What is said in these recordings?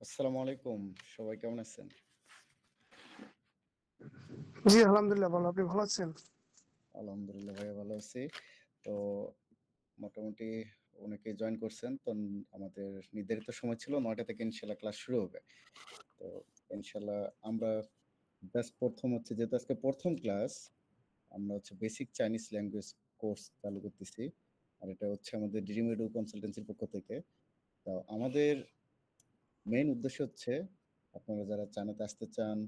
আসসালামু আলাইকুম। সবাই কেমন আছেন? জি, আলহামদুলিল্লাহ ভালো। আপনি ভালো আছেন? আলহামদুলিল্লাহ ভাইয়া ভালো আছি। তো মোটামুটি অনেকেই জয়েন করছেন। তো আমাদের নির্ধারিত সময় ছিল ৯টা থেকে ইনশাআল্লাহ ক্লাস শুরু হবে। তো ইনশাআল্লাহ আমরা জাস্ট ১ম হচ্ছে যেহেতু আজকে ১ম ক্লাস, আমরা হচ্ছে বেসিক চাইনিজ ল্যাঙ্গুয়েজ কোর্স চালু করতেছি। আর এটা হচ্ছে আমাদের ড্রিম এডু কনসালটেন্সির পক্ষ থেকে। তো আমাদের মেইন উদ্দেশ্য হচ্ছে আপনারা যারা চায়নাতে আসতে চান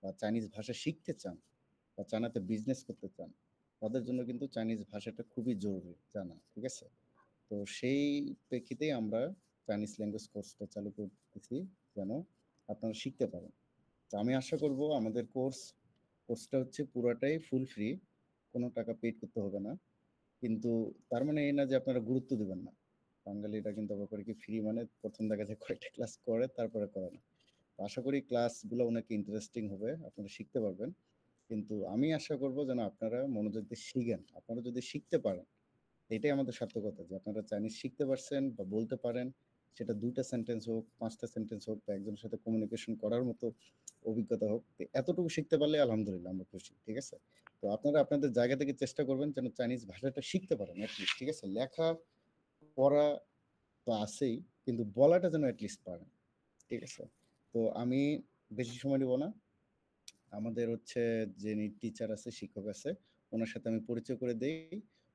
বা চাইনিজ ভাষা শিখতে চান বা চায়নাতে বিজনেস করতে চান, তাদের জন্য কিন্তু চাইনিজ ভাষাটা খুবই জরুরি জানা। ঠিক আছে? তো সেই প্রেক্ষিতেই আমরা চাইনিজ ল্যাঙ্গুয়েজ কোর্সটা চালু করতেছি যেন আপনারা শিখতে পারেন। তো আমি আশা করব আমাদের কোর্সটা হচ্ছে পুরাটাই ফুল ফ্রি। কোনো টাকা পেইড করতে হবে না। কিন্তু তার মানে এই না যে আপনারা গুরুত্ব দিবেন না। বাঙালিরা কিন্তু আবার করে কি ফ্রি মানে ১ম দেখা যায় কয়েকটা ক্লাস করে তারপরে করে না। তো আশা করি ক্লাসগুলো অনেক ইন্টারেস্টিং হবে। আপনারা শিখতে পারবেন। কিন্তু আমি আশা করব যেন আপনারা মনোযোগ দিয়ে শিখেন। আপনারা যদি শিখতে পারেন, এটাই আমাদের সার্থকতা যে আপনারা চাইনিজ শিখতে পারছেন বা বলতে পারেন। সেটা ২ টা সেন্টেন্স হোক, ৫ টা সেন্টেন্স হোক বা একজনের সাথে কমিউনিকেশন করার মতো অভিজ্ঞতা হোক। তো এতটুকু শিখতে পারলে আলহামদুলিল্লাহ আমরা খুশি। ঠিক আছে? তো আপনারা আপনাদের জায়গা থেকে চেষ্টা করবেন যেন চাইনিজ ভাষাটা শিখতে পারেন এট লিস্ট। ঠিক আছে? লেখা, পড়া তো আছেই, কিন্তু বলাটা যেন এট লিস্ট পারেন। ঠিক আছে? তো আমি বেশি সময় নিব না। আমাদের হচ্ছে যিনি টিচার আছে, শিক্ষক আছে, উনার সাথে আমি পরিচয় করে দেই।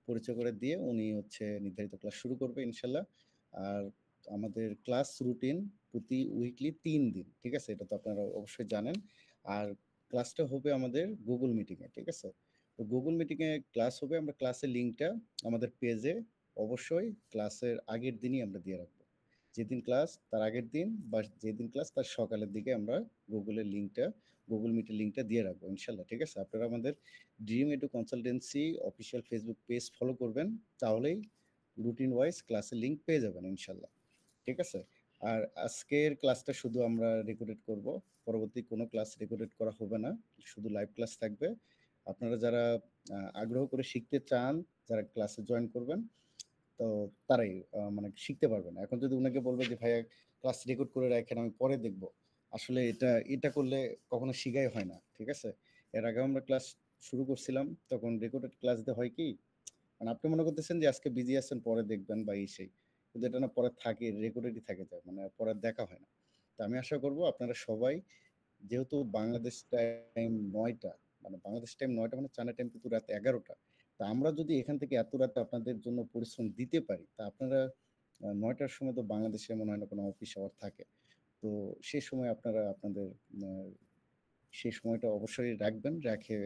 পরিচয় করে দিয়ে উনি হচ্ছে নির্ধারিত ক্লাস শুরু করবে ইনশাল্লাহ। আর আমাদের ক্লাস রুটিন প্রতি উইকলি ৩ দিন। ঠিক আছে? এটা তো আপনারা অবশ্যই জানেন। আর ক্লাসটা হবে আমাদের গুগল মিটিংয়ে। ঠিক আছে? তো গুগল মিটিংয়ে ক্লাস হবে। আমরা ক্লাসের লিঙ্কটা আমাদের পেজে অবশ্যই ক্লাসের আগের দিনই আমরা দিয়ে রাখবো। যেদিন ক্লাস তার আগের দিন বা যেদিন ক্লাস তার সকালের দিকে আমরা গুগলের লিঙ্কটা গুগল মিটের লিঙ্কটা দিয়ে রাখবো ইনশাল্লাহ। ঠিক আছে? আপনারা আমাদের dream edu consultancy official Facebook page follow করবেন, তাহলেই রুটিন ওয়াইজ ক্লাসের লিঙ্ক পেয়ে যাবেন ইনশাল্লাহ। ঠিক আছে? আর আজকের ক্লাসটা শুধু আমরা রেকর্ডেড করব। পরবর্তী কোনো ক্লাস রেকর্ডেড করা হবে না, শুধু লাইভ ক্লাস থাকবে। আপনারা যারা আগ্রহ করে শিখতে চান, যারা ক্লাসে জয়েন করবেন, তো তারাই মানে শিখতে পারবে না। এখন যদি উনাকে বলবে যে ভাইয়া ক্লাস রেকর্ড করে রাখেন আমি পরে দেখব, আসলে এটা করলে কখনো শিখাই হয় না। ঠিক আছে? এর আগে আমরা ক্লাস শুরু করছিলাম, তখন রেকর্ডেড ক্লাস দিয়ে হয় কি, মানে আপনি মনে করতেছেন যে আজকে বিজি আছেন পরে দেখবেন বা এই সেই, কিন্তু এটা না পরে থাকে, রেকর্ডেডই থাকে যায়, মানে পরে দেখা হয় না। তো আমি আশা করব আপনারা সবাই, যেহেতু বাংলাদেশ টাইম ৯টা, মানে বাংলাদেশ টাইম ৯টা মানে চায়না টাইম কিন্তু রাত ১১টা। তা আমরা যদি এখান থেকে এত রাতে আপনাদের জন্য পরিশ্রম দিতে পারি, তা আপনারা ৯টার সময় তো বাংলাদেশে মনে হয় না কোনো অফিস আওয়ার থাকে। তো সেই সময় আপনারা আপনাদের আ সেই সময়টা অবশ্যই রাখবেন, রেখে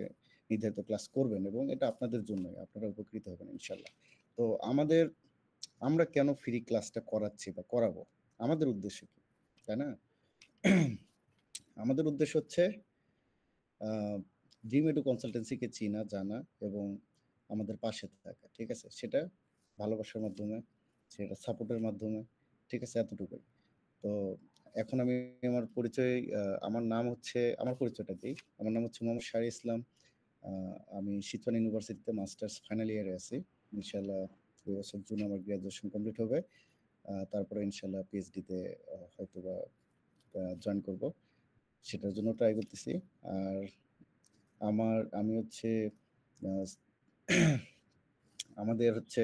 নির্ধারিত ক্লাস করবেন এবং এটা আপনাদের জন্যই। আপনারা উপকৃত হবেন ইনশাআল্লাহ। তো আমরা কেন ফ্রি ক্লাসটা করাচ্ছি বা করাবো? আমাদের উদ্দেশ্য কি? তাই না? আমাদের উদ্দেশ্য হচ্ছে আ ড্রিম এডু কনসালটেন্সিকে চিনা, জানা এবং আমাদের পাশে থাকা। ঠিক আছে? সেটা ভালোবাসার মাধ্যমে, সেটা সাপোর্টের মাধ্যমে। ঠিক আছে? এতটুকুই। তো এখন আমি আমার পরিচয় আমার নাম হচ্ছে, আমার পরিচয়টা দেই। আমার নাম হচ্ছে মোহাম্মদ শাহরি ইসলাম। আ আমি সিচুয়ান ইউনিভার্সিটিতে মাস্টার্স ফাইনাল ইয়ারে আছি। ইনশাআল্লাহ এই বছর জুনে আমার গ্র্যাজুয়েশন কমপ্লিট হবে। তারপরে ইনশাআল্লাহ পিএইচডিতে হয়তোবা জয়েন করব। সেটার জন্য ট্রাই করতেছি। আর আমি হচ্ছে আ আমাদের হচ্ছে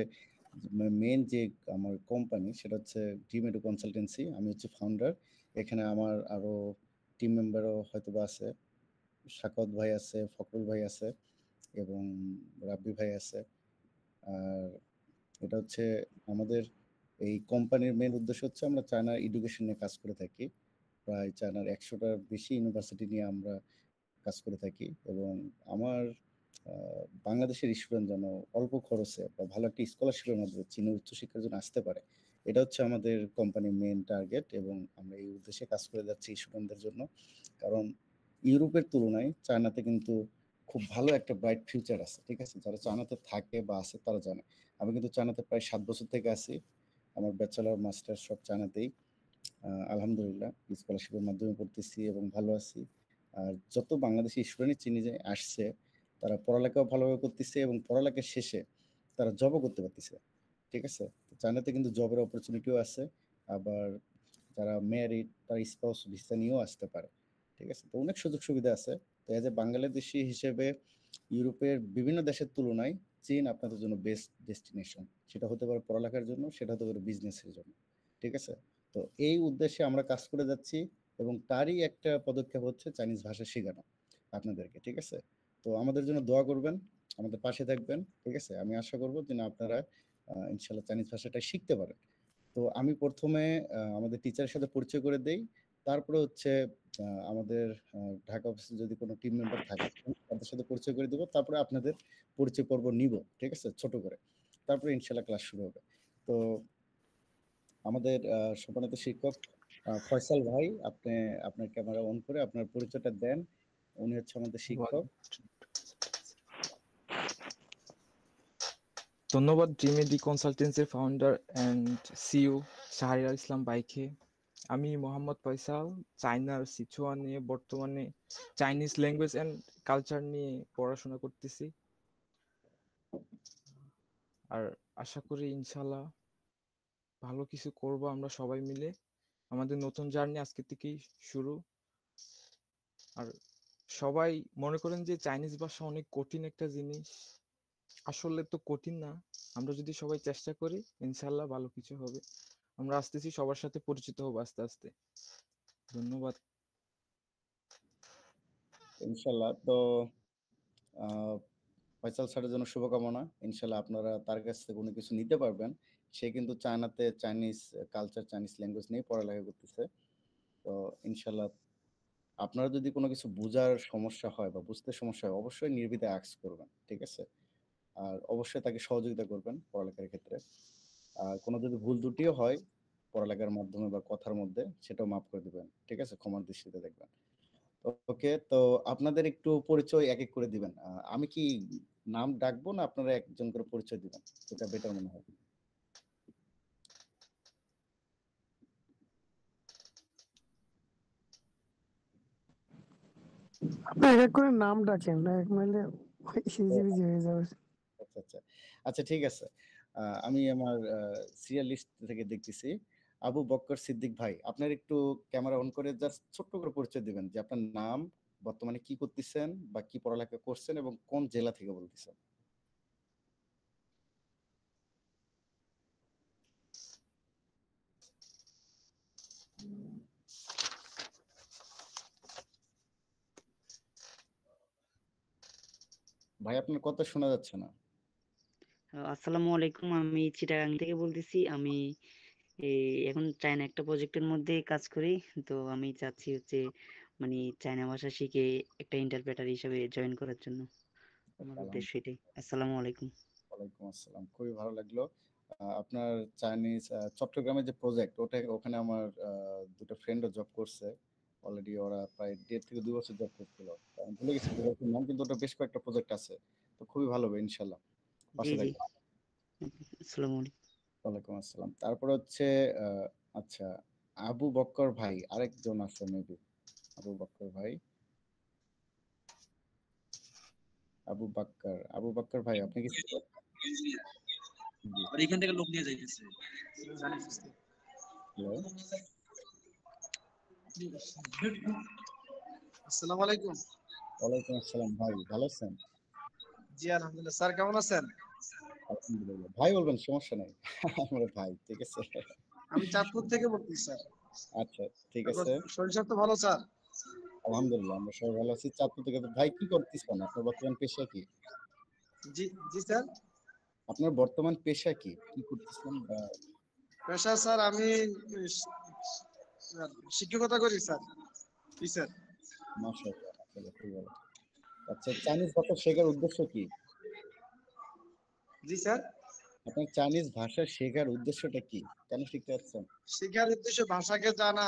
মেইন যে আমার কোম্পানি সেটা হচ্ছে ড্রিম এডু কনসালটেন্সি। আমি হচ্ছে ফাউন্ডার। এখানে আমার আরো টিম মেম্বারও হয়তোবা আছে। সাখাওয়াত ভাই আছে, ফখরুল ভাই আছে এবং রাব্বি ভাই আছে। আর এটা হচ্ছে আমাদের এই কোম্পানির মেইন উদ্দেশ্য হচ্ছে আমরা চায়নার এডুকেশন নিয়ে কাজ করে থাকি। প্রায় চায়নার ১০০ টার বেশি ইউনিভার্সিটি নিয়ে আমরা কাজ করে থাকি এবং আমার আ বাংলাদেশের স্টুডেন্ট যেন অল্প খরচে বা ভালো একটা স্কলারশিপের মাধ্যমে চীনে উচ্চশিক্ষার জন্য আসতে পারে। এটা হচ্ছে আমাদের কোম্পানির মেইন টার্গেট এবং আমরা এই উদ্দেশ্যে কাজ করে যাচ্ছি স্টুডেন্টদের জন্য। কারণ ইউরোপের তুলনায় চায়নাতে কিন্তু খুব ভালো একটা ব্রাইট ফিউচার আছে। ঠিক আছে? যারা চায়নাতে থাকে বা আছে তারা জানে। আমি কিন্তু চায়নাতে প্রায় ৭ বছর থেকে আছি। আমার ব্যাচেলর, মাস্টার্স সব চায়নাতেই। আলহামদুলিল্লাহ স্কলারশিপের মাধ্যমে পড়তেছি এবং ভালো আছি। আর যত বাংলাদেশি স্টুডেন্টই চিনি যে আসছে, তারা পড়ালেখাও ভালোভাবে করতেছে এবং পড়ালেখার শেষে তারা জবও করতে পারতেছে। ঠিক আছে? তো চায়নাতে কিন্তু জবের অপরচুনিটিও আছে। আবার যারা ম্যারিড তারা স্পাউস ভিসা নিয়েও আসতে পারে। ঠিক আছে? তো অনেক সুযোগ সুবিধা আছে। তো এজ এ বাংলাদেশী হিসেবে ইউরোপের বিভিন্ন দেশের তুলনায় চীন আপনাদের জন্য বেস্ট ডেস্টিনেশন। সেটা হতে পারে পড়ালেখার জন্য, সেটা হতে পারে বিজনেসের জন্য। ঠিক আছে? তো এই উদ্দেশ্যে আমরা কাজ করে যাচ্ছি এবং তারই একটা পদক্ষেপ হচ্ছে চাইনিজ ভাষা শেখানো আপনাদেরকে। ঠিক আছে? তো আমাদের জন্য দোয়া করবেন, আমাদের পাশে থাকবেন। ঠিক আছে? আমি আশা করব যে না আপনারা ইনশাআল্লাহ চাইনিজ ভাষাটা শিখতে পারেন। তো আমি ১ম এ আমাদের টিচারের সাথে পরিচয় করে দেই। তারপরে হচ্ছে আমাদের ঢাকা অফিসে যদি কোনো টিম মেম্বার থাকে তাদের সাথে পরিচয় করে দিব। তারপরে আপনাদের পরিচয় পর্ব নিব। ঠিক আছে? ছোট করে। তারপরে ইনশাআল্লাহ ক্লাস শুরু হবে। তো আমাদের সম্মানিত শিক্ষক ফয়সাল ভাই, আপনি আপনার ক্যামেরা অন করে আপনার পরিচয়টা দেন। উনি হচ্ছে আমাদের শিক্ষক। ধন্যবাদ ড্রিমেডি কনসালটেন্সির ফাউন্ডার অ্যান্ড সিইও শাহরিয়ার ইসলাম ভাইকে। আমি মোহাম্মদ ফয়সাল, চায়নার সিচুয়ানে বর্তমানে চাইনিজ ল্যাঙ্গুয়েজ অ্যান্ড কালচার নিয়ে পড়াশোনা করতেছি। আর আশা করি ইনশাল্লাহ ভালো কিছু করব আমরা সবাই মিলে। আমাদের নতুন জার্নি আজকে থেকেই শুরু। আর সবাই মনে করেন যে চাইনিজ ভাষা অনেক কঠিন একটা জিনিস, আসলে তো কঠিন না। আমরা যদি সবাই চেষ্টা করি ইনশাল্লাহ ভালো কিছু হবে। আমরা আসতেছি, সবার সাথে পরিচিত হবো আস্তে আস্তে। ধন্যবাদ। ইনশাআল্লাহ। তো ফয়সাল স্যারের জন্য শুভকামনা। ইনশাআল্লাহ আপনারা তার কাছ থেকে কোনো কিছু নিতে পারবেন। সে কিন্তু চায়নাতে চাইনিজ কালচার, চাইনিজ ল্যাঙ্গুয়েজ নিয়ে পড়ালেখা করতেছে। তো ইনশাআল্লাহ আপনারা যদি কোনো কিছু বুঝার সমস্যা হয় বা বুঝতে সমস্যা হয় অবশ্যই নির্দ্বিধায় আস্ক করবেন। ঠিক আছে? আর অবশ্যই তাকে সহযোগিতা করবেন পড়ালেখার ক্ষেত্রে। আর কোনো যদি ভুল ত্রুটিও হয় পড়ালেখার মাধ্যমে বা কথার মধ্যে সেটাও মাফ করে দিবেন। ঠিক আছে? ক্ষমার দৃষ্টিতে দেখবেন। ওকে, তো আপনাদের একটু পরিচয় এক, এক করে দিবেন। আমি কি নাম ডাকবো না আপনারা একজন করে পরিচয় দিবেন? যেটা বেটার মনে হয়। আপনি এক এক করে নাম ডাকেন না, এক মাইলে ও হিজিবিজি হয়ে যাবে। আচ্ছা, আচ্ছা। আচ্ছা ঠিক আছে। আমি আমার সিরিয়াল লিস্ট থেকে দেখতেছি। আবু বক্কর সিদ্দিক ভাই, আপনার একটু ক্যামেরা অন করে জাস্ট ছোট্ট করে পরিচয় দিবেন যে আপনার নাম, বর্তমানে কি করতেছেন বা কি পড়ালেখা করছেন এবং কোন জেলা থেকে বলতেছেন? ভাই আপনার কথা শোনা যাচ্ছে না। আসসালামু আলাইকুম, আমি চিটাগাং থেকে বলতেছি। আমি এখন চায়না একটা প্রজেক্টের মধ্যে কাজ করি। তো আমি চাচ্ছি হচ্ছে মানে চায়না ভাষা শিখে একটা ইন্টারপ্রেটার হিসেবে জয়েন করার জন্য। আমার উদ্দেশ্য এটাই। আসসালামু আলাইকুম। ওয়ালাইকুম আসসালাম। খুবই ভালো লাগলো। আপনার চাইনিজ চট্টগ্রামের যে প্রজেক্ট ওখানে আমার ২ টা ফ্রেন্ডও জব করছে। অলরেডি ওরা প্রায় ১.৫ থেকে ২ বছর জব করছিল। আমি ভুলে গেছি প্রজেক্টের নাম, কিন্তু ওটা বেশ কয়েকটা প্রজেক্ট আছে। তো খুবই ভালো হবে ইনশাআল্লাহ। জি পাশে জি, থাকবেন। আসসালামু আলাইকুম। ওয়ালাইকুম আসসালাম। তারপরে হচ্ছে আ আচ্ছা, আবু বক্কর ভাই আরেকজন আছে মেবি। আবু বক্কর ভাই। আবু বাক্কার ভাই আপনি কি ছিলেন? জি। আর এখান থেকে লোক নিয়ে যাইতেছে। হ্যালো। আসসালামু আলাইকুম। ওয়ালাইকুম আসসালাম ভাই। ভালো আছেন? জি আলহামদুলিল্লাহ। স্যার কেমন আছেন? আলহামদুলিল্লাহ। ভাই বলবেন, সমস্যা নাই। আমরা ভাই, ঠিক আছে? আমি চাঁদপুর থেকে বলছি স্যার। আচ্ছা, ঠিক তারপর আছে। শরীর স্বাস্থ্য তো ভালো স্যার? আলহামদুলিল্লাহ আমরা সবাই ভালো আছি। চাঁদপুর থেকে। তো ভাই কি করতেছেন? আপনার বর্তমান পেশা কি? জি জি স্যার। আপনার বর্তমান পেশা কি? কি করতেছেন বা পেশা স্যার আমি শিক্ষকতা করি স্যার। জি স্যার। মাশাআল্লাহ, মাশাআল্লাহ খুবই ভালো। আচ্ছা, চাইনিজ ভাষা শেখার উদ্দেশ্য কি? জি স্যার। আপনার চাইনিজ ভাষা শেখার উদ্দেশ্যটা কি? কেন শিখতে যাচ্ছেন? শিক্ষার উদ্দেশ্য ভাষাকে জানা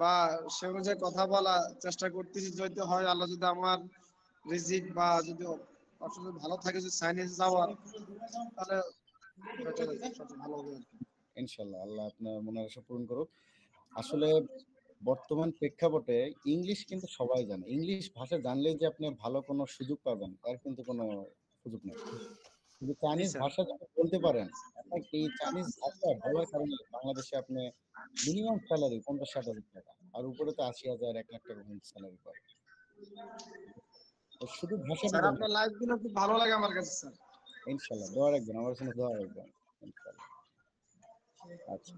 বা সে অনুযায়ী কথা বলা চেষ্টা করতেছি। যদি হয় আল্লাহ যদি আমার রিজিক বা যদি অসুবিধা ভালো থাকে, যদি সাইন্সে যাওয়ার, তাহলে সবচেয়ে ভালো হবে আর কি। ইনশাআল্লাহ আল্লাহ আপনার মনের আশা পূরণ করুক। আসলে বর্তমান প্রেক্ষাপটে ইংলিশ কিন্তু সবাই জানে। ইংলিশ ভাষা জানলেই যে আপনি ভালো কোনো সুযোগ পাবেন, এর কিন্তু কোনো সুযোগ নেই। কিন্তু জি চাইনিজ স্যার। ভাষা যদি বলতে পারেন, আপনার এই চাইনিজ ভাষা বলার কারণে বাংলাদেশে আপনি মিনিমাম স্যালারি ৫০-৬০ হাজার টাকা। আর উপরে তো ৮০,০০০ ১,০০,০০০ টাকা পর্যন্ত স্যালারি পায়। তো শুধু ভাষাটা স্যার জানতে আপনার হবে। লাইভ গুলো খুব ভালো লাগে আমার কাছে স্যার। ইনশাআল্লাহ দোয়া রাখবেন। আমার জন্য দোয়া রাখবেন। ইনশাআল্লাহ। আচ্ছা।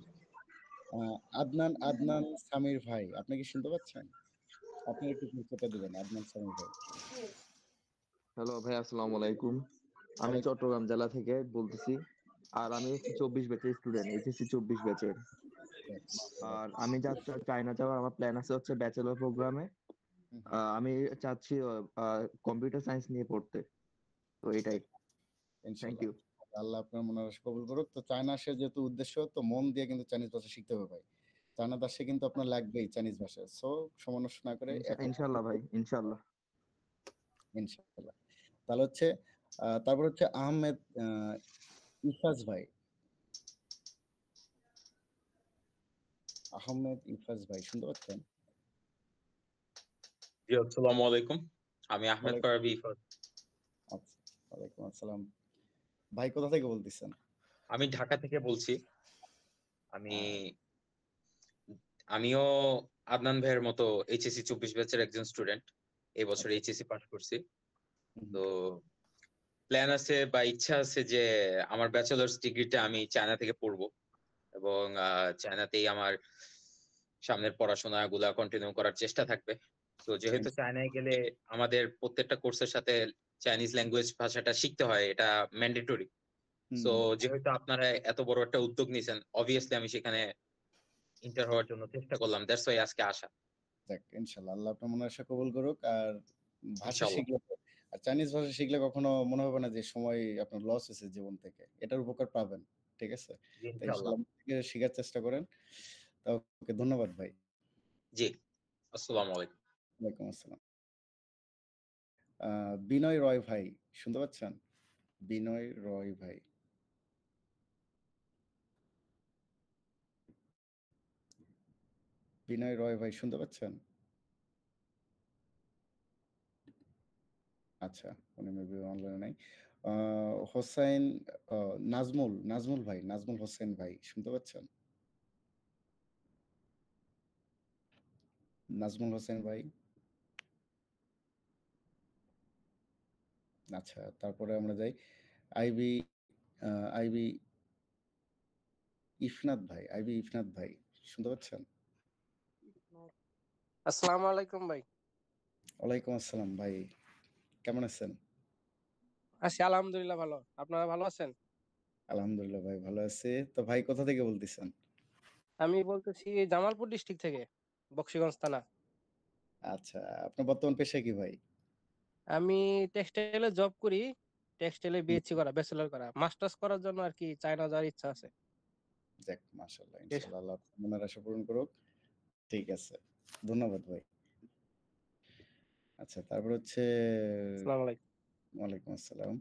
আদনান সামির ভাই, আপনি কি শুনতে পাচ্ছেন? আপনি একটু পরিচয়টা দিবেন, আদনান সামির ভাই। হ্যালো ভাই, আসসালামু আলাইকুম। আমি ওয়ালাইকুম চট্টগ্রাম জেলা থেকে বলতেছি। আর আমি হচ্ছে 24 ব্যাচের স্টুডেন্ট, এইচএসসি 24 ব্যাচের। মাশাআল্লাহ। আর আমি চায়না যাওয়ার আমার প্ল্যান আছে হচ্ছে ব্যাচেলর প্রোগ্রামে। হুম, হুম। আমি চাচ্ছি কম্পিউটার সায়েন্স নিয়ে পড়তে। তো এটাই। থ্যাংক ইনশাআল্লাহ। ইউ। আল্লাহ আপনার মনের আশা কবুল করুক। তো চায়না আসার যেহেতু উদ্দেশ্য, তো মন দিয়ে কিন্তু চাইনিজ ভাষা শিখতে হবে ভাই। চায়নাতে আসলে কিন্তু আপনার লাগবেই চাইনিজ ভাষা। সো সময় নষ্ট না করে এখন ইনশাআল্লাহ ভাই, ইনশাআল্লাহ। ইনশাআল্লাহ। তাহলে হচ্ছে তারপর হচ্ছে আহমেদ ইফাজ ভাই। আহমেদ ইফাজ ভাই শুনতে পাচ্ছেন? জি, আসসালামু আলাইকুম। আমি আহমেদ ওয়ালাইকুম ফারাবি ইফাত। আচ্ছা, ওয়ালাইকুম আসসালাম। ভাই কোথা থেকে বলতেছেন? আমি ঢাকা থেকে বলছি। আমি আমিও আদনান ভাইয়ের মতো এইচএসসি 24 ব্যাচের একজন স্টুডেন্ট। এই বছর আচ্ছা। এইচএসসি পাস করছি। হুম, তো প্ল্যান আছে বা ইচ্ছা আছে যে আমার ব্যাচেলার্স ডিগ্রিটা আমি চায়না থেকে পড়বো এবং চায়নাতেই আমার সামনের পড়াশোনাগুলা কন্টিনিউ করার চেষ্টা থাকবে। তো যেহেতু চায়নায় গেলে আমাদের প্রত্যেকটা কোর্সের সাথে চাইনিজ ল্যাঙ্গুয়েজ ভাষাটা শিখতে হয়, এটা ম্যান্ডেটরি। সো হুম, যেহেতু আপনারা এত বড় একটা উদ্যোগ নিয়েছেন, অবভিয়াসলি আমি সেখানে ইন্টার হওয়ার জন্য চেষ্টা করলাম। দ্যাটস ওয়াই আজকে আসা। যাক ইনশাআল্লাহ। আল্লাহ আপনার মনের আশা কবুল করুক। আর ভাষা ইনশাআল্লাহ। শিখলে আর চাইনিজ ভাষা শিখলে কখনো মনে হবে না যে সময় আপনার লস হয়েছে জীবন থেকে। এটার উপকার পাবেন। ঠিক আছে? জি, তো ইনশাআল্লাহ। ইনশাআল্লাহ মন থেকে শিখার চেষ্টা করেন। তো ওকে ধন্যবাদ ভাই। জি, আসসালামু আলাইকুম। ওয়ালাইকুম আসসালাম। বিনয় রয় ভাই শুনতে পাচ্ছেন? বিনয় রয় ভাই। বিনয় রয় ভাই শুনতে পাচ্ছেন? আচ্ছা, উনি মেবি অনলাইনে নাই। আ হোসাইন নাজমুল ভাই, নাজমুল হোসেন ভাই শুনতে পাচ্ছেন? নাজমুল হোসেন ভাই। আচ্ছা, তারপরে আমরা যাই। আইবি আ আইবি আইবি ইফনাত ভাই শুনতে পাচ্ছেন? আসসালামু আলাইকুম ভাই। ওয়ালাইকুম আসসালাম ভাই। কেমন আছেন? আছি আলহামদুলিল্লাহ ভালো। আপনারা ভালো আছেন? আলহামদুলিল্লাহ ভাই ভালো আছি। তো ভাই কোথা থেকে বলতেছেন? আমি বলতেছি জামালপুর ডিস্ট্রিক্ট থেকে, বকশীগঞ্জ থানা। আচ্ছা, আপনার বর্তমান পেশা কি ভাই? আমি টেক্সটাইলে জব করি। টেক্সটাইলে হুম, বিএসসি করা, ব্যাচেলর করা। মাস্টার্স করার জন্য আর কি চায়না যাওয়ার ইচ্ছা আছে। যাক মাশাআল্লাহ। বেশ, ইনশাআল্লাহ আল্লাহ আপনার মনের আশা পূরণ করুক। ঠিক আছে। ধন্যবাদ ভাই। আচ্ছা, তারপর হচ্ছে আসসালামু আলাইকুম। ওয়ালাইকুম আসসালাম।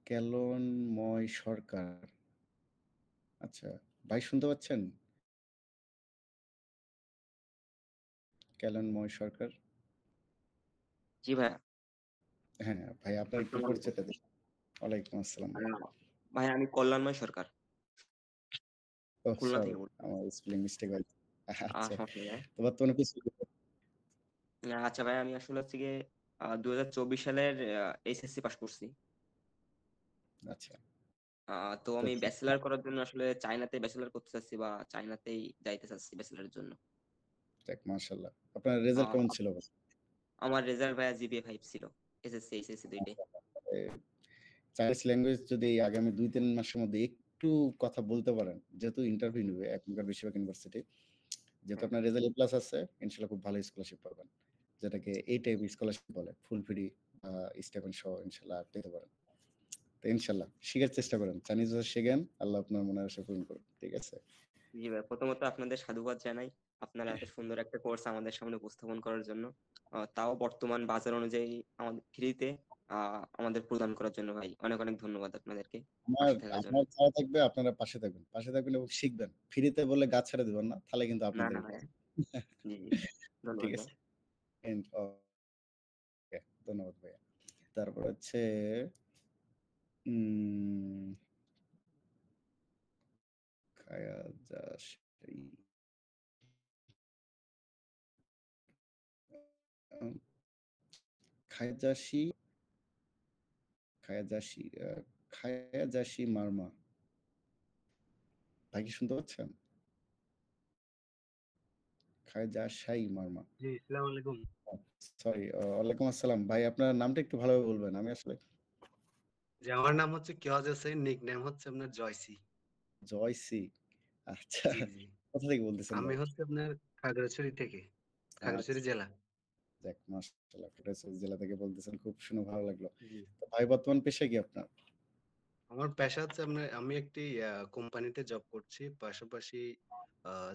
কেলনময় সরকার। আচ্ছা, ভাই শুনতে পাচ্ছেন? কেলনময় সরকার। জি ভাইয়া। হ্যাঁ, ভাই আপনার একটু আসসালামু আলাইকুম। পরিচয়টা দিন। ওয়ালাইকুম আসসালাম ভাই। ভাই আমি কল্যাণময় সরকার, ওহ খুলনা সরি, থেকে বলছি। আমার স্পেলিং মিস্টেক হয়েছে। আচ্ছা, সমস্যা নেই ভাই। তো বর্তমানে কিছু আচ্ছা ভাই, আমি আসলে হচ্ছে গিয়ে 2024 সালের এইচএসসি পাস করছি। আচ্ছা, তো তো আমি ব্যাচেলার করার জন্য আসলে চায়নাতে ব্যাচেলার করতে চাচ্ছি বা চায়নাতেই যাইতে চাচ্ছি ব্যাচেলারের জন্য। যাক মাশাআল্লাহ। আপনার রেজাল্ট আহ, কেমন ছিল ভাই? আমার রেজাল্ট ভাইয়া জিপিএ 5 ছিল, এসএসসি এইচএসসি দুইটাই। এ চাইনিজ ল্যাঙ্গুয়েজ যদি আগামী ২-৩ মাসের মধ্যে একটু কথা বলতে পারেন, যেহেতু ইন্টারভিউ নিবে এখনকার বেশিরভাগ ইউনিভার্সিটি। যেহেতু হ্যাঁ, আপনার রেজাল্ট এ প্লাস আছে, ইনশাআল্লাহ খুব ভালো স্কলারশিপ পাবেন। যেটাকে এই টাইপ স্কলারশিপ বলে। ফুল ফ্রি স্টাইপেন্ড সহ ইনশাআল্লাহ পেতে পারেন। তো ইনশাআল্লাহ শিখার চেষ্টা করেন। চাইনিজ ভাষা শিখেন। আল্লাহ আপনার মনের আশা পূরণ করুন। ঠিক আছে? জি ভাই, প্রথমত আপনাদের সাধুবাদ জানাই আপনারা এত সুন্দর একটা কোর্স আমাদের সামনে উপস্থাপন করার জন্য, তাও বর্তমান বাজার অনুযায়ী আমাদের ফ্রিতে আমাদের প্রদান করার জন্য। ভাই অনেক অনেক ধন্যবাদ আপনাদেরকে আমার পাশে থাকার জন্য। আমার চাওয়া থাকবে আপনারা পাশে থাকবেন। পাশে থাকবেন এবং শিখবেন। ফ্রিতে বললে গা ছেড়ে দিবেন না। তাহলে কিন্তু না আপনাদের না ভাই, জি জি, ঠিক ধন্যবাদ ভাই। আছে? এন্ড ধন্যবাদ ভাইয়া। তারপর হচ্ছে উম খায়াজাশি আম খায়াজাশি খায়াজাশি খায়াজাশি মারমা। ভাই কি শুনতে পাচ্ছেন? খায়াজাশাই মারমা। জি, আসসালামু আলাইকুম। সরি, ওয়ালাইকুম আসসালাম। ভাই আপনার নামটা একটু ভালোভাবে বলবেন। আমি আসলে জি, আমার নাম হচ্ছে কিয়াজ হোসেন, নিক নেম হচ্ছে আপনার জয়সি। জয়সি। আচ্ছা, জি, জি। কোথা থেকে বলতেছেন আমি ভাই? হচ্ছে আপনার খাগড়াছড়ি থেকে, খাগড়াছড়ি আচ্ছা, জেলা। যাক মাশাআল্লাহ, খাগড়াছড়ি জেলা থেকে বলতেছেন, খুব শুনে ভালো লাগলো। জি। তো ভাই বর্তমান পেশা কি আপনার? আমার পেশা হচ্ছে আপনার, আমি একটি কোম্পানিতে জব করছি। পাশাপাশি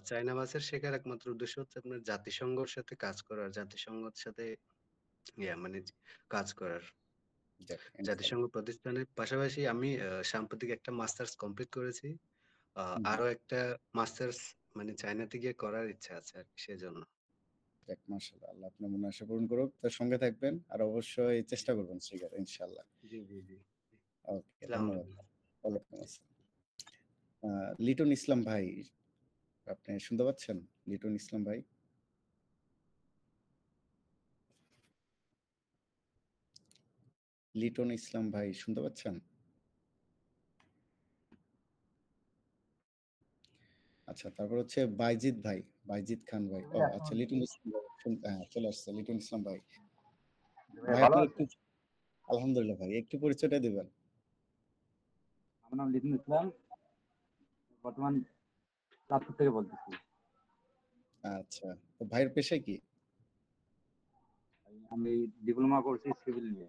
চায়না ভাষা শেখার একমাত্র উদ্দেশ্য হচ্ছে আপনার জাতিসংঘের সাথে কাজ করার, জাতিসংঘের সাথে মানে কাজ করার। যাক ইনশাআল্লাহ। জাতিসংঘ প্রতিষ্ঠানের পাশাপাশি আমি সাম্প্রতিক একটা মাস্টার্স কমপ্লিট করেছি। হুম, আরো একটা মাস্টার্স মানে চায়নাতে গিয়ে করার ইচ্ছা আছে আরকি, সেজন্য। যাক মাশাআল্লাহ। আল্লাহ আপনার মনের আশা পূরণ করুক। তার সঙ্গে থাকবেন আর অবশ্যই চেষ্টা করবেন শেখার ইনশাআল্লাহ। জি, জি, জি। ওকে, আসসালামু ধন্যবাদ। আলাইকুম। ওয়ালাইকুম আসসালাম। লিটন ইসলাম ভাই, আপনি শুনতে পাচ্ছেন? লিটন ইসলাম ভাই? লিটন ইসলাম ভাই শুনতে পাচ্ছেন? আচ্ছা, তারপর হচ্ছে বাইজিদ ভাই, বাইজিদ খান ভাই। ও আচ্ছা, লিটন ইসলাম ভাই হ্যাঁ, চলে আসছে লিটন ইসলাম ভাই। ভাই ভালো আপনার আছেন? একটু আলহামদুলিল্লাহ ভাই, একটু পরিচয়টা দিবেন। আমার নাম লিটন ইসলাম, বর্তমান চাঁদপুর থেকে বলতেছি। আচ্ছা, তো ভাইয়ের পেশা কি? আমি ডিপ্লোমা করছি সিভিল নিয়ে,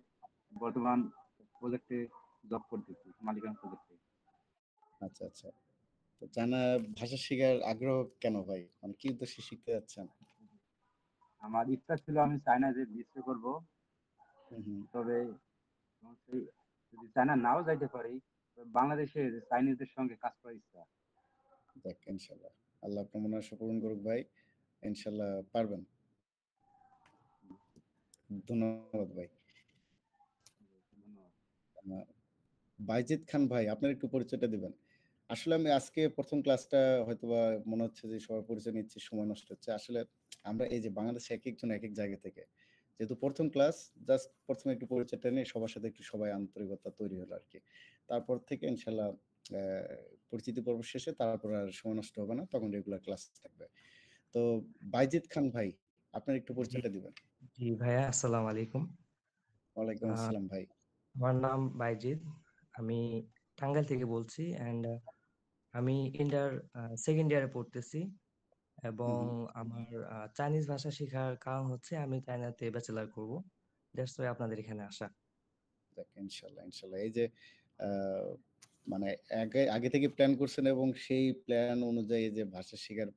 বর্তমান প্রজেক্টে জব করতেছি, মালিকানা প্রজেক্টে। আচ্ছা, আচ্ছা। তো চায়না ভাষা শেখার আগ্রহ কেন ভাই? মানে কি উদ্দেশ্যে শিখতে যাচ্ছেন? আমার ইচ্ছা ছিল আমি চায়নায় যে বিএসসি করব, হুম, হুম। তবে যদি চায়না নাও যাইতে পারি, তবে বাংলাদেশে চাইনিজদের সঙ্গে কাজ করার ইচ্ছা। যাক ইনশাআল্লাহ। আল্লাহ আপনার মনের আশা পূরণ করুক ভাই। ইনশাআল্লাহ পারবেন। ধন্যবাদ ভাই। ধন্যবাদ। বাইজিদ খান ভাই, আপনার একটু পরিচয়টা দিবেন। আসলে আমি আজকে ১ম ক্লাসটা হয়তোবা মনে হচ্ছে যে সবার পরিচয় নিচ্ছি, সময় নষ্ট হচ্ছে। আসলে আমরা এই যে বাংলাদেশে একেকজন একেক জায়গা থেকে। যেহেতু ১ম ক্লাস, জাস্ট ১ম এ একটু পরিচয়টা নিয়ে সবার সাথে একটু সবাই আন্তরিকতা তৈরি হলো আরকি। তারপর থেকে ইনশাআল্লাহ অ্যা পরিচিতি পর্ব শেষে তারপর আর সময় নষ্ট হবে না। তখন রেগুলার ক্লাস থাকবে। তো বাইজিদ খান ভাই, আপনার একটু জি, পরিচয়টা দিবেন। জি ভাইয়া, আসসালামু আলাইকুম। ওয়ালাইকুম আহ, আসসালাম ভাই। আমার নাম বাইজিদ। আমি টাঙ্গাইল থেকে বলছি অ্যান্ড আমি ইন্টার সেকেন্ড ইয়ারে পড়তেছি হুম, এবং হুম। আমার চাইনিজ ভাষা শেখার কারণ হচ্ছে আমি চায়নাতে ব্যাচেলার করব। দ্যাটস ওয়াই আপনাদের এখানে আসা। যাক ইনশাআল্লাহ, ইনশাআল্লাহ। এই যে আ মানে আগে আগে থেকে প্ল্যান করছেন এবং সেই প্ল্যান অনুযায়ী যে ভাষা শেখার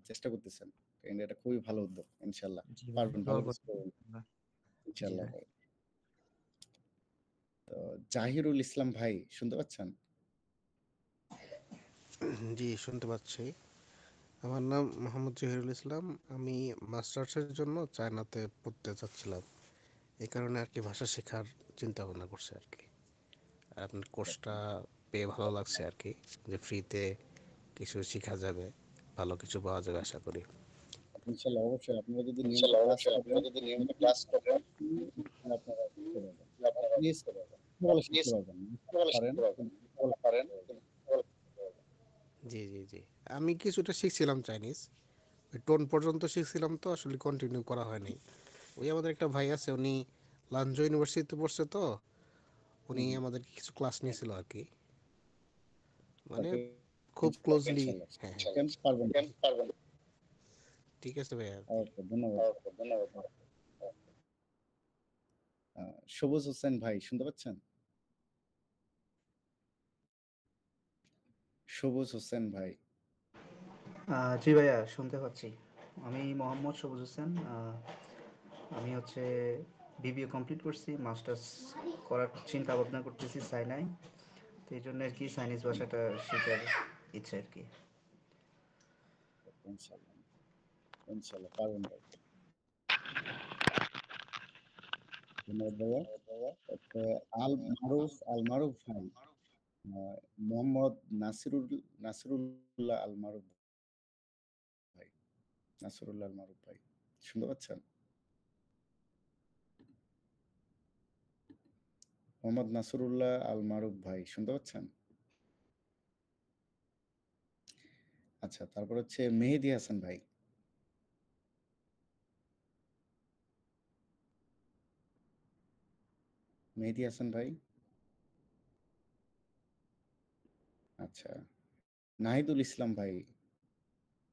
চেষ্টা করতেছেন। কিন্তু এটা খুবই ভালো উদ্যোগ। ইনশাআল্লাহ জি ভাই, পারবেন, দোয়া ভালো কিছু করবেন। করবেন। জি ইনশাআল্লাহ ভাই। ভাই। তো জাহিরুল ইসলাম ভাই শুনতে পাচ্ছেন? জি, শুনতে পাচ্ছি। আমার নাম মোহাম্মদ জহিরুল ইসলাম। আমি মাস্টার্সের জন্য চায়নাতে পড়তে চাচ্ছিলাম। এই কারণে আর কি ভাষা শেখার চিন্তা ভাবনা করছি আর কি। আর আপনার কোর্সটা পেয়ে ভালো লাগছে আর কি, যে ফ্রিতে কিছু শেখা যাবে, ভালো কিছু পাওয়া যাবে আশা করি। ইনশাআল্লাহ অবশ্যই আপনারা যদি নিয়মিত ইনশাল্লাহ ক্লাস অবশ্যই আপনারা করেন, যদি নিয়মিত ক্লাস করেন, আপনারা শিখতে পারবেন। এটলিস্ট বলে শিখতে পারবেন। পারেন কিন্তু বলা পারেন। জি, জি, জি। আমি কিছুটা শিখছিলাম চাইনিজ। ওই টোন পর্যন্ত শিখছিলাম, তো আসলে কন্টিনিউ করা হয়নি। ওই আমাদের একটা ভাই আছে, উনি লানজো ইউনিভার্সিটিতে পড়ছে, তো উনি আমাদেরকে কিছু ক্লাস নিয়েছিল আর কি। মানে ওকে খুব ক্লোজলি। ইনশাআল্লাহ হ্যাঁ, শিখেন, পারবেন। পারবেন। ঠিক আছে ভাইয়া। ওকে, ধন্যবাদ। ওকে, ধন্যবাদ। সবুজ হোসেন ভাই শুনতে পাচ্ছেন? সবুজ হোসেন ভাই। জি ভাইয়া, শুনতে পাচ্ছি। আমি মোহাম্মদ সবুজ হোসেন। আমি হচ্ছে বিবিএ কমপ্লিট করছি, মাস্টার্স করার চিন্তা ভাবনা করতেছি চায়নায়। তো এই জন্য আর কি চাইনিজ ভাষাটা শেখার ইচ্ছা আর কি। ইনশাআল্লাহ, ইনশাআল্লাহ পারবেন ভাই। ধন্যবাদ ভাইয়া। তারপরে আল মারুফ ভাই, মোহাম্মদ নাসিরুল্লাহ আল মারুফ ভাই, নাসিরুল্লাহ আল মারুফ ভাই, শুনতে পাচ্ছেন? মোহাম্মদ নাসিরুল্লাহ আল মারুফ ভাই, শুনতে পাচ্ছেন? আচ্ছা, তারপর হচ্ছে মেহেদী হাসান ভাই। মেহেদী হাসান ভাই। আচ্ছা, নাহিদুল ইসলাম ভাই,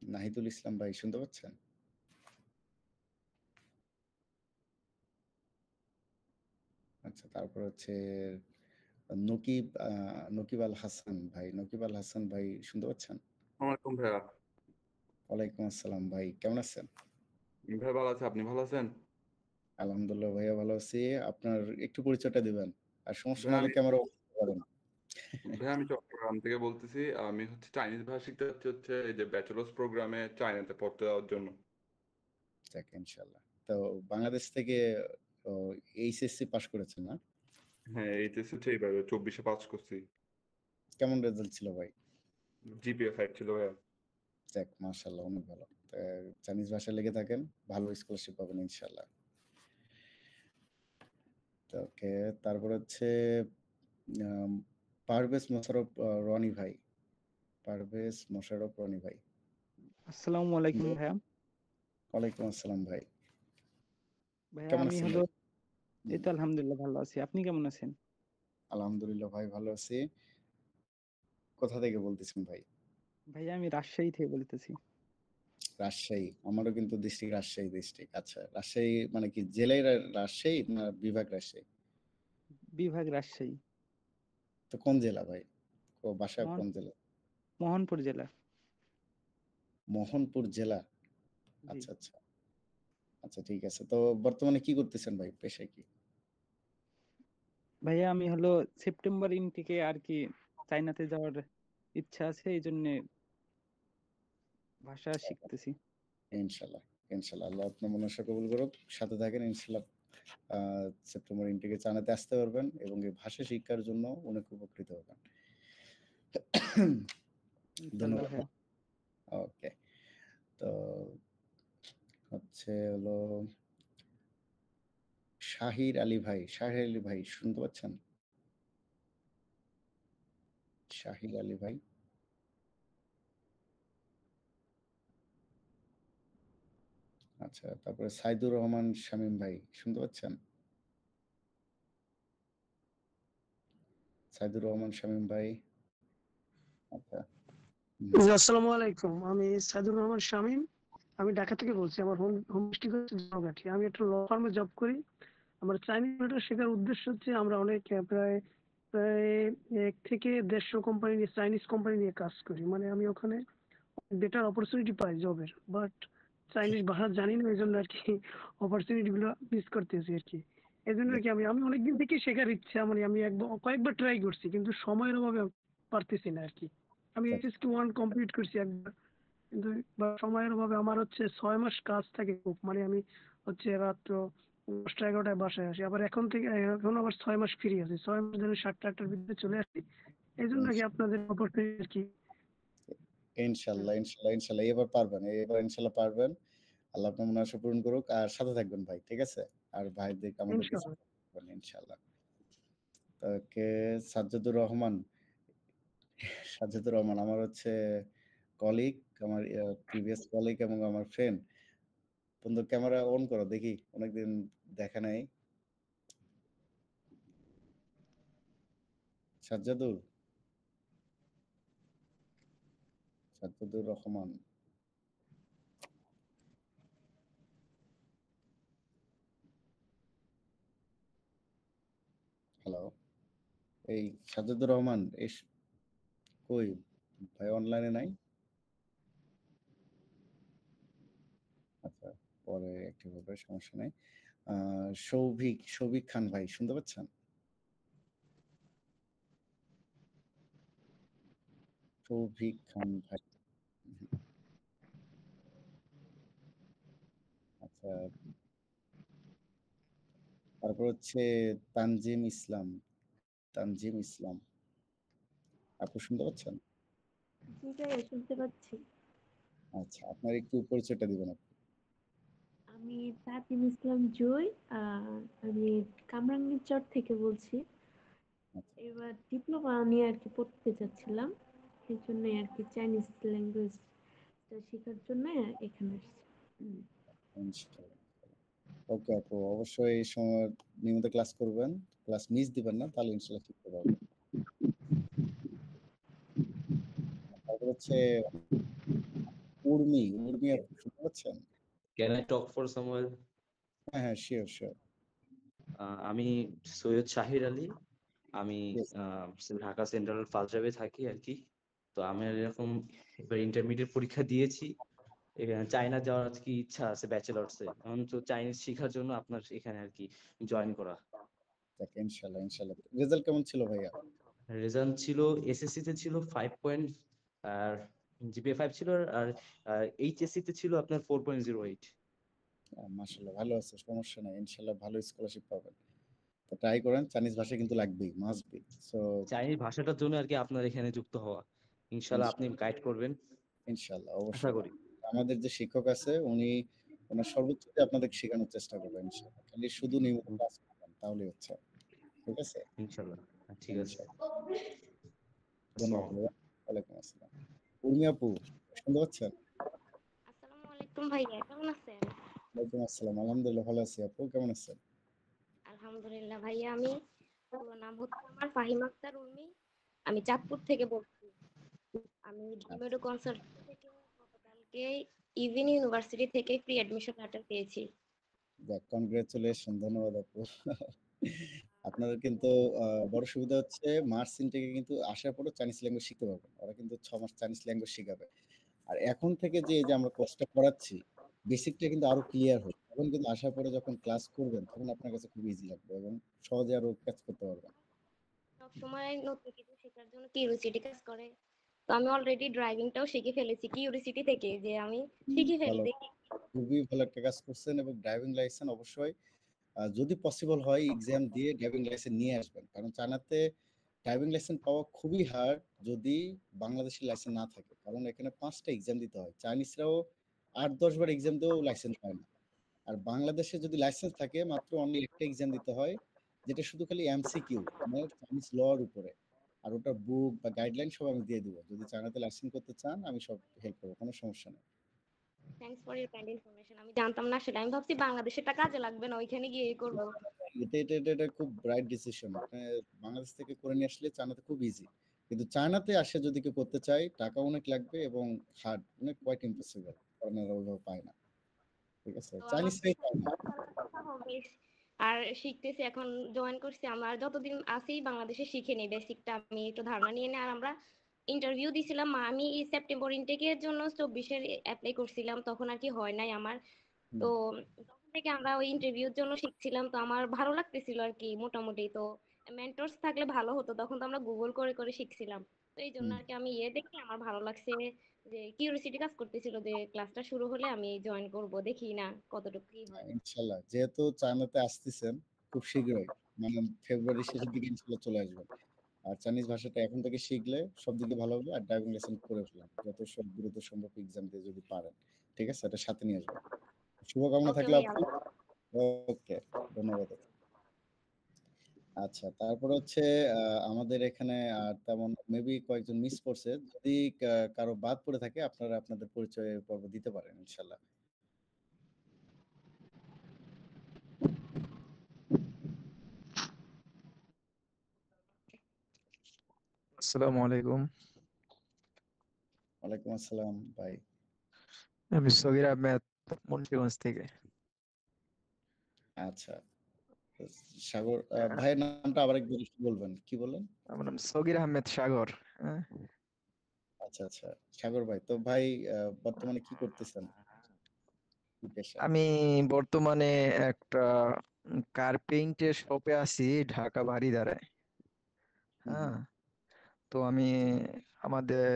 নাহিদুল ইসলাম ভাই, শুনতে পাচ্ছেন? আচ্ছা, তারপর হচ্ছে নকিব আল হাসান ভাই, নকিব আল হাসান ভাই, শুনতে পাচ্ছেন? আসসালামাইকুম ভাইয়া। ওয়ালাইকুম আসসালাম ভাই, কেমন আছেন? ভাই ভালো আছে, আপনি ভালো আছেন? আলহামদুলিল্লাহ ভাইয়া, ভালো আছি। আপনার একটু পরিচয়টা দিবেন, আর সমস্যা না ভাইয়া হলে আমি ক্যামেরা অফ করতে পারেন। ভাইয়া আমি চট্টগ্রাম থেকে বলতেছি। আমি হচ্ছে চাইনিজ ভাষা শিখতে যাচ্ছি, হচ্ছে এই যে ব্যাচেলার্স প্রোগ্রামে চায়নাতে পড়তে যাওয়ার জন্য। যাক, ইনশাল্লাহ। তো বাংলাদেশ থেকে এইচএসসি পাস করেছেন না? হ্যাঁ, এইচএসসি হচ্ছে এইভাবে 24-এ পাস করছি। কেমন রেজাল্ট ছিল ভাই? জিপিএ 5 ছিল ভাইয়া। যাক, মাশাআল্লাহ, অনেক ভালো। চাইনিজ ভাষায় লেগে থাকেন, ভালো স্কলারশিপ পাবেন ইনশাল্লাহ। ওকে, তারপর হচ্ছে আম, পারভেজ মোশাররফ রনি ভাই, পারভেজ মোশাররফ রনি ভাই। আসসালামু আলাইকুম ভাইয়া। ওয়ালাইকুম আসসালাম ভাই, ভাইয়া কেমন আমি আছেন হলো ভাই? এই তো আলহামদুলিল্লাহ ভালো আছি। আপনি কেমন আছেন? আলহামদুলিল্লাহ ভাই, ভালো আছি। কোথা থেকে বলতেছেন ভাই? ভাইয়া আমি রাজশাহী থেকে বলতেছি। রাজশাহী, আমারও কিন্তু ডিস্ট্রিক্ট রাজশাহী ডিস্ট্রিক্ট। আচ্ছা, রাজশাহী মানে কি জেলায় রাজশাহী না বিভাগ রাজশাহী? বিভাগ রাজশাহী। তো কোন জেলা ভাই? বাসা মোহন কোন জেলা? মোহনপুর জেলা। মোহনপুর জেলা। জি আচ্ছা আচ্ছা আচ্ছা, ঠিক আছে। তো বর্তমানে কি করতেছেন ভাই, পেশায় কি? ভাইয়া আমি হলো সেপ্টেম্বর ইনটেকে আর কি চায়নাতে যাওয়ার ইচ্ছা আছে, এই জন্য ভাষা শিখতেছি। ইনশাল্লাহ, ইনশাল্লাহ আল্লাহ আপনার মনস্কামনা কবুল করুক। সাথে থাকেন ইনশাল্লাহ। সেপ্টেম্বর ইনটেকে চায়নাতে আসতে পারবেন এবং এই ভাষা শিক্ষার জন্য অনেক উপকৃত হবেন। ইনশাল্লাহ ধন্যবাদ। ভাইয়া। ওকে, তো হচ্ছে হলো শাহির আলী ভাই, শাহির আলী ভাই, শুনতে পাচ্ছেন? শাহির আলী ভাই। আচ্ছা, তারপরে সাইদুর রহমান শামীম ভাই, শুনতে পাচ্ছেন? সাইদুর রহমান শামীম ভাই। আচ্ছা, জি, আসসালামু আলাইকুম। আমি সাইদুর রহমান শামীম। আমি ঢাকা থেকে বলছি। আমার হোম হোম ডিস্ট্রিক্ট হচ্ছে ঝিনাইদহ। আমি একটা ল ফার্মে জব করি। আমার চাইনিজ ভাষা শেখার উদ্দেশ্য হচ্ছে আমরা অনেক প্রায় প্রায় ১ থেকে ১৫০ কোম্পানি নিয়ে, চাইনিজ কোম্পানি নিয়ে কাজ করি। মানে আমি ওখানে বেটার অপরচুনিটি পাই জবের। বাট চাইনিজ ভাষা জানি না, এজন্য আরকি অপরচুনিটি গুলো মিস করতেছি আরকি। এজন্য আরকি আমি আমি অনেকদিন থেকেই শেখার ইচ্ছা, মানে আমি কয়েকবার ট্রাই করছি, কিন্তু সময়ের অভাবে পারতেছি না আরকি। আমি HSK 1 কমপ্লিট করছি একবার, কিন্তু সময়ের অভাবে আমার হচ্ছে ৬ মাস কাজ থাকে খুব। মানে আমি হচ্ছে রাত্র ১০টা-১১টায় বাসায় আসি। আবার এখন আবার ৬ মাস ফ্রি আছি। ৬ মাস ধরে ৭টা-৮টার ভিতরে চলে আসি। এজন্য আরকি আপনাদের অপরচুনিটি আরকি। ইনশাল্লাহ, ইনশাল্লাহ, ইনশাল্লাহ এবার পারবেন, এবার ইনশাল্লাহ পারবেন। আল্লাহ আপনার মনে আশা পূরণ করুক, আর সাথে থাকবেন ভাই, ঠিক আছে? আর ভাইদেরকে আমাদেরকে ইনশাআল্লাহ। support করবেন ইনশাল্লাহ। ওকে, সাজ্জাদুর রহমান, সাজ্জাদুর রহমান আমার হচ্ছে কলিগ, আমার প্রিভিয়াস কলিগ এবং আমার ফ্রেন্ড। বন্ধু, ক্যামেরা অন করো দেখি, অনেকদিন দেখা নাই। সাজ্জাদুর, সাজ্জাদুর রহমান। হ্যালো, এই সাজ্জাদুর রহমান, কই ভাই, অনলাইনে নাই? আচ্ছা, পরে অ্যাক্টিভ হবে, সমস্যা নেই। সৌভিক খান ভাই, শুনতে পাচ্ছেন? সৌভিক খান ভাই। আচ্ছা, আর তারপর হচ্ছে তানজিম ইসলাম। তানজিম ইসলাম, আপু শুনতে পাচ্ছেন? জি ভাইয়া শুনতে পাচ্ছি। আচ্ছা, আপনার একটু পরিচয়টা দিবেন আপনি। আমি তাতিম ইসলাম জুই। আমি কামরাঙ্গীরচর থেকে বলছি। আচ্ছা, এবার ডিপ্লোমা নিয়ে আর কি পড়তে চাচ্ছিলাম। সেই জন্যই আর কি চাইনিজ ল্যাঙ্গুয়েজটা শেখার জন্য এখানে আসছি। ইনশাআল্লাহ। ওকে আপু, অবশ্যই এই সময় নিয়মিত ক্লাস করবেন, ক্লাস মিস দিবেন না, তাহলে ইনশাআল্লাহ শিখতে পারবেন। তারপর হচ্ছে উর্মি আপু শুনতে পাচ্ছেন? Can I talk for some while? হ্যাঁ হ্যাঁ, শিওর শিওর। আমি সৈয়দ শাহির আলী। আমি Yes. ঢাকা সেন্ট্রাল ফার্স্ট ড্রাইভে থাকি আর কি। তো আমি এরকম এবার ইন্টারমিডিয়েট পরীক্ষা দিয়েছি। চায়না যাওয়ার আর কি ইচ্ছা আছে ব্যাচেলার্সে। এখন তো চাইনিজ শেখার জন্য আপনার এখানে আর কি জয়েন করা। যাক, ইনশাআল্লাহ ইনশাআল্লাহ। রেজাল্ট কেমন ছিল ভাইয়া? রেজাল্ট ছিল এসএসসি তে ছিল 5 পয়েন্ট, আর জিপিএ 5 ছিল, আর এইচএসসি তে ছিল আপনার 4.08। মাশাআল্লাহ, ভালো আছে, সমস্যা নাই, ইনশাআল্লাহ ভালো স্কলারশিপ পাবেন। তো ট্রাই করেন, চাইনিজ ভাষা কিন্তু লাগবেই, মাস্ট বি। সো চাইনিজ ভাষাটার জন্য আর কি আপনার এখানে যুক্ত হওয়া। ইনশাআল্লাহ আপনি গাইড করবেন ইনশাআল্লাহ, আশা অবশ্যই। করি। আমাদের যে শিক্ষক আছে উনি ওনার সর্বোচ্চ দিয়ে আপনাদের শেখানোর চেষ্টা করবেন ইনশাআল্লাহ। খালি শুধু নিয়মিত ক্লাস করবেন তাহলেই হচ্ছে। ঠিক আছে? ইনশাআল্লাহ। ঠিক আছে। ইনশাআল্লাহ। আসসালামু ধন্যবাদ আলাইকুম। ভাইয়া। ওয়ালাইকুম আসসালাম। উর্মি আপু শুনতে পাচ্ছেন? আসসালামু আলাইকুম ভাইয়া, কেমন আছেন? ওয়ালাইকুম আসসালাম। আলহামদুলিল্লাহ ভালো আছি। আপু কেমন আছেন? আলহামদুলিল্লাহ ভাইয়া, আমি পুরো নাম হচ্ছে আমার ফাহিমা আক্তার উর্মি। আমি চাঁদপুর থেকে বলছি। আমি ডিমেডো কনসালটেন্সি থেকে গতকালকে ইভিন ইউনিভার্সিটি থেকে ফ্রি অ্যাডমিশন লেটার পেয়েছি। যাক, কনগ্রাচুলেশন, ধন্যবাদ আপু। আপনাদের কিন্তু বড় সুবিধা হচ্ছে মার্চ ইনটেকে কিন্তু আসার পরও চাইনিজ ল্যাঙ্গুয়েজ শিখতে পারবেন। ওরা কিন্তু 6 মাস চাইনিজ ল্যাঙ্গুয়েজ শিখাবে। আর এখন থেকে যে এই যে আমরা কোর্সটা করাচ্ছি, বেসিকটা কিন্তু আরো ক্লিয়ার হবে। তখন কিন্তু আসার পরে যখন ক্লাস করবেন তখন আপনার কাছে খুব ইজি লাগবে এবং সহজে আরো ক্যাচ করতে পারবেন। সবসময় নতুন কিছু শেখার জন্য কিউরিওসিটি কাজ করে। তো আমি অলরেডি ড্রাইভিংটাও শিখে ফেলেছি কিউরিওসিটি থেকে, যে আমি শিখে ফেলি ভালো, দেখি। খুবই ভালো একটা কাজ করছেন এবং ড্রাইভিং লাইসেন্স অবশ্যই যদি পসিবল হয় এক্সাম দিয়ে ড্রাইভিং লাইসেন্স নিয়ে আসবেন। কারণ চায়নাতে ড্রাইভিং লাইসেন্স পাওয়া খুবই হার্ড যদি বাংলাদেশের লাইসেন্স না থাকে। কারণ এখানে 5টা এক্সাম দিতে হয়। চাইনিজরাও 8-10 বার এক্সাম দিয়েও লাইসেন্স পায় না। আর বাংলাদেশে যদি লাইসেন্স থাকে মাত্র অনলি একটা এক্সাম দিতে হয়, যেটা শুধু খালি এমসিকিউ, মানে চাইনিজ লর উপরে। আর ওটার বুক বা গাইডলাইন সব আমি দিয়ে দিব। যদি চায়নাতে লাইসেন্স করতে চান আমি সব হেল্প করব, কোনো সমস্যা নেই। Thanks for your kind information. আমি জানতাম না সেটা। আমি ভাবছি বাংলাদেশেরটা কাজে লাগবে না, ওইখানে গিয়ে করব। এটা খুব ব্রাইট ডিসিশন। আপনি বাংলাদেশ থেকে করে নিয়ে আসলে চায়নাতে খুব ইজি। কিন্তু চায়নাতে আসে যদি কেউ করতে চায় টাকা অনেক লাগবে এবং হার্ড, মানে কোয়াইট ইম্পসিবল। ফরেনাররা ওইভাবে পায় না। ঠিক আছে? তো আমার চাইনিজরাই পায় না। কথা হবে। আর শিখতেছি, এখন জয়েন করছি। আমার যতদিন আছি বাংলাদেশে শিখে নিই, বেসিকটা আমি একটু ধারণা নিয়ে নিই। আর আমরা ইন্টারভিউ দিছিলাম, আমি এই সেপ্টেম্বর ইনটেকের জন্য 24-এর অ্যাপ্লাই করছিলাম, তখন আর কি হয় নাই আমার। তো তখন থেকে আমরা ওই ইন্টারভিউর জন্য শিখছিলাম। তো আমার ভালো লাগতেছিল আর কি মোটামুটি। তো মেন্টরস থাকলে ভালো হতো, তখন তো আমরা গুগল করে করে শিখছিলাম। তো এই জন্য আর কি আমি দেখি আমার ভালো লাগছে, যে কিউরিওসিটি কাজ করতেছিল যে ক্লাসটা শুরু হলে আমি জয়েন করব, দেখি না কতটুকু কি হয়। ইনশাল্লাহ, যেহেতু চায়নাতে আসতেছেন খুব শীঘ্রই, মানে ফেব্রুয়ারি শেষের দিকে ইনশাল্লাহ চলে আসবেন। আর চাইনিজ ভাষাটা এখন থেকে শিখলে সব দিকে ভালো হবে। আর ড্রাইভিং লাইসেন্স করে ফেলেন যত সব দ্রুত সম্ভব এক্সাম দিয়ে যদি পারেন। ঠিক আছে? এটা সাথে নিয়ে আসবেন। শুভকামনা ওকে থাকলে ভাইয়া। আপু। ওকে, ধন্যবাদ। আচ্ছা, তারপর হচ্ছে আমাদের এখানে আর তেমন মেবি কয়েকজন মিস করছে। যদি কারো বাদ পড়ে থাকে আপনারা আপনাদের পরিচয় পর্ব দিতে পারেন ইনশাল্লাহ। আসসালামু আলাইকুম। ওয়ালাইকুম আসসালাম ভাই। আমি সগির আহমেদ, মুন্সিগঞ্জ থেকে। আচ্ছা, সাগর ভাইয়ের নামটা আবার একবার একটু বলবেন, কি বললেন? আমার নাম সগির আহমেদ সাগর। হ্যাঁ, আচ্ছা আচ্ছা, সাগর ভাই, তো ভাই বর্তমানে কি করতেছেন? কি পেশা? আমি বর্তমানে একটা কার পেইন্টের শপে আছি ঢাকা বারিধারায়। হ্যাঁ, তো আমি আমাদের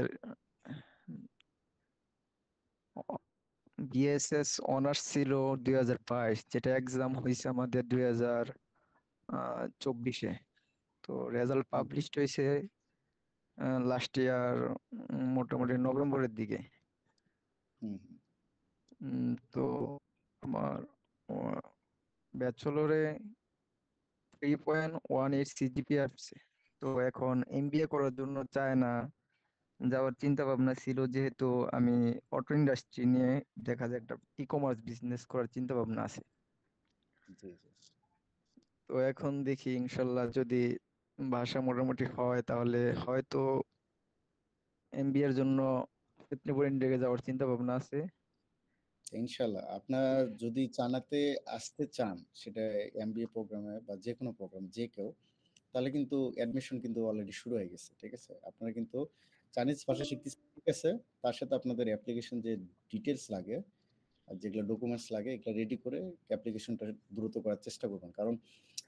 বিএসএস অনার্স ছিল 2022, যেটা এক্সাম হয়েছে আমাদের 24-এ। তো রেজাল্ট পাবলিশড হয়েছে লাস্ট ইয়ার মোটামুটি নভেম্বরের দিকে। তো আমার ব্যাচেলরে 3.18 সিজিপি আসছে। তো এখন এমবিএ করার জন্য চায়না যাওয়ার চিন্তা ভাবনা ছিল, যেহেতু আমি অটো ইন্ডাস্ট্রি নিয়ে দেখা যায় একটা ই কমার্স বিজনেস করার চিন্তা ভাবনা আছে। তো এখন দেখি ইনশাল্লাহ যদি ভাষা মোটামুটি হয় তাহলে হয়তো এমবিএ এর জন্য সেপ্টেম্বর ইন্ডিয়াকে যাওয়ার চিন্তা ভাবনা আছে। ইনশাল্লাহ আপনার যদি চায়নাতে আসতে চান, সেটা এমবিএ প্রোগ্রামে বা যে কোনো প্রোগ্রাম যে কেউ, তাহলে কিন্তু অ্যাডমিশন কিন্তু অলরেডি শুরু হয়ে গেছে। ঠিক আছে, আপনারা কিন্তু চাইনিজ ভাষা শিখতেছেন, ঠিক আছে, তার সাথে আপনাদের অ্যাপ্লিকেশন যে ডিটেলস লাগে আর যেগুলো ডকুমেন্টস লাগে এগুলো রেডি করে অ্যাপ্লিকেশনটা দ্রুত করার চেষ্টা করবেন। কারণ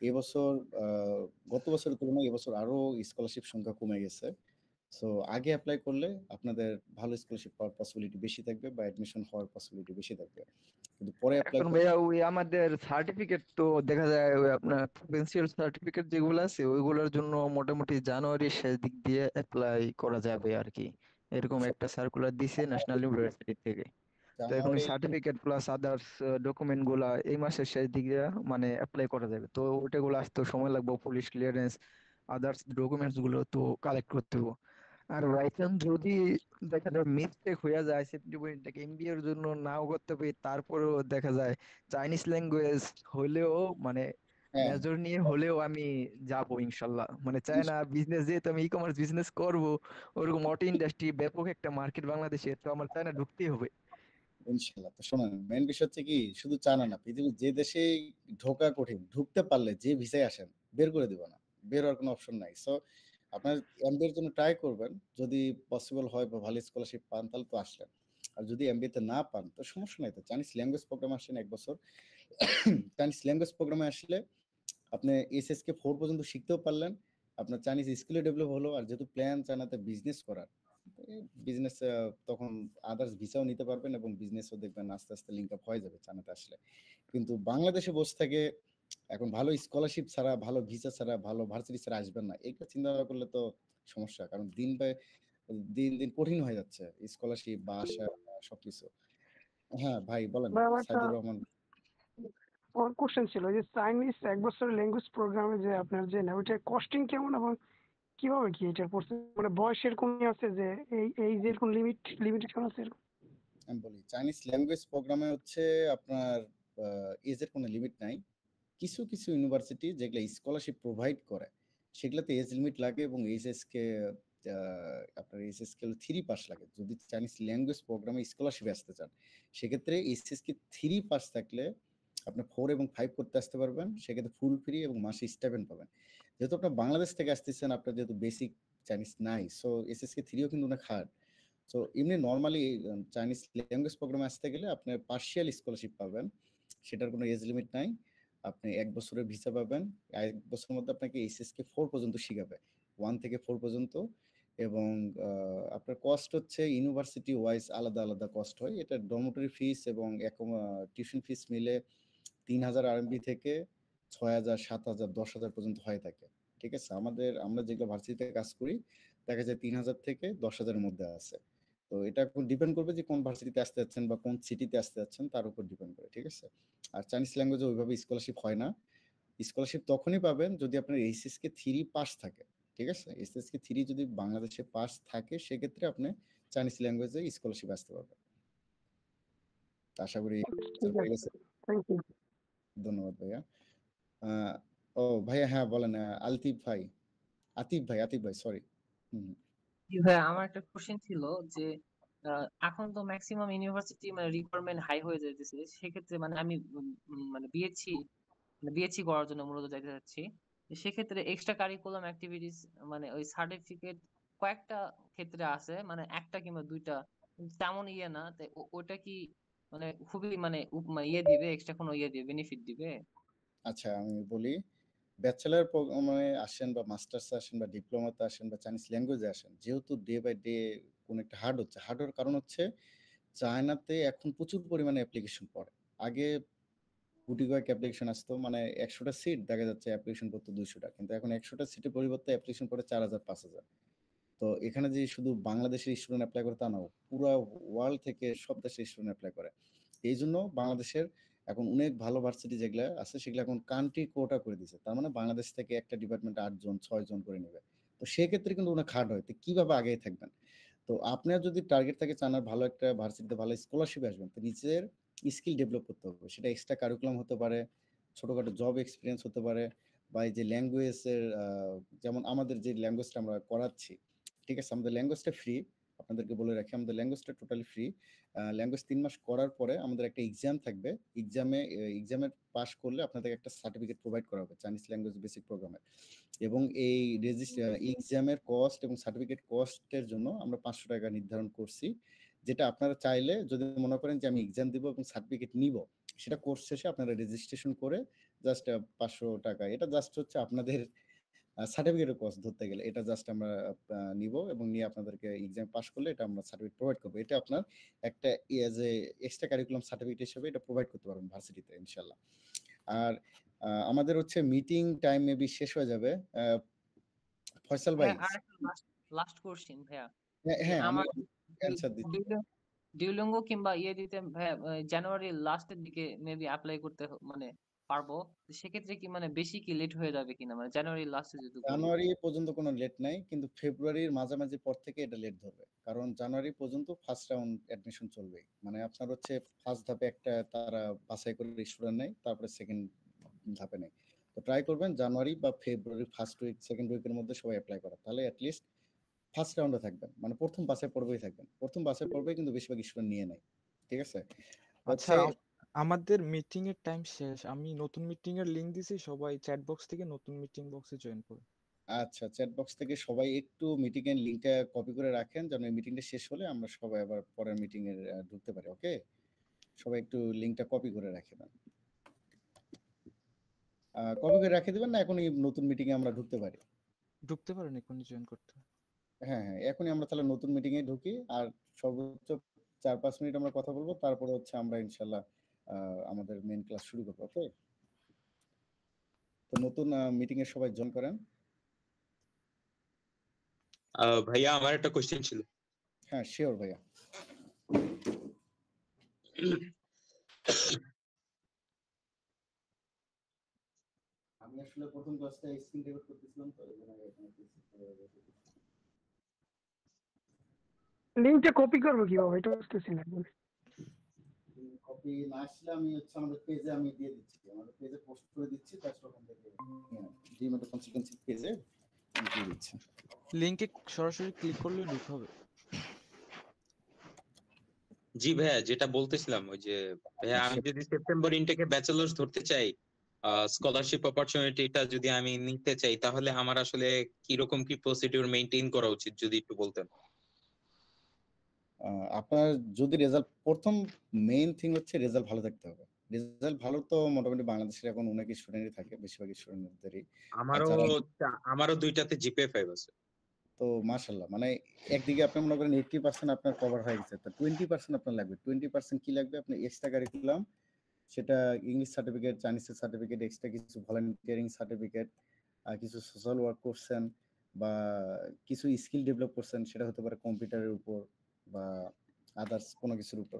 এবছর গত বছরের তুলনায় এবছর আরো স্কলারশিপ সংখ্যা কমে গেছে। সো আগে অ্যাপ্লাই করলে আপনাদের ভালো স্কলারশিপ পাওয়ার পসিবিলিটি বেশি থাকবে বা অ্যাডমিশন হওয়ার পসিবিলিটি বেশি থাকবে। কিন্তু পরে অ্যাপ্লাই এখন ভাইয়া ওই আমাদের সার্টিফিকেট তো দেখা যায় ওই আপনার প্রভিন্সিয়াল সার্টিফিকেট যেগুলো আছে ওইগুলোর জন্য মোটামুটি জানুয়ারির শেষ দিক দিয়ে অ্যাপ্লাই করা যাবে আর কি, এরকম একটা সার্কুলার দিছে ন্যাশনাল ইউনিভার্সিটি থেকে। তো এখন ওই জানুয়ারি সার্টিফিকেট প্লাস আদার্স ডকুমেন্ট গুলা এই মাসের শেষ দিকে মানে অ্যাপ্লাই করা যাবে। তো ওটাগুলো আসতে সময় লাগবে, পুলিশ ক্লিয়ারেন্স আদার্স ডকুমেন্টস গুলো তো কালেক্ট করতে হবে। আর রাইটান যদি দেখা যায় মিস্টেক হয়ে যায় সেপ্টেম্বরটাকে এমবিএ এর জন্য নাও করতে পারি, তারপরেও দেখা যায় চাইনিজ ল্যাঙ্গুয়েজ হলেও মানে হ্যাঁ মেজর নিয়ে হলেও আমি যাব ইনশাল্লাহ। মানে চায়না বিজনেস, যেহেতু আমি ই কমার্স বিজনেস করব, ওরকম অটো ইন্ডাস্ট্রি ব্যাপক একটা মার্কেট বাংলাদেশে, তো আমার চায়না ঢুকতেই হবে। ইনশাল্লাহ। তো শোনেন, মেইন বিষয় হচ্ছে কি, শুধু চায়না না, পৃথিবীর যে দেশেই ঢোকা কঠিন, ঢুকতে পারলে যে ভিসায় আসেন বের করে দিব না, বের হওয়ার কোনো অপশন নাই। সো আপনার এমবিএ এর জন্য ট্রাই করবেন, যদি পসিবল হয় বা ভালো স্কলারশিপ পান তাহলে তো আসলেন। আর যদি এমবিএ তে না পান তো সমস্যা নাই, তো চাইনিজ ল্যাঙ্গুয়েজ প্রোগ্রামে আসেন 1 বছর। চাইনিজ ল্যাঙ্গুয়েজ প্রোগ্রামে আসলে আপনি এসএসকে 4 পর্যন্ত শিখতেও পারলেন, আপনার চাইনিজ স্কিলও ডেভেলপ হলো। আর যেহেতু প্ল্যান চায়নাতে বিজনেস করার, বিজনেস তখন আদার্স ভিসাও নিতে পারবেন এবং বিজনেসও দেখবেন আস্তে আস্তে লিঙ্ক আপ হয়ে যাবে চায়নাতে আসলে। কিন্তু বাংলাদেশে বসে থেকে এখন ভালো স্কলারশিপ ছাড়া, ভালো ভিসা ছাড়া, ভালো ভার্সিটি ছাড়া আসবেন না, এইটা চিন্তা ভাবনা করলে তো সমস্যা। কারণ দিন দিন কঠিন হয়ে যাচ্ছে স্কলারশিপ বা আসা সবকিছু। হ্যাঁ ভাই বলেন, ভাই আমার একটা সাইদুর রহমান। কোশ্চেন ছিল, যে চাইনিজ 1 বছরের ল্যাঙ্গুয়েজ প্রোগ্রামে যে আপনার যে না ওইটা কস্টিং কেমন, এবং কিভাবে কি এটার প্রসেস, মানে বয়সের কোন আছে, যে এই যে কোন লিমিটেশন আছে এরকম? আমি বলি, চাইনিজ ল্যাঙ্গুয়েজ প্রোগ্রামে হচ্ছে আপনার এজের কোনো লিমিট নাই। কিছু কিছু ইউনিভার্সিটি যেগুলো স্কলারশিপ প্রোভাইড করে সেগুলোতে এজ লিমিট লাগে এবং এইচএসকে আপনার এইচএসকে 3 পাস লাগে। যদি চাইনিজ ল্যাঙ্গুয়েজ প্রোগ্রামে স্কলারশিপে আসতে চান সেক্ষেত্রে এইচএসকে 3 পাস থাকলে আপনি 4 এবং 5 করতে আসতে পারবেন, সেক্ষেত্রে ফুল ফ্রি এবং মাসে স্টাইপেন্ড পাবেন। যেহেতু আপনার বাংলাদেশ থেকে আসতেছেন, আপনার যেহেতু বেসিক চাইনিজ নাই, সো এসএসকে 3ও কিন্তু অনেক হার্ড। সো এমনি নর্মালি চাইনিজ ল্যাঙ্গুয়েজ প্রোগ্রামে আসতে গেলে আপনি পার্শিয়াল স্কলারশিপ পাবেন, সেটার কোনো এজ লিমিট নাই। আপনি 1 বছরের ভিসা পাবেন, 1 বছরের মধ্যে আপনাকে এইচএসকে 4 পর্যন্ত শিখাবে, 1 থেকে 4 পর্যন্ত। এবং আপনার কস্ট হচ্ছে ইউনিভার্সিটি ওয়াইজ আলাদা আলাদা কস্ট হয়। এটা ডরমিটরি ফিস এবং টিউশন ফিস মিলে 3000 আরএমবি থেকে 6000, 7000, 10,000 পর্যন্ত হয়ে থাকে। ঠিক আছে, আমরা যেগুলো ভার্সিটিতে কাজ করি দেখা যায় 3000 থেকে 10,000 এর মধ্যে আছে। তো এটা এখন ডিপেন্ড করবে যে কোন ভার্সিটিতে আসতে যাচ্ছেন বা কোন সিটিতে আসতে যাচ্ছেন তার উপর ডিপেন্ড করে। ঠিক আছে, আর চাইনিজ ল্যাঙ্গুয়েজে ওইভাবে স্কলারশিপ হয় না। স্কলারশিপ তখনই পাবেন যদি আপনার এইচএসকে 3 পাস থাকে। ঠিক আছে, এইচএসকে 3 যদি বাংলাদেশে পাস থাকে সেক্ষেত্রে আপনি চাইনিজ ল্যাঙ্গুয়েজে স্কলারশিপ আসতে পারবেন। আশা করি ঠিক হয়ে আছে, গেছে। Thank you. ধন্যবাদ ভাইয়া। ও ভাইয়া, হ্যাঁ বলেন। আতিফ ভাই সরি। জি ভাই, আমার একটা কোশ্চেন ছিল যে এখন তো ম্যাক্সিমাম ইউনিভার্সিটি মানে রিকোয়ারমেন্ট হাই হয়ে যাইতেছে, সেক্ষেত্রে মানে আমি মানে বিএসসি করার জন্য মূলত যাইতে চাচ্ছি। সেক্ষেত্রে এক্সট্রা কারিকুলাম অ্যাক্টিভিটিস মানে ওই সার্টিফিকেট কয়েকটা ক্ষেত্রে আছে, মানে একটা কিংবা দুইটা, তেমন ইয়ে না। তো ওটা কি মানে খুবই মানে ইয়ে দিবে, এক্সট্রা কোনো ইয়ে দিবে, বেনিফিট দিবে? আচ্ছা আমি বলি, ব্যাচেলার প্রোগ্রামে আসেন বা মাস্টার্সে আসেন বা ডিপ্লোমাতে আসেন বা চাইনিজ ল্যাঙ্গুয়েজে আসেন, যেহেতু ডে বাই ডে কোন একটা হার্ড হওয়ার কারণ হচ্ছে চায়নাতে এখন প্রচুর পরিমাণে অ্যাপ্লিকেশন পড়ে। আগে গুটি কয়েক অ্যাপ্লিকেশন আসতো, মানে 100টা সিট দেখা যাচ্ছে অ্যাপ্লিকেশন করতো 200টা, কিন্তু এখন 100টা সিটের পরিবর্তে অ্যাপ্লিকেশন করে 4000 5000। তো এখানে যে শুধু বাংলাদেশের স্টুডেন্ট অ্যাপ্লাই করে তা না, পুরো ওয়ার্ল্ড থেকে সব দেশের স্টুডেন্ট অ্যাপ্লাই করে। এই জন্য বাংলাদেশের এখন অনেক ভালো ভার্সিটি যেগুলো আছে সেগুলো এখন কান্ট্রি কোটা করে দিয়েছে, তার মানে বাংলাদেশ থেকে একটা ডিপার্টমেন্টে 8 জন 6 জন করে নেবে। তো সেক্ষেত্রে কিন্তু অনেক হার্ড হয়। তো কিভাবে আগে থাকবেন? তো আপনার যদি টার্গেট থাকে চানার ভালো একটা ভার্সিটিতে ভালো স্কলারশিপ আসবেন, তো নিজের স্কিল ডেভেলপ করতে হবে। সেটা এক্সট্রা কারিকুলাম হতে পারে, ছোটখাটো জব এক্সপিরিয়েন্স হতে পারে, বা এই যে ল্যাঙ্গুয়েজের যেমন আমাদের যে ল্যাঙ্গুয়েজটা আমরা করাচ্ছি, ঠিক আছে, আমাদের ল্যাঙ্গুয়েজটা ফ্রি। আপনাদেরকে বলে রাখি আমাদের ল্যাঙ্গুয়েজটা টোটালি ফ্রি। ল্যাঙ্গুয়েজ 3 মাস করার পরে আমাদের একটা এক্সাম থাকবে। এক্সামের পাস করলে আপনাদের একটা সার্টিফিকেট প্রোভাইড করা হবে চাইনিজ ল্যাঙ্গুয়েজ বেসিক প্রোগ্রামের। এবং এই এক্সামের কস্ট এবং সার্টিফিকেট কস্টের জন্য আমরা 500 টাকা নির্ধারণ করছি, যেটা আপনারা চাইলে যদি মনে করেন যে আমি এক্সাম দিব এবং সার্টিফিকেট নিব, সেটা কোর্স শেষে আপনারা রেজিস্ট্রেশন করে জাস্ট 500 টাকা, এটা জাস্ট হচ্ছে আপনাদের সার্টিফিকেটের কস্ট ধরতে গেলে, এটা জাস্ট আমরা নিব এবং নিয়ে আপনাদেরকে এক্সাম পাস করলে এটা আমরা সার্টিফিকেট প্রোভাইড করবো। এটা আপনার একটা as a extra curriculum certificate হিসেবে এটা প্রোভাইড করতে পারবেন ভার্সিটিতে ইনশাল্লাহ। আর আমাদের হচ্ছে মিটিং টাইম মেবি শেষ হয়ে যাবে। ফয়সাল ভাই, আর একটা লাস্ট কোশ্চেন ভাইয়া, হ্যাঁ আমি আমার অ্যানসার দিচ্ছি। ডিউলিঙ্গো কিংবা দিতে ভাইয়া জানুয়ারি লাস্টের দিকে মেবি অ্যাপ্লাই করতে মানে পারবো, সেক্ষেত্রে কি মানে বেশি কি লেট হয়ে যাবে কিনা, মানে জানুয়ারি লাস্টে যদি করি? জানুয়ারি পর্যন্ত কোনো লেট নাই, কিন্তু ফেব্রুয়ারির মাঝামাঝি পর থেকে এটা লেট ধরবে, কারণ জানুয়ারি পর্যন্ত ফার্স্ট রাউন্ড অ্যাডমিশন চলবে। মানে আপনার হচ্ছে ফার্স্ট ধাপে একটা তারা বাছাই করে স্টুডেন্ট নেয়, তারপরে সেকেন্ড ধাপে নেয়। তো ট্রাই করবেন জানুয়ারি বা ফেব্রুয়ারি ফার্স্ট উইক সেকেন্ড উইকের মধ্যে সবাই অ্যাপ্লাই করা, তাহলে অ্যাটলিস্ট ফার্স্ট রাউন্ডে থাকবেন, মানে প্রথম বাছাই পর্বেই থাকবেন। প্রথম বাছাই পর্বে কিন্তু বেশিরভাগ স্টুডেন্ট নিয়ে নেয়, ঠিক আছে। আচ্ছা, আমাদের মিটিং এর টাইম শেষ, আমি নতুন মিটিং এর লিংক দিছি, সবাই চ্যাট বক্স থেকে নতুন মিটিং বক্সে জয়েন করুন। আচ্ছা, চ্যাট বক্স থেকে সবাই একটু মিটিং এর লিংকটা কপি করে রাখেন, যেন এই মিটিংটা শেষ হলে আমরা সবাই আবার পরের মিটিং এর ঢুকতে পারি। ওকে, সবাই একটু লিংকটা কপি করে রাখে দেন। কপি করে রেখে দিবেন, না এখনই নতুন মিটিং এ আমরা ঢুকতে পারি? ঢুকতে পারেন, এখনই জয়েন করতে। হ্যাঁ হ্যাঁ, এখনই আমরা তাহলে নতুন মিটিং এ ঢুকি, আর সর্বোচ্চ 4-5 মিনিট আমরা কথা বলবো, তারপরে হচ্ছে আমরা ইনশাল্লাহ আমাদের মেইন ক্লাস শুরু করবো। ওকে, তো নতুন মিটিং এ সবাই জয়েন করেন। ভাইয়া আমার একটা কোশ্চেন ছিল। হ্যাঁ শিওর ভাইয়া। আমি আসলে প্রথম ক্লাসটা স্ক্রিন রেকর্ড করতেছিলাম, তো লিংকটা কপি করবো কিভাবে এটা বুঝতেছি না। কপি না আসলে আমি হচ্ছে আমাদের পেজে আমি দিয়ে দিচ্ছি, আমাদের পেজে পোস্ট করে দিচ্ছি, তারপর ওখান থেকে ডিমেটো কনসালটেন্সি পেজে দিয়ে দিচ্ছি। লিংকে সরাসরি ক্লিক করলে ঢুকতে হবে। জি ভাইয়া, যেটা বলতেছিলাম ওই যে ভাইয়া আমি যদি সেপ্টেম্বর ইনটেকে ব্যাচেলার্স ধরতে চাই, স্কলারশিপ অপরচুনিটিটা যদি আমি নিতে চাই, তাহলে আমার আসলে কিরকম কি প্রসিডিউর মেইনটেইন করা উচিত যদি একটু বলতেন। আপনার যদি রেজাল্ট, প্রথম মেইন থিং হচ্ছে রেজাল্ট ভালো থাকতে হবে। রেজাল্ট ভালো তো মোটামুটি বাংলাদেশের এখন অনেক স্টুডেন্টই থাকে, বেশিরভাগ স্টুডেন্টদেরই। আমারও দুইটাতে জিপিএ 5 আছে। তো মাশাআল্লাহ, মানে একদিকে আপনি মনে করেন 80% আপনার কভার হয়ে গেছে, তো 20% আপনার লাগবে। 20% কি লাগবে? আপনি এক্সট্রা কারিকুলাম, সেটা ইংলিশ সার্টিফিকেট, চাইনিজের সার্টিফিকেট, এক্সট্রা কিছু ভলান্টিয়ারিং সার্টিফিকেট, কিছু সোশ্যাল ওয়ার্ক করছেন, বা কিছু স্কিল ডেভেলপ করছেন, সেটা হতে পারে কম্পিউটারের উপর বা আদার্স কোনো কিছুর উপর,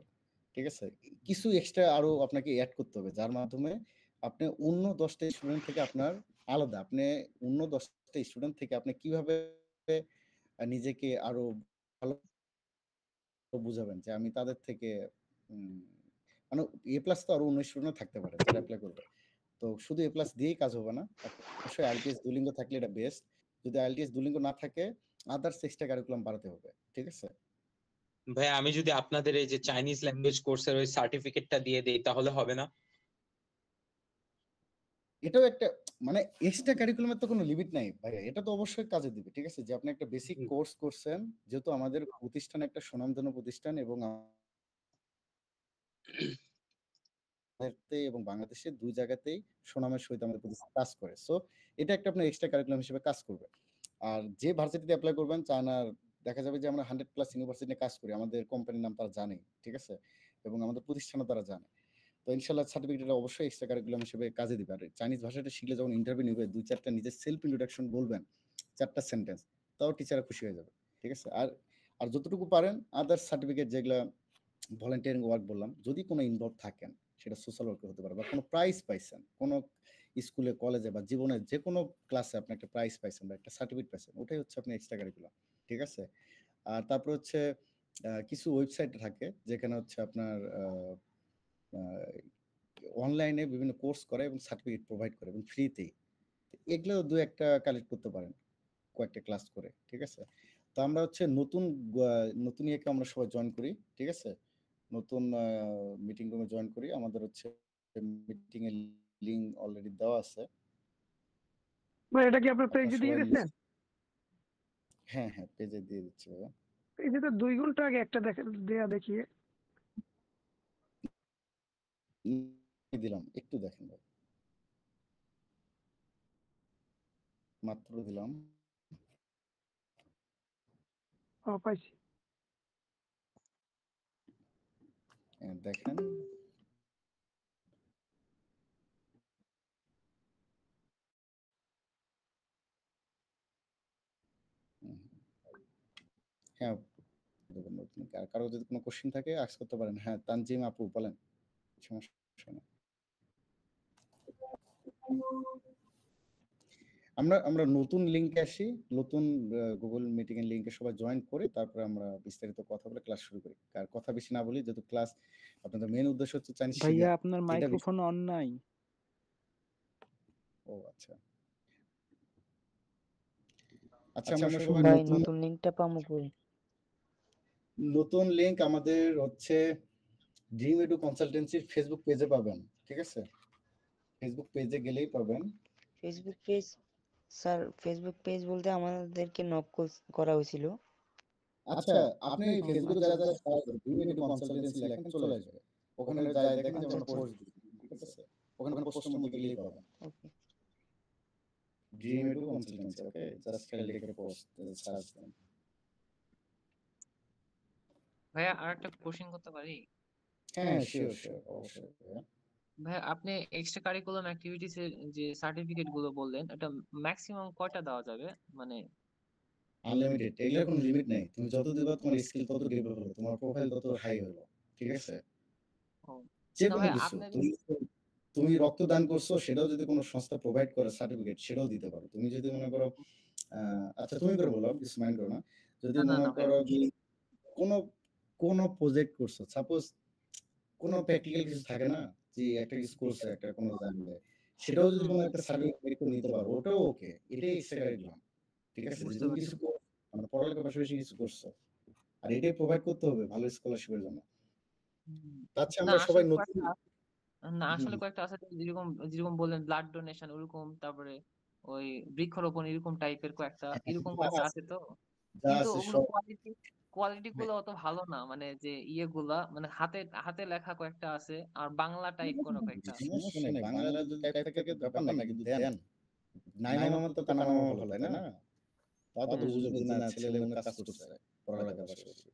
ঠিক আছে। কিছু এক্সট্রা আরো আপনাকে অ্যাড করতে হবে, যার মাধ্যমে আপনি অন্য 10টা স্টুডেন্ট থেকে আপনার আলাদা। আপনি অন্য 10টা স্টুডেন্ট থেকে আপনি কিভাবে নিজেকে আরো ভালো বুঝাবেন যে আমি তাদের থেকে মানে এ প্লাস তো আরো 19 স্টুডেন্ট থাকতে পারে যারা অ্যাপ্লাই করবে। তো শুধু এ প্লাস দিয়েই কাজ হবে না, অবশ্যই আইএলটিএস দুলিঙ্গ থাকলে এটা বেস্ট। যদি আইএলটিএস দুলিঙ্গ না থাকে, আদার্স এক্সট্রা কারিকুলাম বাড়াতে হবে, ঠিক আছে। ভাই আমি যদি আপনাদের এই যে চাইনিজ ল্যাঙ্গুয়েজ কোর্সের ওই সার্টিফিকেটটা দিয়ে দেই, তাহলে হবে না? এটাও একটা মানে এক্সট্রা কারিকুলামের তো কোনো লিমিট নাই ভাই, এটা তো অবশ্যই কাজে দিবে, ঠিক আছে। যে আপনি একটা বেসিক কোর্স করছেন, যেহেতু আমাদের প্রতিষ্ঠান একটা সুনামধন্য প্রতিষ্ঠান এবং এবং বাংলাদেশে দুই জায়গাতেই সুনামের সহিত আমাদের প্রতিষ্ঠান কাজ করে। সো এটা একটা আপনার এক্সট্রা কারিকুলাম হিসেবে কাজ করবে। আর যে ভার্সিটিতে অ্যাপ্লাই করবেন, চায়নার দেখা যাবে যে আমরা 100+ ইউনিভার্সিটি কাজ করি, আমাদের কোম্পানির নাম তারা জানে, ঠিক আছে, এবং আমাদের প্রতিষ্ঠানও তারা জানে। তো ইনশাআল্লাহ সার্টিফিকেটটা অবশ্যই এক্সট্রা কারিকুলাম হিসেবে কাজে দিবে। আর চাইনিজ ভাষাটা শিখলে যখন ইন্টারভিউ নিবে ২-৪টা নিজের সেলফ ইন্ট্রোডাকশন বলবেন, ৪টা সেন্টেন্স, তাও টিচাররা খুশি হয়ে যাবে। ঠিক আছে? আর যতটুকু পারেন আদার্স সার্টিফিকেট যেগুলা ভলান্টিয়ারিং ওয়ার্ক বললাম, যদি কোনো ইনভলভ থাকেন, সেটা সোশ্যাল ওয়ার্কে হতে পারে বা কোনো প্রাইজ পাইছেন, কোনো স্কুলে, কলেজে বা জীবনের যেকোনো ক্লাসে আপনি একটা প্রাইজ পাইছেন বা একটা সার্টিফিকেট পাইছেন, ওটাই হচ্ছে আপনি এক্সট্রা কারিকুলাম। ঠিক আছে? আর তারপর হচ্ছে কিছু ওয়েবসাইট থাকে যেখানে হচ্ছে আপনার অনলাইনে বিভিন্ন কোর্স করে এবং সার্টিফিকেট প্রোভাইড করে এবং ফ্রিতেই। এগুলো ২-১টা কালেক্ট করতে পারেন কয়েকটা ক্লাস করে। ঠিক আছে? তো আমরা হচ্ছে নতুন ইয়েকে আমরা সবাই জয়েন করি। ঠিক আছে? নতুন মিটিং রুমে জয়েন করি। আমাদের হচ্ছে মিটিং এর লিংক অলরেডি দেওয়া আছে। ভাই এটা কি আপনার আপনারা পেজে দিয়ে সবাই দিচ্ছেন? হ্যাঁ, পেজে দিয়ে দিচ্ছি ভাইয়া। পেজে তো 2 ঘন্টা আগে একটা দেয়া দেখিয়ে। দিলাম, একটু দেখেন ভাই। মাত্র দিলাম। পাইছি। দেখেন। হ্যাঁ, কারো যদি কোনো কোশ্চেন থাকে আস্ক করতে পারেন। হ্যাঁ, তানজিম আপু বলেন। সমস্যা নেই। আমরা নতুন লিংকে আসি, নতুন গুগল মিটিং এর লিংকে সবাই জয়েন করে তারপরে আমরা বিস্তারিত কথা বলে ক্লাস শুরু করি। আর কথা বেশি না বলি, যেহেতু ক্লাস আপনাদের মেইন উদ্দেশ্য হচ্ছে চাইনিজ ভাইয়া শিখা। আপনার এটা মাইক্রোফোন অন নাই। ও আচ্ছা। আচ্ছা, আমরা সবাই ভাই নতুন লিংকটা পামু কই? নতুন লিংক আমাদের হচ্ছে ড্রিম এডু কনসালটেন্সির ফেসবুক পেজে পাবেন। ঠিক আছে? ফেসবুক পেজে গেলেই পাবেন। Facebook page? Sir Facebook page বলতে আমাদেরকে নক করা হয়েছিল। আচ্ছা, আপনি ফেসবুকে যারা ড্রিম এডু কনসালটেন্সি লেখেন চলে আসবে। ওখানে যায় দেখেন যে আমরা পোস্ট দিচ্ছি। ঠিক আছে? ওখানে পোস্টের মধ্যে গেলেই পাবেন। ওকে। ড্রিম এডু কনসালটেন্সি, ওকে? জাস্ট খালি লিখে পোস্ট সার্চ দেন। ভাইয়া আরেকটা কোশ্চেন করতে পারি? হ্যাঁ, শিওর, অবশ্যই ভাইয়া। ভাইয়া আপনি এক্সট্রা কারিকুলাম অ্যাক্টিভিটিস এর যে সার্টিফিকেট গুলো বললেন, এটা ম্যাক্সিমাম কয়টা দেওয়া যাবে? মানে আনলিমিটেড, এগুলোর কোনো লিমিট নাই। তুমি যত দিবা তোমার স্কিল তত ডেভেলপ হবে, তোমার প্রোফাইল তত হাই হবে। ঠিক আছে? যে না কোনো ভাই কিছু আপনাদের তুমি রক্তদান করছো, সেটাও যদি কোনো সংস্থা প্রোভাইড করে সার্টিফিকেট, সেটাও দিতে পারো। তুমি যদি মনে করো আচ্ছা তুমি করে বলো, কিছু মাইন্ড করো না। যদি না মনে না ভাই করো যে কোনো প্রজেক্ট করছো, সাপোজ কোনো প্র্যাকটিক্যাল কিছু থাকে না যে একটা কিছু করছে একটা কোনো জায়গায়, সেটাও যদি কোনো একটা সার্টিফিকেট করে নিতে পারো, ওটাও ওকে। এটাই এক্সট্রা কারিকুলাম। ঠিক আছে? যে বুঝতে তুমি পারছি। কিছু মানে পড়ালেখার পাশাপাশি কিছু করছো, আর এটাই প্রোভাইড করতে হবে ভালো স্কলারশিপের জন্য। আচ্ছা, না আমরা সবাই আসলে নতুন আসলে কয়েকটা আছে যেরকম যেরকম বললেন ব্লাড ডোনেশন ওরকম, তারপরে ওই বৃক্ষরোপণ এরকম টাইপের এরকম কয়েকটা আছে তো, যা কিন্তু আছে ওগুলো সব কোয়ালিটি গুলো অত ভালো না, মানে যে ইয়েগুলা মানে হাতে হাতে লেখা কয়েকটা আছে আর বাংলা টাইপ করা কয়েকটা আছে। সমস্যা নেই। বাংলা যদি টাইপ থাকে ব্যাপার না, কিন্তু দেন। নাই মামা তো কানা মামা ভালো, তাই না? তাও তো বুঝবে যে না ছেলে মেয়ে কাজ করছে পড়ালেখার পাশাপাশি।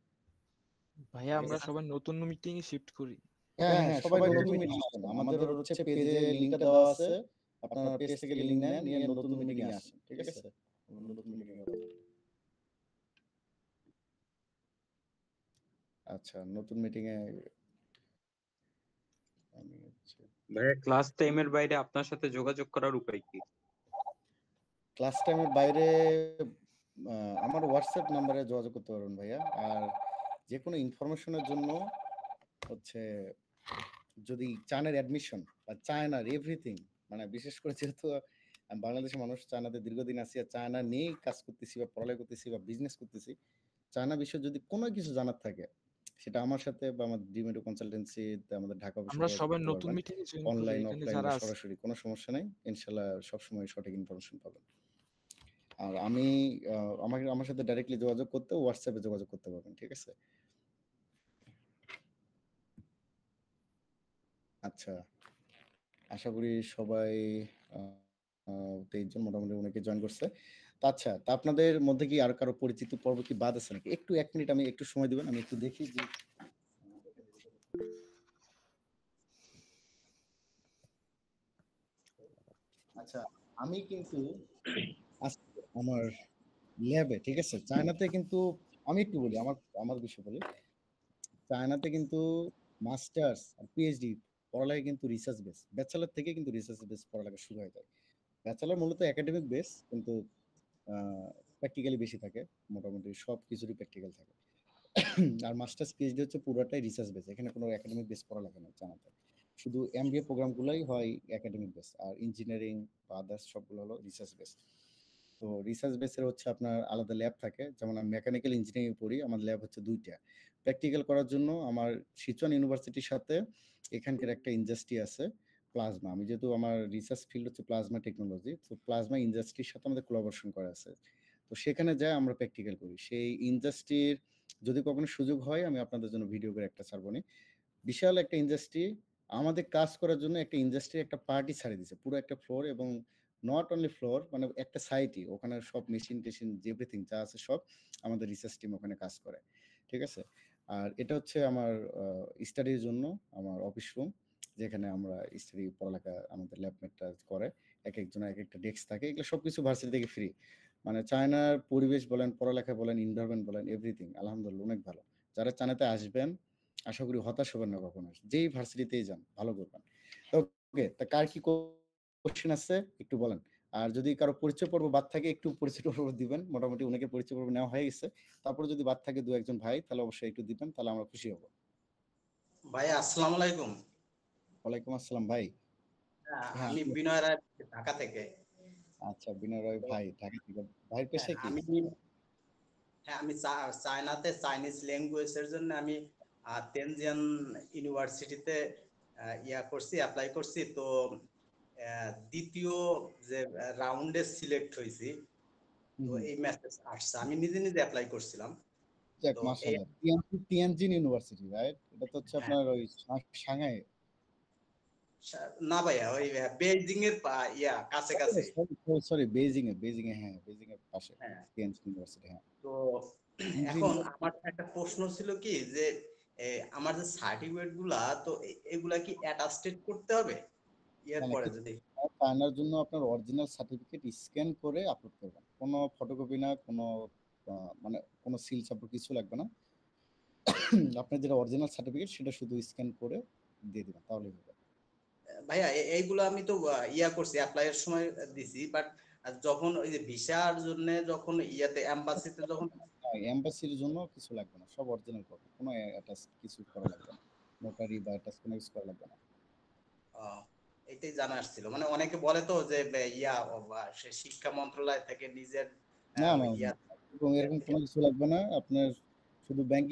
ভাইয়া আমরা সবাই নতুন মিটিং এ শিফট করি। হ্যাঁ, সবাই নতুন মিটিং আসেন। আমাদের হচ্ছে পেজে লিংকটা দেওয়া আছে। আপনারা পেজ থেকে লিংক নেন, নিয়ে নতুন মিটিং এ আসেন। ঠিক আছে? নতুন মিটিং এ আচ্ছা, নতুন মিটিং এ আমি হচ্ছে ভাইয়া ক্লাস টাইমের বাইরে আপনার সাথে যোগাযোগ করার উপায় কি? ক্লাস টাইমের বাইরে আমার হোয়াটসঅ্যাপ নাম্বারে যোগাযোগ করতে পারবেন ভাইয়া। আর যে কোনো ইনফরমেশনের জন্য হচ্ছে যদি চায়নার অ্যাডমিশন বা চায়নার এভরিথিং, মানে বিশেষ করে যেহেতু আমি বাংলাদেশের মানুষ, চায়নাতে দীর্ঘদিন আছি আর চায়না নিয়েই কাজ করতেছি বা পড়ালেখা করতেছি বা বিজনেস করতেছি, চায়না বিষয়ে যদি কোনো কিছু জানার থাকে, সেটা আমার সাথে বা আমার ড্রিম এডু কনসালটেন্সিতে আমাদের ঢাকা অফিসে আমরা যোগাযোগ সবাই করতে নতুন পারবেন। মিটিং এ জয়েন করি। অনলাইন, এখানে অফলাইন যারা বা আছে সরাসরি কোনো সমস্যা নাই। ইনশাআল্লাহ সবসময় সঠিক ইনফরমেশন পাবেন। আর আমি আমার সাথে ডাইরেক্টলি যোগাযোগ করতে হোয়াটসঅ্যাপে যোগাযোগ করতে পারবেন। ঠিক আছে? আচ্ছা, আশা করি সবাই 23 জন মোটামুটি অনেকে জয়েন করছে। তো আচ্ছা, তা আপনাদের মধ্যে কি আর কারো পরিচিত পর্ব কি বাদ আছে নাকি? একটু 1 মিনিট আমি একটু সময় দিবেন, আমি একটু দেখি যে আচ্ছা, আমি কিন্তু আজকে আমার ল্যাবে, ঠিক আছে, চায়নাতে কিন্তু আমি একটু বলি আমার আমার বিষয় বলি। চায়নাতে কিন্তু মাস্টার্স আর পিএইচডি পড়ালেখা কিন্তু রিসার্চ বেস, ব্যাচেলর থেকে কিন্তু রিসার্চ বেস পড়ালেখা শুরু হয়ে যায়। ব্যাচেলর মূলত একাডেমিক বেস, কিন্তু প্র্যাকটিক্যালি বেশি থাকে, মোটামুটি সব কিছুরই প্র্যাকটিক্যাল থাকে। আর মাস্টার্স পিএইচডি হচ্ছে পুরোটাই রিসার্চ বেস, এখানে কোনো একাডেমিক বেস পড়ালেখা নেই জানাতে। শুধু এমবিএ প্রোগ্রামগুলোই হয় একাডেমিক বেস, আর ইঞ্জিনিয়ারিং বা আদার্স সবগুলো হলো রিসার্চ বেস। তো রিসার্চ বেসের হচ্ছে আপনার আলাদা ল্যাব থাকে, যেমন আমি মেকানিক্যাল ইঞ্জিনিয়ারিং পড়ি, আমার ল্যাব হচ্ছে 2টা। প্র্যাকটিক্যাল করার জন্য আমার সিচুয়ান ইউনিভার্সিটির সাথে এখানকার একটা ইন্ডাস্ট্রি আছে প্লাজমা, আমি যেহেতু আমার রিসার্চ ফিল্ড হচ্ছে প্লাজমা টেকনোলজি, তো প্লাজমা ইন্ডাস্ট্রির সাথে আমাদের কোলাবোরেশন করা আছে। তো সেখানে যাই আমরা প্র্যাকটিক্যাল করি। সেই ইন্ডাস্ট্রির যদি কখনো সুযোগ হয় আমি আপনাদের জন্য ভিডিও করে একটা ছাড়বনি। বিশাল একটা ইন্ডাস্ট্রি, আমাদের কাজ করার জন্য একটা ইন্ডাস্ট্রি একটা পার্টি ছাড়িয়ে দিছে, পুরো একটা ফ্লোর, এবং নট অনলি ফ্লোর, মানে একটা সাইটই, ওখানে সব মেশিন টেশিন এভরিথিং যা আছে সব আমাদের রিসার্চ টিম ওখানে কাজ করে, ঠিক আছে। আর এটা হচ্ছে আমার স্টাডির জন্য আমার অফিস রুম, যেখানে আমরা স্টাডি পড়ালেখা আমাদের ল্যাবমেটটা করে, এক একজনের এক একটা ডেস্ক থাকে, এগুলো সবকিছু ভার্সিটি থেকে ফ্রি। মানে চায়নার পরিবেশ বলেন, পড়ালেখা বলেন, এনভায়রনমেন্ট বলেন, এভরিথিং আলহামদুলিল্লাহ অনেক ভালো। যারা চায়নাতে আসবেন আশা করি হতাশ হবেন না কখনো, যেই ভার্সিটিতেই যান ভালো করবেন। ওকে, তা কার কি কোশ্চেন আছে একটু বলেন। আর যদি কারো পরিচয় পর্ব বাদ থাকে একটু পরিচয় পর্ব দিবেন, মোটামুটি অনেকে পরিচয় পর্ব নেওয়া হয়ে গেছে, তারপরে যদি বাদ থাকে দু একজন ভাই তাহলে অবশ্যই একটু দিবেন, তাহলে আমরা খুশি হব। ভাই আসসালামু আলাইকুম। ওয়ালাইকুম আসসালাম ভাই। হ্যাঁ, আমি বিনয় রায়, ঢাকা থেকে। আচ্ছা, বিনয় রায় ভাই ঢাকা থেকে, ভাইয়ের পেশা কি? আমি চায়নাতে চাইনিজ ল্যাঙ্গুয়েজের জন্য আমি তেনজিয়ান ইউনিভার্সিটিতে করছি, অ্যাপ্লাই করছি। তো দ্বিতীয় যে রাউন্ডে সিলেক্ট হয়েছি, তো এই মেসেজ আসছে, আমি নিজে নিজে অ্যাপ্লাই করছিলাম। যাক মাশাআল্লাহ, তিয়ানজিন ইউনিভার্সিটি, রাইট? এটা তো হচ্ছে আপনার ওই সাংহাই। না ভাইয়া, ওই বেইজিং এর কাছে কাছে। সরি, বেইজিং এ, হ্যাঁ বেইজিং এর পাশে তিয়ানজিন ইউনিভার্সিটি। হ্যাঁ, তো এখন আমার একটা প্রশ্ন ছিল কি, যে আমার যে সার্টিফিকেট গুলা, তো এগুলা কি অ্যাটাস্টেড করতে হবে এরপরে? যদি চায়নার জন্য আপনার অরিজিনাল সার্টিফিকেট স্ক্যান করে আপলোড করবেন, কোনো ফটোকপি না, কোনো মানে কোনো সিল সাপোর্ট কিছু লাগবে না। আপনার যেটা অরিজিনাল সার্টিফিকেট সেটা শুধু স্ক্যান করে দিয়ে দিবেন, তাহলেই হবে। ভাইয়া এইগুলো আমি তো করছি, অ্যাপ্লাই এর সময় দিছি, বাট যখন ওই যে ভিসার জন্য যখন এমবাসিতে যখন, এমবাসির জন্য কিছু লাগবে না, সব অরিজিনাল কপি, কোনো অ্যাটাচ কিছু করা লাগবে না, নোটারি বা অ্যাটাচ কোনো কিছু করা লাগবে না। এটাই জানার ছিল, মানে অনেকে বলে তো যে সে শিক্ষা মন্ত্রণালয় থেকে নিজের না না, এরকম কোনো কিছু লাগবে না। আপনার শুধু ব্যাংক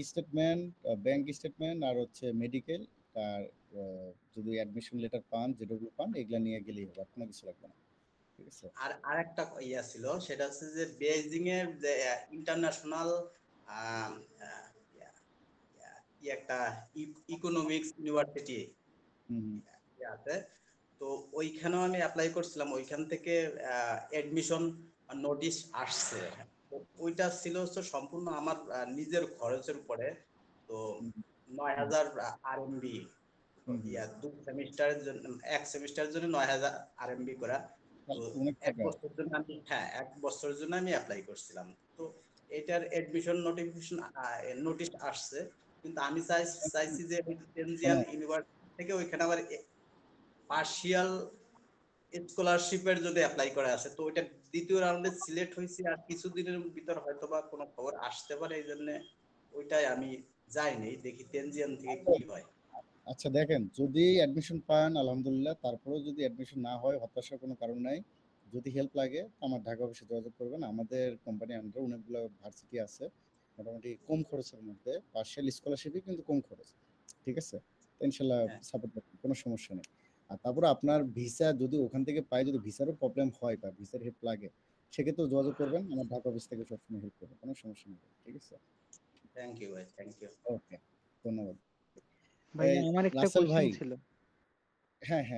স্টেটমেন্ট আর হচ্ছে মেডিকেল, আর যদি অ্যাডমিশন লেটার পান, যেটুকু পান, এগুলা নিয়ে গেলেই হবে, আর কোনো কিছু লাগবে না, ঠিক আছে। আর আরেকটা ছিল, সেটা হচ্ছে যে বেইজিং এর যে ইন্টারন্যাশনাল একটা ইকোনমিক্স ইউনিভার্সিটি আছে, তো ওইখানেও আমি অ্যাপ্লাই করছিলাম, ওইখান থেকে অ্যাডমিশন নোটিশ আসছে। ওইটা ছিল হচ্ছে সম্পূর্ণ আমার নিজের খরচের উপরে, তো 9000 আরএমবি, দুই সেমিস্টারের জন্য, এক সেমিস্টারের জন্য 9000 আরএমবি করা। তো এক বছরের জন্য আমি অ্যাপ্লাই করছিলাম। তো এটার অ্যাডমিশন নোটিশ আসছে, কিন্তু আমি চাইছি যে তেনজিয়ান ইউনিভার্সিটি থেকে ওইখানে আবার পার্শিয়াল স্কলারশিপের যদি অ্যাপ্লাই করা আছে, তো ওইটা দ্বিতীয় রাউন্ডে সিলেক্ট হয়েছি, আর কিছুদিনের ভিতর হয়তো বা কোনো খবর আসতে পারে, এই জন্য ওইটাই আমি যাইনি, দেখি তেনজিয়ান থেকে কি হয়। আচ্ছা দেখেন, যদি অ্যাডমিশন পান আলহামদুলিল্লাহ, তারপরেও যদি অ্যাডমিশন না হয় হতাশার কোনো কারণ নাই। যদি হেল্প লাগে আমার ঢাকা অফিসে যোগাযোগ করবেন, আমাদের কোম্পানির আন্ডারে অনেকগুলো ভার্সিটি আছে, মোটামুটি কম খরচের মধ্যে, পার্শিয়াল স্কলারশিপই কিন্তু কম খরচ, ঠিক আছে। ইনশাল্লাহ সাপোর্ট করবেন, কোনো সমস্যা নেই। আর তারপরে আপনার ভিসা যদি ওখান থেকে পাই, যদি ভিসারও প্রবলেম হয় বা ভিসার হেল্প লাগে, সেক্ষেত্রেও যোগাযোগ করবেন, আমার ঢাকা অফিস থেকে সবসময় হেল্প করবে, কোনো সমস্যা নেই, ঠিক আছে। থ্যাংক ইউ ভাই, থ্যাংক ইউ। ওকে, ধন্যবাদ ভাই। আমার একটা রাসেল কোশ্চেন ভাই। ছিল। হ্যাঁ,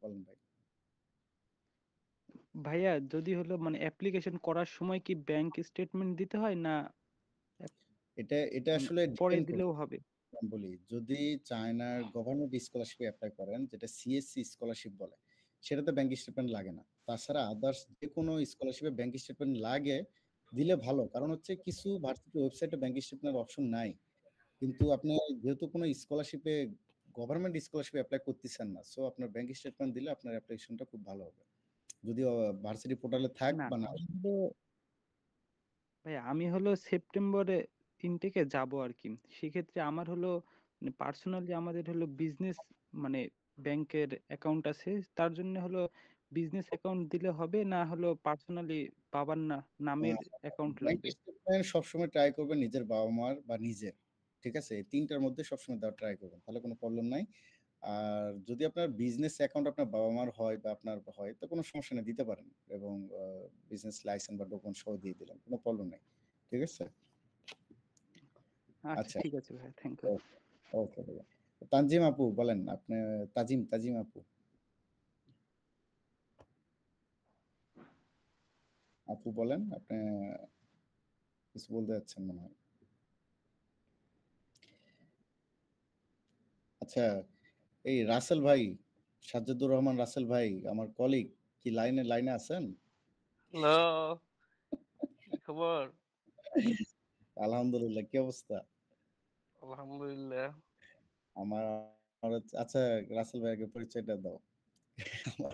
বলেন ভাই। ভাইয়া, যদি হলো মানে অ্যাপ্লিকেশন করার সময় কি ব্যাংক স্টেটমেন্ট দিতে হয়, না এটা আসলে পরে দিলেও হবে? বলি, যদি চায়নার গভর্নমেন্ট স্কলারশিপে অ্যাপ্লাই করেন, যেটা সিএসসি স্কলারশিপ বলে, সেটাতে ব্যাংক স্টেটমেন্ট লাগে না। তাছাড়া আদার্স যে কোনো স্কলারশিপে ব্যাংক স্টেটমেন্ট লাগে, দিলে ভালো। কারণ হচ্ছে কিছু ভার্সিটি ওয়েবসাইটে ব্যাংক স্টেটমেন্টের অপশন নাই। কিন্তু আপনি যেহেতু কোনো স্কলারশিপে গভর্নমেন্ট স্কলারশিপে অ্যাপ্লাই করতেছেন না, সো আপনার ব্যাংক স্টেটমেন্ট দিলে আপনার অ্যাপ্লিকেশনটা খুব ভালো হবে। যদিও ভার্সিটি পোর্টালে থাক না বা না। ভাই আমি হলো সেপ্টেম্বরে ইনটেকে যাব আর কি। সেক্ষেত্রে আমার হলো পার্সোনালি আমাদের হলো বিজনেস মানে ব্যাংকের অ্যাকাউন্ট আছে, তার জন্য হলো বিজনেস অ্যাকাউন্ট দিলে হবে, না হলো পার্সোনালি বাবার নামের অ্যাকাউন্ট ব্যাংক লাগবে? স্টেটমেন্ট সবসময় ট্রাই করবেন নিজের বাবা-মার বা নিজের। ঠিক আছে? এই ৩ টার মধ্যে সবসময় দেওয়ার ট্রাই করবেন। তাহলে কোনো প্রবলেম নাই। আর যদি আপনার বিজনেস অ্যাকাউন্ট আপনার বাবা-মার হয় বা আপনার হয়, তো কোনো সমস্যা নেই, দিতে পারেন। এবং বিজনেস লাইসেন্স বা ডকুমেন্ট সহ দিয়ে দিলেন। কোনো প্রবলেম নাই। ঠিক আছে? আচ্ছা আচ্ছা। ঠিক আছে ভাই, থ্যাংক ইউ। ওকে ভাইয়া। তানজিম আপু বলেন, আপনি তাজিম আপু। আপু বলেন, আপনি কিছু বলতে যাচ্ছেন মনে হয়। আচ্ছা, এই রাসেল ভাই, সাজ্জাদুর রহমান রাসেল ভাই, আমার কলিগ, কি লাইনে আছেন? হ্যালো, কি খবর? আলহামদুলিল্লাহ, কি অবস্থা? আলহামদুলিল্লাহ। আমার আচ্ছা, রাসেল ভাইকে পরিচয়টা দাও।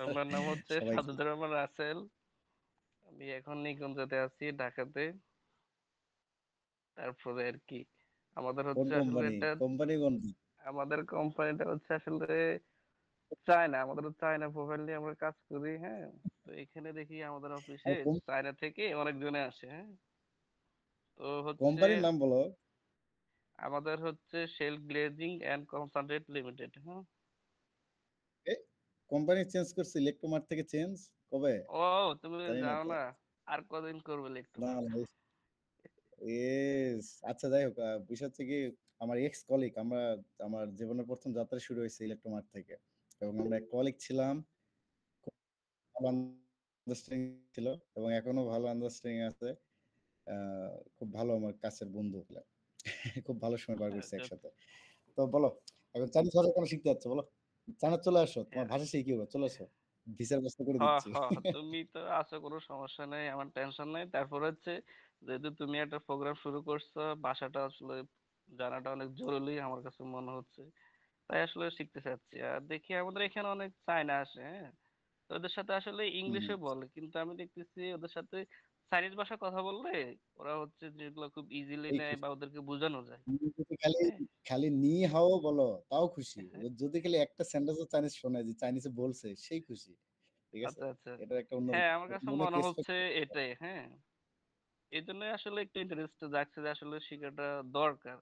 আমার নাম হচ্ছে সবাই সাজ্জাদুর রহমান রাসেল। আমি এখন নিকুঞ্জতে আছি, ঢাকাতে। তারপরে আর কি আমাদের কোন হচ্ছে আসলে কোম্পানি? এটা কোম্পানি কোনটি? আমাদের কোম্পানিটা হচ্ছে আসলে চায়না। আমাদের চায়না প্রোফাইল নিয়ে আমরা কাজ করি, হ্যাঁ। তো এখানে দেখি আমাদের অফিসে চায়না থেকে অনেকজনে আসে, হ্যাঁ। তো হচ্ছে কোম্পানির নাম বলো। আমাদের হচ্ছে shell glazing and consultant limited, হ্যাঁ। কোম্পানি চেঞ্জ করছে, ইলেকট্রোমার্ট থেকে চেঞ্জ কবে? ও তুমি জানি না জানো তো। না, আর কদিন করবে না ইলেকট্রোমার্ট? না, আচ্ছা যাই হোক, বিষয় হচ্ছে কি, আমার এক্স কলিগ, আমার জীবনের প্রথম যাত্রা শুরু হয়েছে ইলেকট্রোমার্ট থেকে, এবং আমরা এক কলিগ ছিলাম, খুব ভালো আন্ডারস্ট্যান্ডিং ছিল, এবং এখনো ভালো আন্ডারস্ট্যান্ডিং আছে। খুব ভালো আমার কাছের বন্ধু, খুব ভালো সময় পার করছি একসাথে। তো বলো, এখন চাইনিজ ভাষা কেন শিখতে যাচ্ছ বলো? চায়না চলে আসো, তোমার ভাষা শিখি হবে, চলে আসো, ভিসার ব্যবস্থা করে দিচ্ছি। তুমি তো আছো, কোনো সমস্যা নেই, আমার টেনশন নাই। তারপর হচ্ছে যেহেতু তুমি একটা প্রোগ্রাম শুরু করছো, ভাষাটা আসলে জানাটা অনেক জরুরি আমার কাছে মনে হচ্ছে, তাই আসলে শিখতে চাচ্ছি। আর দেখি আমাদের এখানে অনেক চায়না আসে, হ্যাঁ। তো ওদের সাথে আসলে ইংলিশে বলে, কিন্তু আমি দেখতেছি ওদের সাথে চাইনিজ ভাষা কথা বললে ওরা হচ্ছে যেগুলো খুব ইজিলি এই নেয় বা ওদেরকে বোঝানো যায়, তুমি যদি খালি হ্যাঁ। খালি নি হাও বলো তাও খুশি। ও যদি খালি একটা সেন্টেন্সও চাইনিজ শোনে যে চাইনিজে বলছে, সেই খুশি। ঠিক আছে? আচ্ছা আচ্ছা, এটা একটা অন্য হ্যাঁ, আমার কাছে অনেক মনে রেসপেক্ট। হচ্ছে এটাই, হ্যাঁ। এই জন্য আসলে একটু ইন্টারেস্ট জাগছে যে আসলে শেখাটা দরকার,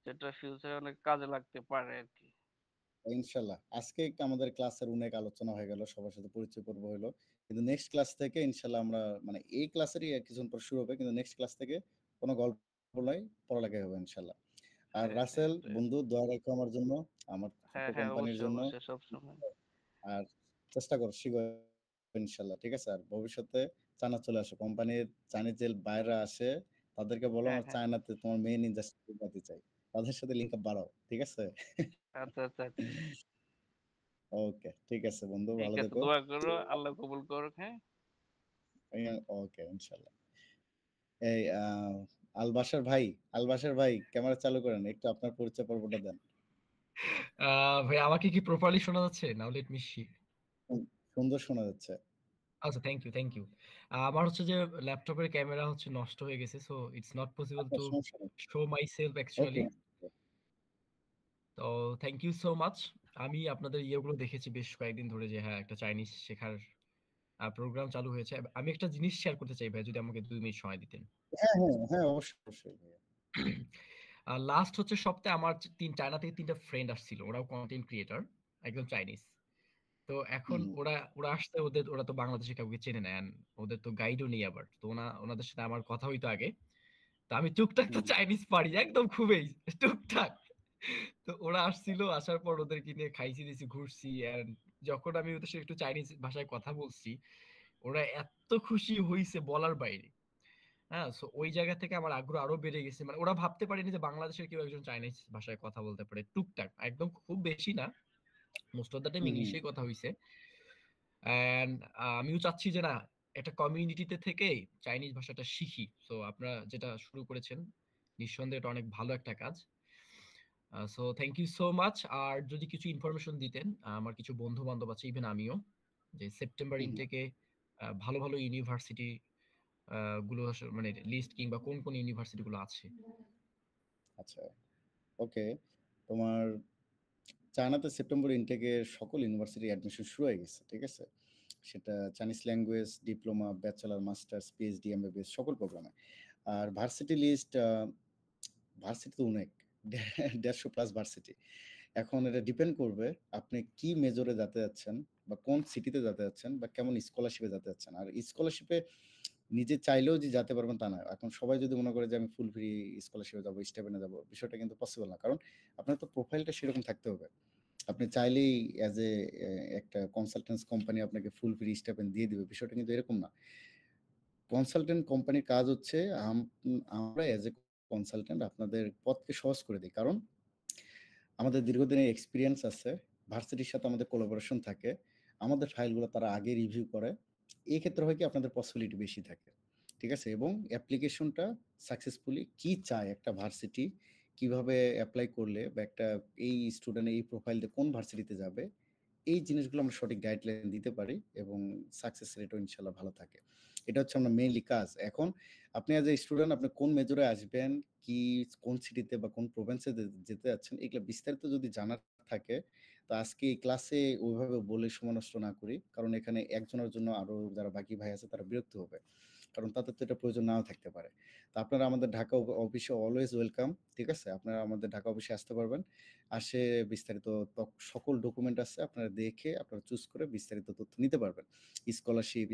যেটা ফিউচারে অনেক কাজে লাগতে পারে আর কি। ইনশাল্লাহ আজকে আমাদের ক্লাসের অনেক আলোচনা হয়ে গেল, সবার সাথে পরিচয় পর্ব হলো, কিন্তু নেক্সট ক্লাস থেকে ইনশাল্লাহ আমরা, মানে এই ক্লাসেরই কিছুক্ষণ পর শুরু হবে, কিন্তু নেক্সট ক্লাস থেকে কোনো গল্প নয়, পড়ালেখা হবে ইনশাল্লাহ। আর রাসেল বন্ধু, দোয়া রাখো আমার জন্য, আমার ছোট্ট কোম্পানির অবশ্যই জন্য, অবশ্যই, সবসময়। আর চেষ্টা করো শিখো ইনশাল্লাহ। ঠিক আছে? আর ভবিষ্যতে চায়না চলে আসো, কোম্পানির চাইনিজ যে বাইরে আসে তাদেরকে বলো আমার চায়নাতে তোমার মেইন ইন্ডাস্ট্রি বানাতে চাই, তাদের সাথে লিংক আপ বাড়াও। ঠিক আছে? আচ্ছা আচ্ছা আচ্ছা, ওকে, ঠিক আছে বন্ধু, ঠিক ভালো আছে, থেকো। দোয়া করো, আল্লাহ কবুল করুক, হ্যাঁ। ওকে, ইনশাল্লাহ। এই আলবাসার ভাই ক্যামেরা চালু করেন, একটু আপনার পরিচয় পর্বটা দেন। ভাই আমাকে কি প্রপারলি শোনা যাচ্ছে? নাও লেট মি সি। সুন্দর শোনা যাচ্ছে। আচ্ছা, থ্যাংক ইউ। আমার হচ্ছে যে ল্যাপটপের ক্যামেরা হচ্ছে নষ্ট হয়ে গেছে, so it's not possible to show my self actually. তো থ্যাংক ইউ সো মাচ। আমি আপনাদের ইয়েগুলো দেখেছি বেশ কয়েকদিন ধরে, যে হ্যাঁ একটা চাইনিজ শেখার প্রোগ্রাম চালু হয়েছে। আমি একটা জিনিস শেয়ার করতে চাই ভাই, যদি আমাকে 2 মিনিট সময় দিতেন। হ্যাঁ, অবশ্যই। লাস্ট হচ্ছে সপ্তাহে আমার চায়না থেকে 3টা ফ্রেন্ড আসছিল, ওরাও কন্টেন্ট ক্রিয়েটর, একদম চাইনিজ। তো এখন ওরা আসছে, ওরা তো বাংলাদেশে কাউকে চেনে না, ওদের তো গাইডও নেই আবার। তো ওনাদের সাথে আমার কথা হইতো আগে। তো আমি টুকটাক তো চাইনিজ পারি, একদম খুবই টুকটাক। তো ওরা আসছিল, আসার পর ওদেরকে নিয়ে খাইছি দিছি, ঘুরছি। যখন আমি ওদের সাথে একটু চাইনিজ ভাষায় কথা বলছি, ওরা এত খুশি হইছে বলার বাইরে। হ্যাঁ, সো ওই জায়গা থেকে আমার আগ্রহ আরো বেড়ে গেছে। মানে ওরা ভাবতে পারেনি যে বাংলাদেশের কেউ একজন চাইনিজ ভাষায় কথা বলতে পারে, টুকটাক, একদম খুব বেশি না, মোস্ট অফ দ্য টাইম ইংলিশেই কথা হইছে। অ্যান্ড আমিও চাচ্ছি যে না একটা কমিউনিটিতে থেকে চাইনিজ ভাষাটা শিখি। সো আপনারা যেটা শুরু করেছেন নিঃসন্দেহে এটা অনেক ভালো একটা কাজ। So thank you so much. আর যদি কিছু ইনফরমেশন দিতেন, আমার কিছু বন্ধু বান্ধব আছে, ইভেন আমিও, যে সেপ্টেম্বর হুম, হুম। ইনটেকে ভালো ভালো ইউনিভার্সিটি গুলো মানে লিস্ট কিংবা কোন কোন ইউনিভার্সিটি গুলো আছে। আচ্ছা, ওকে। তোমার চায়নাতে সেপ্টেম্বর ইনটেকের সকল ইউনিভার্সিটি অ্যাডমিশন শুরু হয়ে গেছে, ঠিক আছে? সেটা Chinese language, diploma, bachelor, masters, PhD, MBBS সকল প্রোগ্রামে। আর ভার্সিটি লিস্ট, ভার্সিটি তো অনেক 150 প্লাস ভার্সিটি। এখন এটা ডিপেন্ড করবে আপনি কি মেজরে যেতে যাচ্ছেন বা কোন সিটিতে যেতে যাচ্ছেন বা কেমন স্কলারশিপে যেতে যাচ্ছেন। আর স্কলারশিপে নিজে চাইলেও যে যেতে পারবেন তা না। এখন সবাই যদি মনে করে যে আমি ফুল ফ্রি স্কলারশিপে যাবো, স্টাইপেন্ডে যাবো, বিষয়টা কিন্তু পসিবল না। কারণ আপনার তো প্রোফাইলটা সেরকম থাকতে হবে। আপনি চাইলেই অ্যাজ এ একটা কনসালটেন্স কোম্পানি আপনাকে ফুল ফ্রি স্টাইপেন্ড দিয়ে দিবে, বিষয়টা কিন্তু এরকম না। কনসালটেন্ট কোম্পানির কাজ হচ্ছে আমরা অ্যাজ এ কনসালটেন্ট আপনাদের পথকে সহজ করে দিই। কারণ আমাদের দীর্ঘদিনের এক্সপেরিয়েন্স আছে। ভার্সিটির সাথে আমাদের কোলাবোরেশন থাকে। আমাদের ফাইলগুলো তারা আগে রিভিউ করে। এই ক্ষেত্রে হয় কি আপনাদের পসিবিলিটি বেশি থাকে। ঠিক আছে? এবং অ্যাপ্লিকেশনটা সাকসেসফুলি কি চায় একটা ভার্সিটি, কিভাবে এপ্লাই করলে বা একটা এই স্টুডেন্ট এই প্রোফাইল দিয়ে কোন ভার্সিটিতে যাবে, এই জিনিসগুলো আমরা সঠিক গাইডলাইন দিতে পারি এবং সাকসেস রেটও ইনশাআল্লাহ ভালো থাকে। এটা হচ্ছে আমরা মেইনলি কাজ। এখন আপনি অ্যাজ এ স্টুডেন্ট আপনি কোন মেজরে আসবেন, কি কোন সিটিতে বা কোন প্রভিন্সে যেতে যাচ্ছেন, এগুলো বিস্তারিত যদি জানার থাকে, তো আজকে এই ক্লাসে ওইভাবে বলে সময় নষ্ট না করি। কারণ এখানে একজনের জন্য আরো যারা বাকি ভাই আছে তারা বিরক্ত হবে। কারণ তাদের তো এটা প্রয়োজন নাও থাকতে পারে। তো আপনারা আমাদের ঢাকা অফিসে অলওয়েজ ওয়েলকাম। ঠিক আছে? আপনারা আমাদের ঢাকা অফিসে আসতে পারবেন। আসে বিস্তারিত সকল ডকুমেন্ট আছে আপনারা দেখে আপনারা চুজ করে বিস্তারিত তথ্য নিতে পারবেন। স্কলারশিপ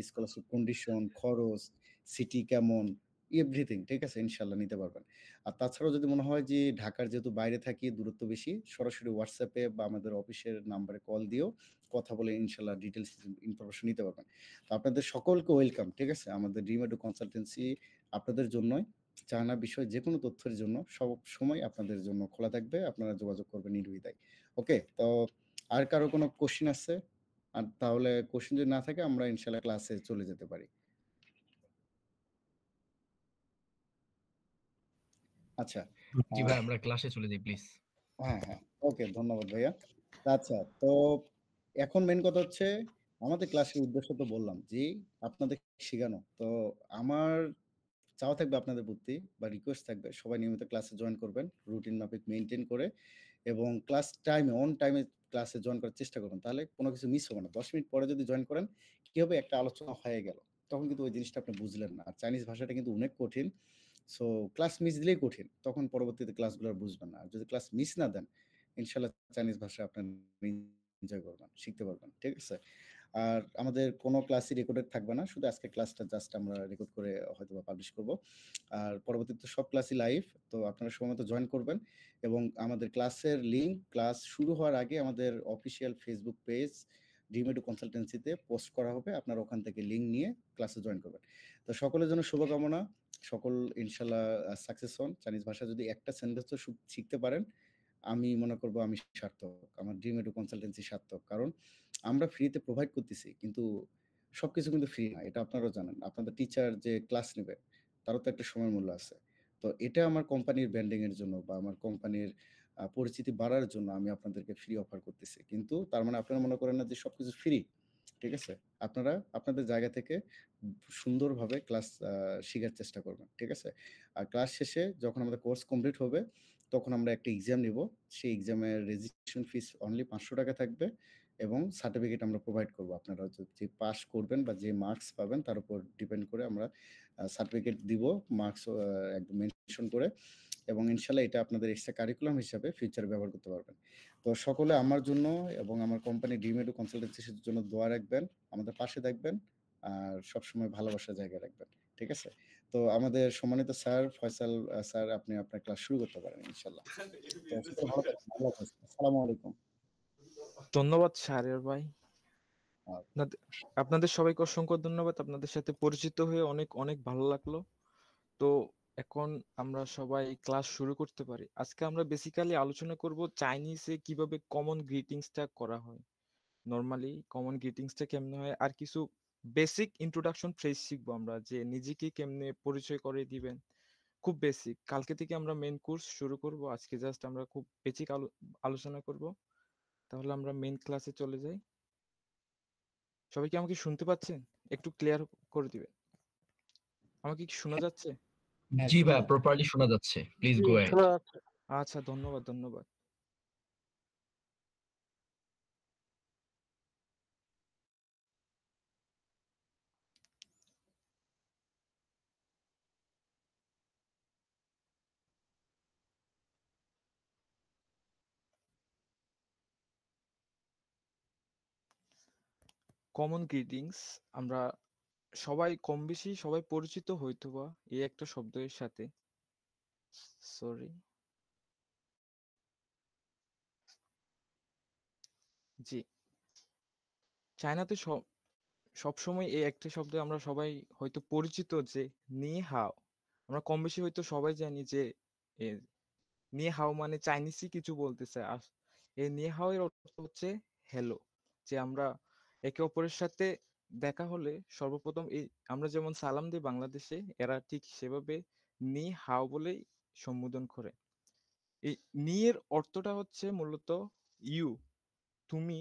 কন্ডিশন, খরচ, সিটি কেমন, এভরিথিং, ঠিক আছে? ইনশাআল্লাহ নিতে পারবেন। আর তাছাড়াও যদি মনে হয় যে ঢাকার যেহেতু বাইরে থাকি, দূরত্ব বেশি, সরাসরি হোয়াটসঅ্যাপে বা আমাদের অফিসের নাম্বারে কল দিয়েও কথা বলে ইনশাআল্লাহ ডিটেইলস ইনফরমেশন নিতে পারবেন। তো আপনাদের সকলকে ওয়েলকাম, ঠিক আছে? আমাদের ড্রিম এডু কনসালটেন্সি আপনাদের জন্যই। জানা বিষয় যেকোনো তথ্যের জন্য সব সময় আপনাদের জন্য খোলা থাকবে। আপনারা যোগাযোগ করবেন নির্দ্বিধায়। ওকে? তো আর কারো কোনো কোয়েশ্চেন আছে? আর তাহলে কোয়েশ্চেন যদি না থাকে আমরা ইনশাআল্লাহ ক্লাসে চলে যেতে পারি। আচ্ছা। জি ভাই, আমরা ক্লাসে চলে যাই প্লিজ। হ্যাঁ, হ্যাঁ। ওকে, ধন্যবাদ ভাইয়া। আচ্ছা, তো এখন মেইন কথা হচ্ছে আমাদের ক্লাসের উদ্দেশ্য তো বললাম যে আপনাদের শেখানো। তো আমার চাওয়া থাকবে আপনাদের প্রতি বা রিকোয়েস্ট থাকবে সবাই নিয়মিত ক্লাসে জয়েন করবেন রুটিন মাফিক মেইনটেইন করে এবং ক্লাস টাইমে অন টাইমে ক্লাসে জয়েন করার চেষ্টা করবেন। তাহলে কোনো কিছু মিস হবে না। 10 মিনিট পরে যদি জয়েন করেন কি হবে, একটা আলোচনা হয়ে গেল। তখন কিন্তু ওই জিনিসটা আপনি বুঝলেন না। আর চাইনিজ ভাষাটা কিন্তু অনেক কঠিন। সো ক্লাস মিস দিলেই কঠিন। তখন পরবর্তীতে ক্লাসগুলো আর বুঝবেন না। আর যদি ক্লাস মিস না দেন, ইনশাআল্লাহ চাইনিজ ভাষা আপনারা এনজয় করবেন, শিখতে পারবেন। ঠিক আছে? আর আমাদের কোনো ক্লাসই রেকর্ডেড থাকবে না। শুধু আজকের ক্লাসটা জাস্ট আমরা রেকর্ড করে হয়তোবা পাবলিশ করব। আর পরবর্তীতে সব ক্লাসই লাইভ। তো আপনারা সময়মতো জয়েন করবেন এবং আমাদের ক্লাসের লিংক ক্লাস শুরু হওয়ার আগে আমাদের official Facebook page dream edu কনসালটেন্সিতে পোস্ট করা হবে। আপনারা ওখান থেকে লিংক নিয়ে ক্লাসে জয়েন করবেন। তো সকলের জন্য শুভকামনা। সকল ইনশাআল্লাহ সাকসেস হন। চাইনিজ ভাষা যদি একটা সেন্টেন্সও শিখতে পারেন, আমি মনে করব আমি সার্থক। আমার ড্রিম এডু কনসালটেন্সি সার্থক। কারণ আমরা ফ্রিতে প্রোভাইড করতেছি। কিন্তু সবকিছু কিন্তু ফ্রি না। এটা আপনারাও জানেন। আপনাদের টিচার যে ক্লাস নেবে, তারও তো একটা সময় মূল্য আছে। তো এটা আমার কোম্পানির ব্র্যান্ডিং এর জন্য বা আমার কোম্পানির পরিচিতি বাড়ার জন্য আমি আপনাদেরকে ফ্রি অফার করতেছি। কিন্তু তার মানে আপনারা মনে করেন না যে সবকিছু ফ্রি। ঠিক আছে? আপনারা আপনাদের জায়গা থেকে সুন্দরভাবে ক্লাস শিখার চেষ্টা করবেন। ঠিক আছে? আর ক্লাস শেষে যখন আমাদের কোর্স কমপ্লিট হবে, তখন আমরা একটা এক্সাম নিব। সেই এক্সামের রেজিস্ট্রেশন ফিস অনলি ৳500 থাকবে এবং সার্টিফিকেট আমরা প্রোভাইড করব। আপনারা যে পাস করবেন বা যে মার্কস পাবেন তার উপর ডিপেন্ড করে আমরা সার্টিফিকেট দিব, মার্কস একদম মেনশন করে এবং ইনশাআল্লাহ এটা আপনাদের এক্সট্রা কারিকুলাম হিসাবে ফিউচারে ব্যবহার করতে পারবেন। তো সকলে আমার জন্য এবং আমার কোম্পানি ড্রিম এডু কনসালটেন্সির জন্য দোয়া রাখবেন, আমাদের পাশে থাকবেন আর সবসময় ভালোবাসার জায়গায় রাখবেন। ঠিক আছে? তো আমাদের সম্মানিত স্যার ফয়সাল স্যার আপনি আপনার ক্লাস শুরু করতে পারেন ইনশাআল্লাহ। তো সকলে ভালো থাকবেন। আল্লাহ হাফেজ। আসসালামু আলাইকুম। ধন্যবাদ শাহরিয়ার ভাই। আচ্ছা। আপনাদের সবাইকে অসংখ্য ধন্যবাদ। আপনাদের সাথে পরিচিত হয়ে অনেক অনেক ভালো লাগলো। তো এখন আমরা সবাই ক্লাস শুরু করতে পারি। আজকে আমরা বেসিক্যালি আলোচনা করব চাইনিজে কিভাবে কমন গ্রিটিংসটা করা হয়। নর্মালি কমন গ্রিটিংসটা কেমনে হয়, আর কিছু বেসিক ইন্ট্রোডাকশন ফ্রেজ শিখবো আমরা, যে নিজেকে কেমনে পরিচয় করে দিবেন, খুব বেসিক। কালকে থেকে আমরা মেন কোর্স শুরু করব, আজকে জাস্ট আমরা খুব বেসিক আলোচনা করব। তাহলে আমরা মেন ক্লাসে চলে যাই। সবাই কি আমাকে শুনতে পাচ্ছেন? একটু ক্লিয়ার করে দিবেন। আমাকে কি শোনা যাচ্ছে? জি ভাই, প্রপারলি শোনা যাচ্ছে। Please go ahead. আচ্ছা, ধন্যবাদ ধন্যবাদ। কমন গ্রিটিংস আমরা সবাই কম বেশি সবাই পরিচিত হয়তোবা এই একটা শব্দের সাথে। সরি, জি, চায়নাতে সবসময় এই একটা শব্দে আমরা সবাই হয়তো পরিচিত, যে নি হাও। আমরা কম বেশি হয়তো সবাই জানি যে নি হাও মানে চাইনিজই কিছু বলতেছে। আর এই নি হাও এর অর্থ হচ্ছে হ্যালো, যে আমরা একে অপরের সাথে দেখা হলে সর্বপ্রথম এই আমরা যেমন সালাম দিই বাংলাদেশে, এরা ঠিক সেভাবে নি হাও বলেই সম্বোধন করে। এই নি এর অর্থটা হচ্ছে মূলত ইউ, তুমি,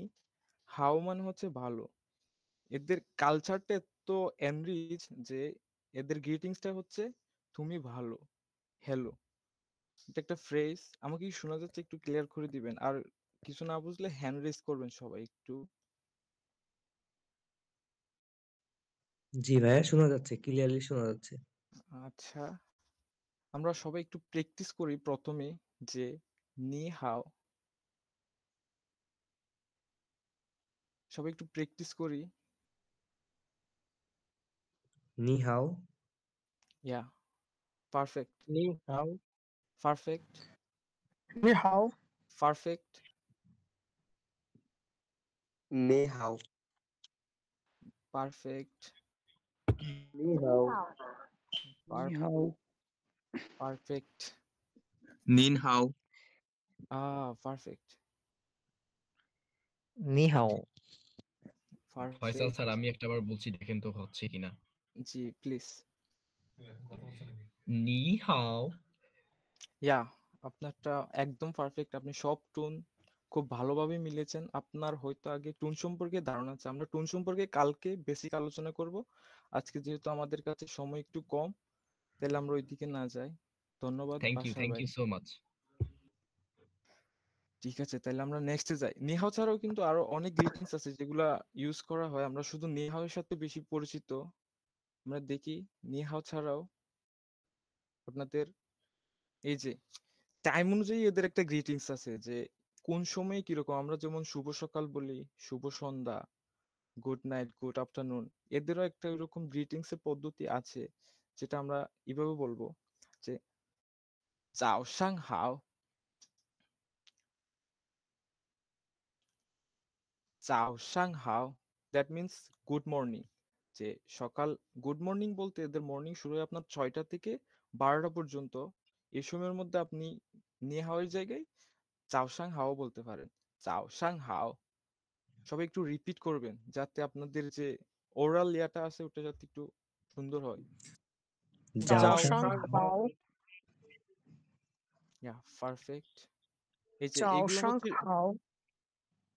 হাও মানে হচ্ছে ভালো। এদের কালচারটা এত এনরিচ যে এদের গ্রিটিংসটা হচ্ছে তুমি ভালো, হ্যালো। এটা একটা ফ্রেজ। আমাকে কি শোনা যাচ্ছে? একটু ক্লিয়ার করে দিবেন। আর কিছু না বুঝলে হ্যান্ড রেজ করবেন সবাই একটু। জি ভাইয়া, শোনা যাচ্ছে, ক্লিয়ারলি শোনা যাচ্ছে। আচ্ছা, আমরা সবাই একটু প্র্যাকটিস করি প্রথমে, যে নি হাও। সবাই একটু প্র্যাকটিস করি। নি হাও। ইয়া, পারফেক্ট নি হাও। পারফেক্ট নি হাও। পারফেক্ট নে হাও। পারফেক্ট নি হাও। নি হাও। পারফেক্ট নিন হাও। পারফেক্ট নি হাও। ফয়সাল পারফেক্ট। স্যার, আমি একটা বার বলছি, দেখেন তো হচ্ছে কিনা। জি প্লিজ। নি হাও। ইয়া, আপনারটা একদম পারফেক্ট। আপনি সব টোন খুব ভালোভাবে মিলেছেন। আপনার হয়তো আগে টোন সম্পর্কে ধারণা আছে। আমরা টোন সম্পর্কে কালকে বেসিক আলোচনা করব। আজকে যেহেতু আমাদের কাছে সময় একটু কম, তাহলে আমরা ওইদিকে না যাই। ধন্যবাদ থ্যাংক বাশার ভাই। You so much. ঠিক আছে, তাহলে আমরা নেক্সটে যাই। নিহাও ছাড়াও কিন্তু আরো অনেক গ্রিটিংস আছে যেগুলা ইউজ করা হয়। আমরা শুধু নিহাও এর সাথে বেশি পরিচিত। আমরা দেখি নিহাও ছাড়াও আপনাদের এই যে টাইম অনুযায়ী এদের একটা গ্রিটিংস আছে, যে কোন সময় কিরকম। আমরা যেমন শুভ সকাল বলি, শুভ সন্ধ্যা, গুড নাইট, গুড আফটারনুন। এদেরও একটা এরকম গ্রিটিংস এর পদ্ধতি আছে, যেটা আমরা এভাবে বলবো যে চাও সাং হাও, চাও সাং হাও। That means good morning. যে সকাল, গুড মর্নিং বলতে এদের মর্নিং শুরু হয় আপনার 6টা থেকে 12টা পর্যন্ত। এই সময়ের মধ্যে আপনি নিয়ে হাওয়ার জায়গায় চাও সাং হাও বলতে পারেন। চাও সাং হাও। সবাই একটু রিপিট করবেন, যাতে আপনাদের যে ওরাল ইয়াটা আছে ওটা যাতে একটু সুন্দর হয়। যাও সাং হাও। ইয়া, পারফেক্ট। এই যে চাও এইগুলো সাং হচ্ছে হাও।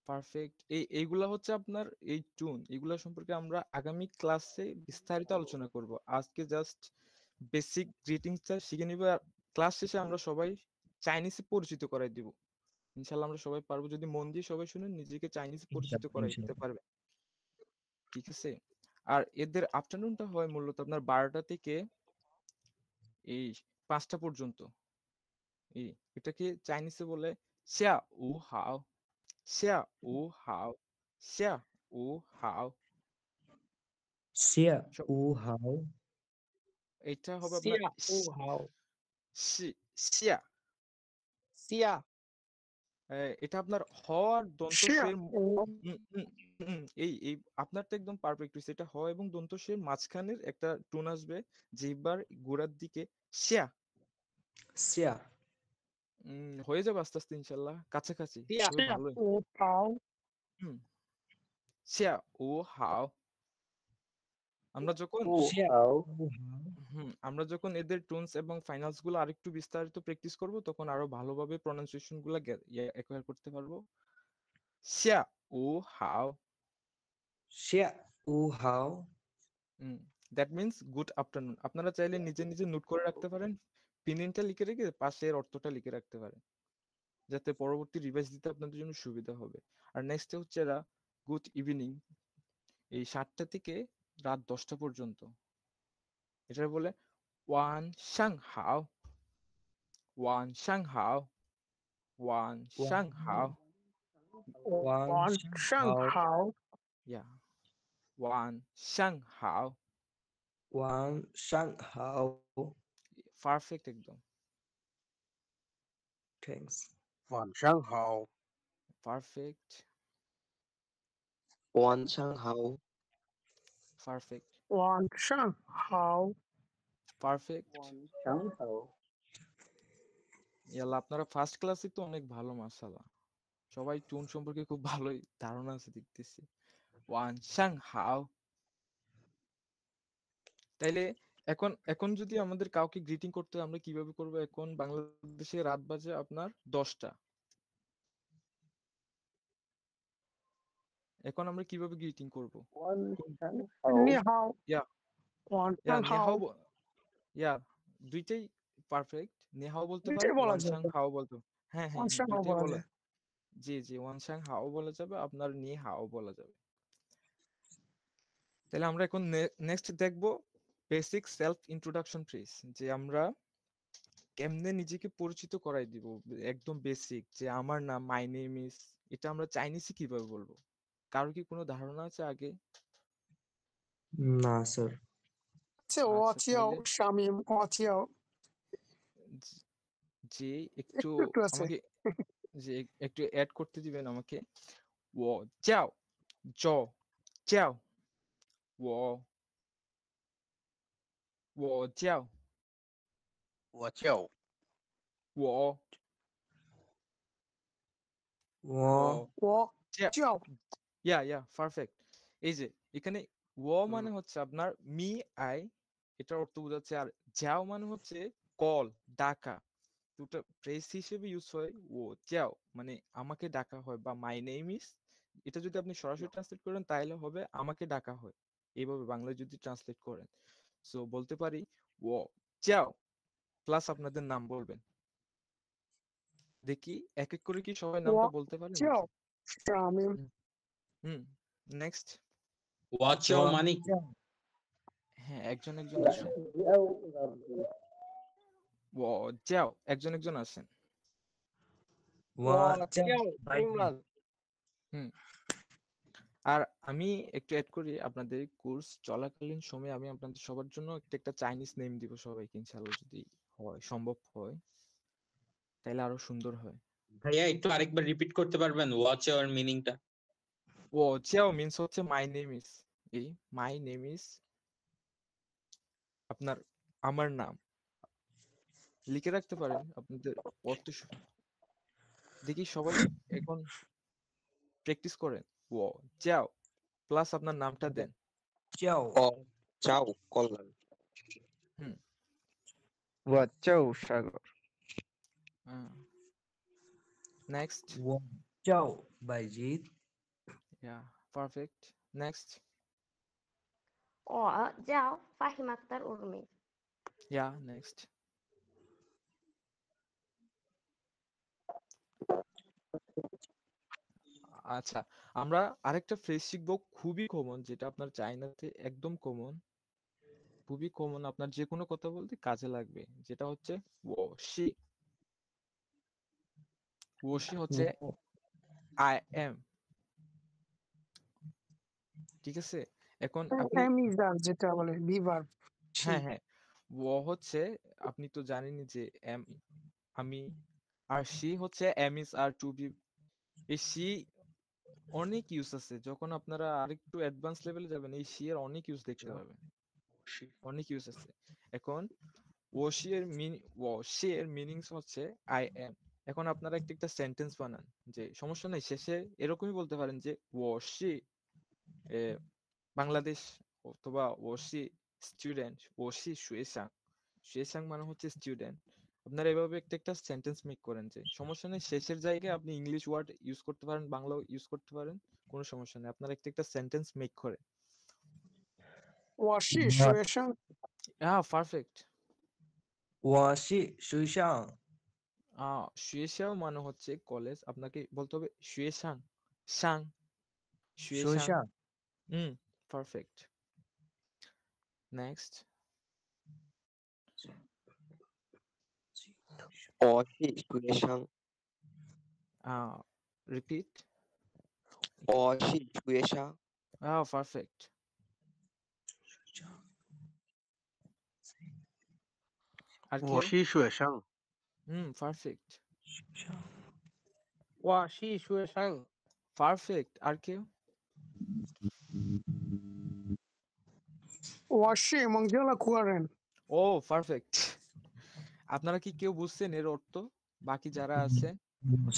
পারফেক্ট। এইগুলা হচ্ছে আপনার এই টুন। এগুলা সম্পর্কে আমরা আগামী ক্লাসে বিস্তারিত আলোচনা করব। আজকে জাস্ট বেসিক গ্রিটিংসটা শিখে নিব, আর ক্লাস শেষে আমরা সবাই চাইনিজে পরিচিত করাই দিব। ইনশাল্লাহ আমরা সবাই পারবো, যদি মন দিয়ে সবাই শুনেন, নিজেকে চাইনিজে পরিচিত ইনশাআল্লাহ করাই দিতে ইনশাআল্লাহ। পারবে। ঠিক আছে। আর এদের আফটারনুনটা হয় মূলত আপনার 12টা থেকে এই 5টা পর্যন্ত। এই এটাকে চাইনিজে বলে শিয়া উ হাও, শিয়া উ হাও, শিয়া উ হাও। সিয়া উ হাও। এটা হবে আপনার সিয়া উ হাও। শিয়া। সিয়া। এটা আপনার হ আর দন্ত সিয়া সের উ। এই এই আপনারটা একদম পারফেক্ট হয়েছে। এটা হ এবং দন্ত সের মাঝখানের একটা টোন আসবে, জিহ্বার গোড়ার দিকে। শিয়া। সিয়া। হয়ে যাবে আস্তে আস্তে ইনশাল্লাহ, কাছাকাছি। সিয়া তবে ভালোই। উ হাও। হুম, শিয়া ও হাও। আমরা যখন আমরা যখন এদের টোনস এবং ফাইনালস গুলো আরেকটু বিস্তারিত প্র্যাকটিস করব তখন আরো ভালোভাবে প্রনাউন্সিয়েশন গুলো অ্যাকোয়ার করতে পারবো। শিয়া ও হাও। That means good afternoon. আপনারা চাইলে নিজে নিজে নোট করে রাখতে পারেন, পিনিনটা লিখে রেখে পাশে এর অর্থটা লিখে রাখতে পারেন, যাতে পরবর্তী রিভাইজ দিতে আপনাদের জন্য সুবিধা হবে। আর নেক্সট হচ্ছে এরা গুড ইভিনিং, এই 7টা থেকে রাত 10টা পর্যন্ত। এটা বলে ওয়ান শাং হাও, ওয়ান শাং হাও, ওয়ান শাং হাও, ইয়া ওয়ান শাং হাও। পারফেক্ট একদম। থ্যাঙ্কস। ওয়ান শাং হাও। পারফেক্ট। ওয়ান শাং হাও। পারফেক্ট। ওয়ান শাং হাও। পারফেক্ট। ইয়াল্লা, আপনারা ফার্স্ট ক্লাসে তো অনেক ভালো, মাশাআল্লাহ। সবাই টোন সম্পর্কে খুব ভালোই ধারণা আছে দেখতেছি। ওয়ান শাং হাও। তাইলে এখন এখন যদি আমাদের কাউকে গ্রিটিং করতে হয় আমরা কিভাবে করব? এখন বাংলাদেশে রাত বাজে আপনার 10টা। এখন আমরা কিভাবে গ্রিটিং করব? নি হাও। ইয়া ওয়ান ইয়া শাং নি হাও। হাও, ইয়া দুইটাই পারফেক্ট। নি হাও বলতে দুইটাই পারেন, বলা ওয়ান শাং যাবে। হাও বলতে। হ্যাঁ হ্যাঁ ওয়ান হ্যাঁ, শাং হাও দুইটাই বলা বলা। যায়। জি জি, ওয়ান শাং হাও বলা যাবে, আপনার নি হাও বলা যাবে। তাহলে আমরা এখন নেক্সট দেখব বেসিক সেলফ ইন্ট্রোডাকশন ফ্রেজ, যে আমরা কেমনে নিজেকে পরিচিত করাই দিব। একদম বেসিক, যে আমার নাম, মাই নেম ইজ, এটা আমরা চাইনিজে কিভাবে বলবো? কারো কি কোনো ধারণা আছে আগে? না স্যার। আচ্ছা, আচ্ছা ওয়াচিয়াও তাইলে শামিম ওয়াচিয়াও যে একটু একটু আছে। আমাকে যে একটু অ্যাড করতে দিবেন আমাকে। ও যাও জ যাও ও ও যাও ওয়াচিয়াও। ও ও যাও। ইয়া ইয়া পারফেক্ট। এই যে এখানে ও মানে হচ্ছে আপনার মি আই, এটার অর্থ বোঝাচ্ছে। আর যাও মানে হচ্ছে কল, ডাকা। দুটো ফ্রেজ হিসেবে ইউজ হয়। ও যাও মানে আমাকে ডাকা হয়, বা মাই নেম ইজ, এটা যদি আপনি সরাসরি ট্রান্সলেট করেন তাহলে হবে আমাকে ডাকা হয়, এইভাবে বাংলায় যদি ট্রান্সলেট করেন। সো বলতে পারি ও যাও প্লাস আপনাদের নাম বলবেন। দেখি এক এক করে কি সবাই নামটা বলতে পারেন? ওয়াচিয়াও শামিম। হুম, নেক্সট। ওয়াচাও মানে কি? হ্যাঁ, একজন একজন আসেন। ও যাও, একজন একজন আসেন। হুম। আর আমি একটু অ্যাড করি, আপনাদের কোর্স চলাকালীন সময়ে আমি আপনাদের সবার জন্য একটা চাইনিজ নেম দিব সবাইকে, ইনশাআল্লাহ, যদি হয় সম্ভব হয় তাহলে আরো সুন্দর হয়। ভাইয়া একটু আরেকবার রিপিট করতে পারবেন ওয়াচাও এর মিনিংটা? ও চিয়াও মিন্স হচ্ছে মাই নেম ইজ। এই মাই নেম ইজ আপনার আমার নাম, লিখে রাখতে পারেন আপনাদের অর্থ। দেখি সবাই এখন প্র্যাকটিস করেন। ও যাও প্লাস আপনার নামটা দেন। চাও কল্যাণ। হুম, ওয়াচাও সাগর। নেক্সট। চাও বাইজিৎ। ইয়া পারফেক্ট। নেক্সট। ও যাও ফাহিম আক্তার উর্মি। Yeah next. আচ্ছা, আমরা আরেকটা ফ্রেজ শিখবো, খুবই কমন, যেটা আপনার চাইনাতে একদম কমন, খুবই কমন, আপনার যে কোনো কথা বলতে কাজে লাগবে, যেটা হচ্ছে ওশি। ওশি হচ্ছে আই এম। ঠিক আছে, এখন আপনি এমিজার যেটা বলে ভিভার্ব। হ্যাঁ হ্যাঁ, ও হচ্ছে, আপনি তো জানেনই যে এম আমি, আর সি হচ্ছে M is R to B. এই সি অনেক ইউজ আছে, যখন আপনারা আরেকটু অ্যাডভান্স লেভেলে যাবেন এই সি এর অনেক ইউজ দেখতে পাবেন, অনেক ইউজ আছে। এখন ওশি এর ওশি এর মিনিংস হচ্ছে আই এম। এখন আপনারা একটা সেন্টেন্স বানান, যে সমস্যা নাই শেষে এরকমই বলতে পারেন যে ওশি এ, বাংলাদেশ অথবা ওসি স্টুডেন্ট, ওসি শুয়েসাং। শুয়েসাং মানে হচ্ছে স্টুডেন্ট। আপনারা এভাবে একটা একটা সেন্টেন্স মেক করেন, যে সমস্যা নেই, শেষের জায়গায় আপনি ইংলিশ ওয়ার্ড ইউজ করতে পারেন, বাংলাও ইউজ করতে পারেন, কোনো সমস্যা নেই। আপনারা একটা একটা সেন্টেন্স মেক করেন। 我是学生， হ্যাঁ, পারফেক্ট। 我是学生， শুয়েশাও মানে হচ্ছে কলেজ, আপনাকে বলতে হবে শুয়েশাং, শাং, 学 শুয়েশাং। 生， পারফেক্ট। নেক্সট।我是学生， রিপিট।我是学生， পারফেক্ট। আর 我 কেউ? 是学生， পারফেক্ট। 我是学生， পারফেক্ট। আর কেউ? 我是孟加拉国人， ও পারফেক্ট। আপনারা কি কেউ বুঝছেন এর অর্থ, বাকি যারা আছে?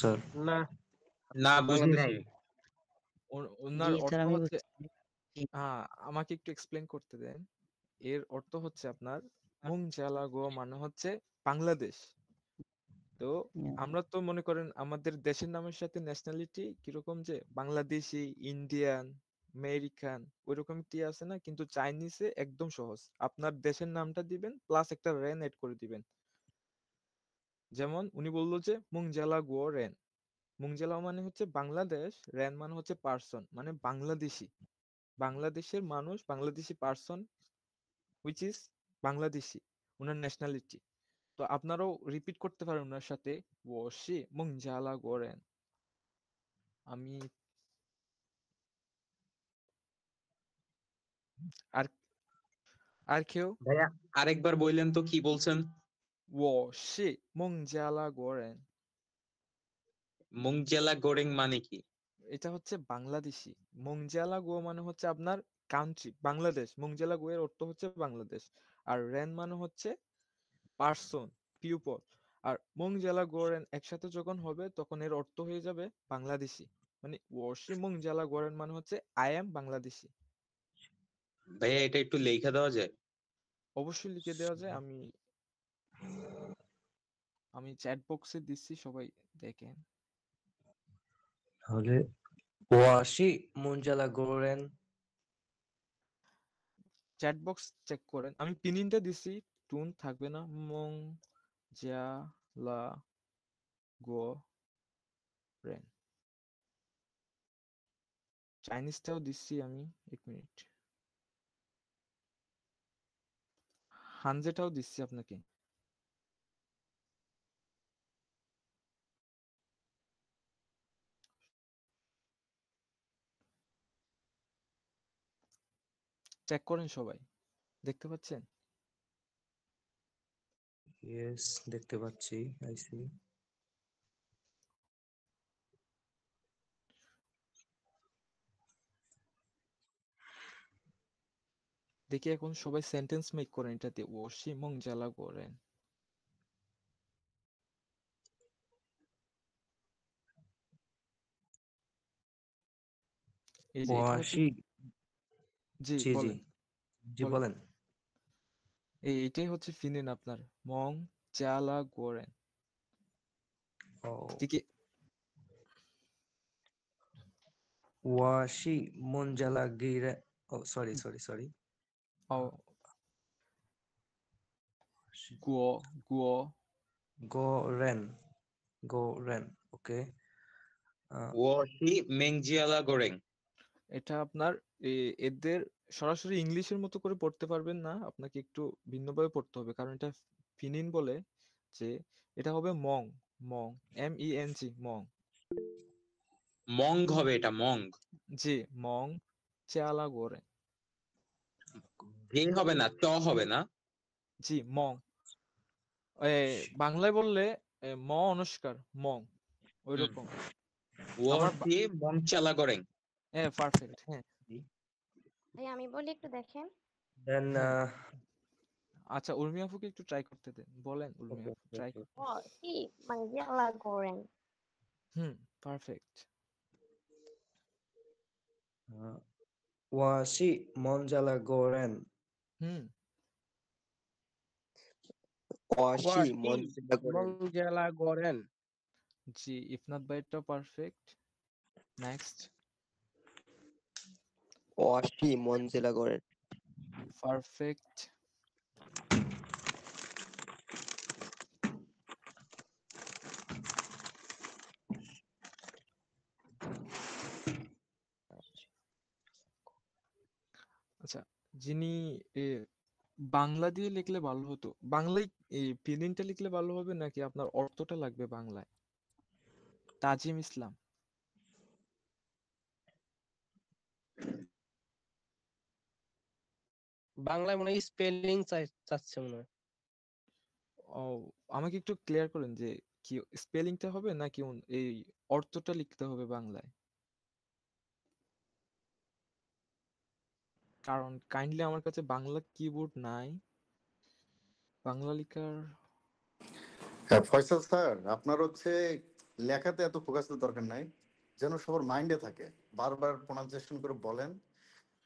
স্যার না না, বুঝি বাংলাদেশ নাই। ওনার জি স্যার, অর্থ আমি হচ্ছে, বুঝছি। আমাকে একটু এক্সপ্লেন করতে দেন। এর অর্থ হচ্ছে আপনার মুংজালাগো মানে হচ্ছে বাংলাদেশ। তো আমরা তো মনে করেন আমাদের দেশের নামের সাথে ন্যাশনালিটি কিরকম, যে বাংলাদেশি, ইন্ডিয়ান, আমেরিকান, ওইরকম টি আছে না, কিন্তু চাইনিজে একদম সহজ। আপনার দেশের নামটা দিবেন প্লাস একটা রেন এড করে দিবেন। যেমন উনি বললো যে মুংজালা গো রেন। মুংজালা মানে হচ্ছে বাংলাদেশ, রেন মানে হচ্ছে পার্সন, মানে বাংলাদেশি, বাংলাদেশের মানুষ, Bangladeshi person, which is Bangladeshi, owner nationality. তো আপনারাও রিপিট করতে পারেন ওনার সাথে, ওশি মুংজালা গোরেন। আমি আর আর কেউ? ভাইয়া আরেকবার বললেন তো, কি বলছেন? ওশি মুংজালা গোরেন। মুংজেলা গোরেং মানে কি? এটা হচ্ছে বাংলাদেশি। মুংজালা গো মানে হচ্ছে আপনার কান্ট্রি, বাংলাদেশ। মুংজালা গো এর অর্থ হচ্ছে বাংলাদেশ। আর রেন মানে হচ্ছে পার্সন, পিপল। আর মুংজালা গোরেন একসাথে যখন হবে তখন এর অর্থ হয়ে যাবে বাংলাদেশি। মানে ওশি মুংজালা গোরেন মানে হচ্ছে আই এম বাংলাদেশি। ভাইয়া এটা একটু লেখা দেওয়া যায়? অবশ্যই লিখে দেওয়া যায়। আমি চ্যাট বক্সে দিচ্ছি, সবাই দেখেন। তাহলে 我是孟加拉国人， চ্যাট বক্স চেক করেন, আমি পিনিনটা দিছি, টুন থাকবে না। মং জা লা গো রেন। চাইনিজটাও দিচ্ছি আমি, 1 মিনিট। হানজেটাও দিচ্ছি আপনাকে। চেক করেন সবাই, দেখতে পাচ্ছেন? ইয়েস দেখতে পাচ্ছি, আই সি। দেখি এখন সবাই সেন্টেন্স মেক করেন এটাতে, ওশি মংজালা করেন। এই যে এটা হচ্ছে, 我是 জি জি জি বলেন জি বলেন। বলেন। এইটাই হচ্ছে ফিনিন আপনার, মং জালা গোরেন। ও ঠিক কি? 我是孟加拉国人，ও সরি সরি সরি ও গুয়ো গুয়ো গোরেন গোরেন, ওকে। ওশি মেংজিয়ালা গোরেং। এটা আপনার এদের সরাসরি ইংলিশের মতো করে পড়তে পারবেন না, আপনাকে একটু ভিন্নভাবে পড়তে হবে, কারণ এটা ফিনিন বলে যে এটা হবে মং, মং, MENG, মং। মং হবে এটা, মং। জি, মং চালা গোরে। গে হবে না, চ হবে না? জি, মং। বাংলায় বললে ম অনুষ্কার, মং, ওইরকম। ওশি মংচালা গোরেং। হ্যাঁ, পারফেক্ট। হ্যাঁ, ভাই আমি বলি, একটু দেখেন। দেন আচ্ছা, উর্মি আপুকে একটু ট্রাই করতে দেন, বলেন উর্মি আপু ট্রাই করতে। 我是孟加拉国人， পারফেক্ট। Washi মঞ্জালা Goren. হুম ওয়াশি ওয়াশি মনজিলা করেন। মঞ্জেলা গড়েন। জি, ইফনাত ভাইটা পারফেক্ট। নেক্সট। ওয়াশি মনজিলা করেন। পারফেক্ট। আচ্ছা, যিনি বাংলা দিয়ে লিখলে ভালো হতো, বাংলায় ফিলিংটা লিখলে ভালো হবে নাকি আপনার অর্থটা লাগবে বাংলায়? তাজিম ইসলাম। বাংলায় মনে হয় স্পেলিং চাচ্ছে মনে হয়। ও, আমাকে একটু ক্লিয়ার করেন যে কি স্পেলিংটা হবে নাকি এই অর্থটা লিখতে হবে বাংলায়? কারণ কাইন্ডলি আমার কাছে বাংলা কিবোর্ড নাই, বাংলা লেখার। হ্যাঁ ফয়সাল স্যার, আপনার হচ্ছে লেখাতে এত ফোকাস দরকার নাই, যেন সবার মাইন্ডে থাকে। বারবার প্রোনাউন্সিয়েশন করে বলেন,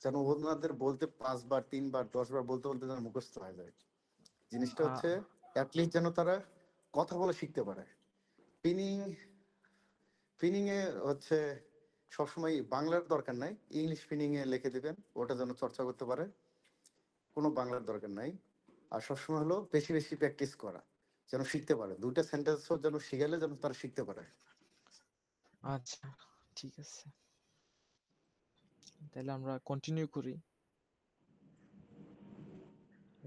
যেন ওনাদের বলতে 5 বার 3 বার 10 বার বলতে বলতে যেন মুখস্থ হয়ে যায়। জিনিসটা হচ্ছে অ্যাটলিস্ট যেন তারা কথা বলে শিখতে পারে। পিনিং পিনিং এ হচ্ছে সবসময় বাংলার দরকার নাই, ইংলিশ পিনিং এ লিখে দিবেন, ওটা যেন চর্চা করতে পারে। কোনো বাংলার দরকার নাই। আর সবসময় হলো বেশি বেশি প্র্যাকটিস করা, যেন শিখতে পারে। দুইটা সেন্টেন্সও যেন শিখালে যেন তারা শিখতে পারে। আচ্ছা, ঠিক আছে, তাহলে আমরা কন্টিনিউ করি।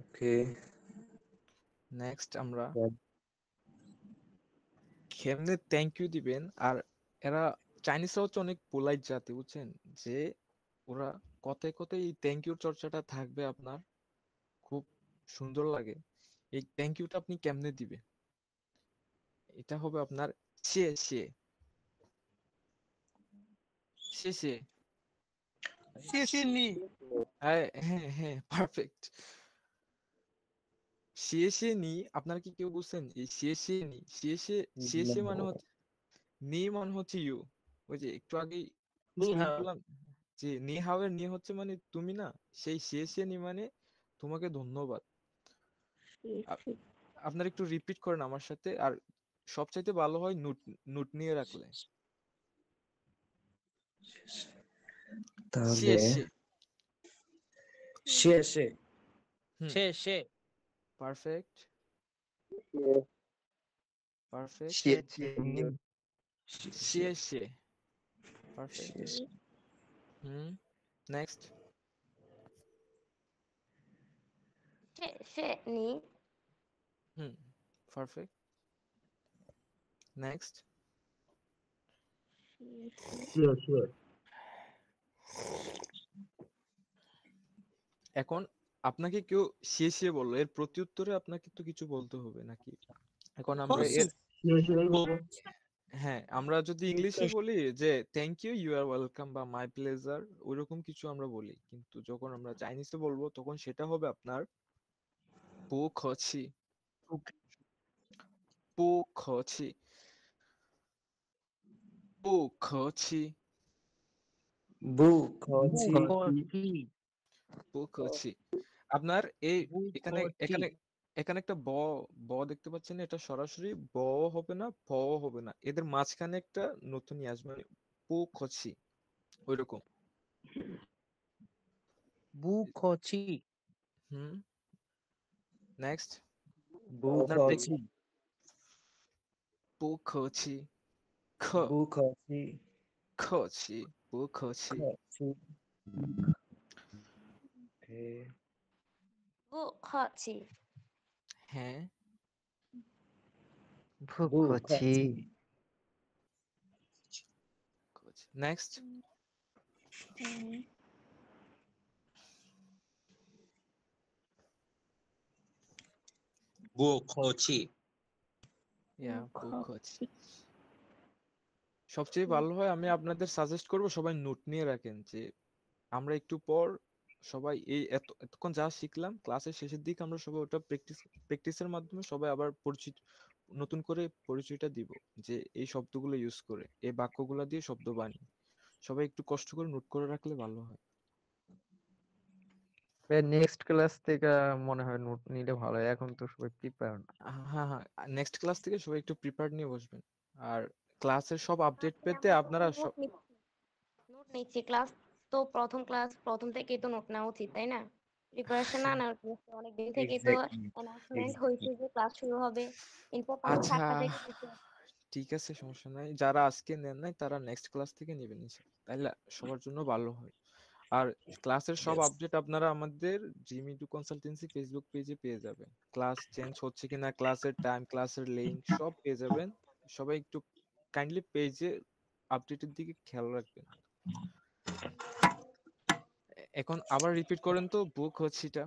ওকে, নেক্সট আমরা কেমনে থ্যাংক ইউ দিবেন। আর এরা চাইনিজরা হচ্ছে অনেক পোলাইট জাতি, বুঝছেন, যে ওরা কথায় কথায় এই থ্যাংক ইউর চর্চাটা থাকবে আপনার, খুব সুন্দর লাগে। এই থ্যাংক ইউটা আপনি কেমনে দিবেন, এটা হবে আপনার সে সে সে সে। শেষেনি। হ্যাঁ হ্যাঁ হ্যাঁ, পারফেক্ট। শেষে নি, আপনারা কি কেউ বুঝছেন এই শেষে নি? শেষে শেষে মানে হচ্ছে নি, মানে হচ্ছে ইউ। ওই যে একটু আগে স্পিচ করলাম যে নি হাও এর নি হচ্ছে মানে তুমি না, সেই শেষে নি মানে তোমাকে ধন্যবাদ। আপনারা একটু রিপিট করেন আমার সাথে। আর সবচাইতে ভালো হয় নোট নোট নিয়ে রাখলে। তাহলে শেষে। শেষে। শেষে। Perfect perfect. শেষে। পারফেক্ট। নেক্সট। নি। পারফেক্ট। নেক্সট। এখন আপনাকে কেউ শেষে বললো, এর প্রত্যুত্তরে আপনাকে তো কিছু বলতে হবে নাকি? এখন আমরা এর হ্যাঁ, আমরা যদি ইংলিশে বলি যে thank you, you are welcome বা মাই প্লেজার, ওইরকম কিছু আমরা বলি। কিন্তু যখন আমরা চাইনিজে বলবো তখন সেটা হবে আপনার পু খছি। পু খছি। পু খছি। বু খছি। পু খছি। আপনার এই এখানে এখানে এখানে একটা ব ব দেখতে পাচ্ছেন, এটা সরাসরি ব হবে না, প হবে না, এদের মাঝখানে একটা নতুন আসবে, মানে পু খছি ওইরকম। বু খছি। নেক্সট। বু খছি।不客气，不客气，客气，不客气。Okay. 不客气。হ্যাঁ।不客气。Next. বুখছি। বুখছি। সবচেয়ে ভালো হয়, আমি আপনাদের সাজেস্ট করব সবাই নোট নিয়ে রাখেন, যে আমরা একটু পর সবাই এই এতক্ষণ যা শিখলাম ক্লাসের শেষের দিকে আমরা সবাই ওটা প্র্যাকটিসের মাধ্যমে সবাই আবার পরিচিত, নতুন করে পরিচয়টা দিব, যে এই শব্দগুলো ইউজ করে, এই বাক্যগুলো দিয়ে শব্দ বানিয়ে সবাই একটু কষ্ট করে নোট করে রাখলে ভালো হয়। নেক্সট ক্লাস থেকে মনে হয় নোট নিলে ভালো হয়, এখন তো সবাই প্রিপেয়ার না। হ্যাঁ হ্যাঁ, নেক্সট ক্লাস থেকে সবাই একটু প্রিপেয়ার নিয়ে বসবেন। আর ক্লাসের সব আপডেট পেতে আপনারা নোট নিচ্ছি, ক্লাস তো ক্লাস প্রথম থেকেই তো নোট নেওয়া উচিত, তাই না? প্রিপারেশন না নেওয়ার কি আছে? অনেক দিন থেকেই তো এক্স্যাক্টলি অ্যানাউন্সমেন্ট হয়েছে যে ক্লাস শুরু হবে। ইনফ্যাক্ট আমি আচ্ছা 7টা থেকে বসে আছি। ঠিক আছে, সমস্যা নাই। যারা আজকে নেন নাই তারা নেক্সট ক্লাস থেকে নেবেন ইনশাআল্লাহ, তাইলে সবার জন্য ভালো হয়। আর ক্লাসের সব আপডেট আপনারা আমাদের জিমিডু কনসালটেন্সি ফেসবুক পেজে পেয়ে যাবেন। ক্লাস চেঞ্জ হচ্ছে কিনা, ক্লাসের টাইম, ক্লাসের লিংক সব পেয়ে যাবেন। সবাই একটু কাইন্ডলি পেজে আপডেটের দিকে খেয়াল রাখবেন। এখন আবার রিপিট করেন তো, বুক হচ্ছে এটা।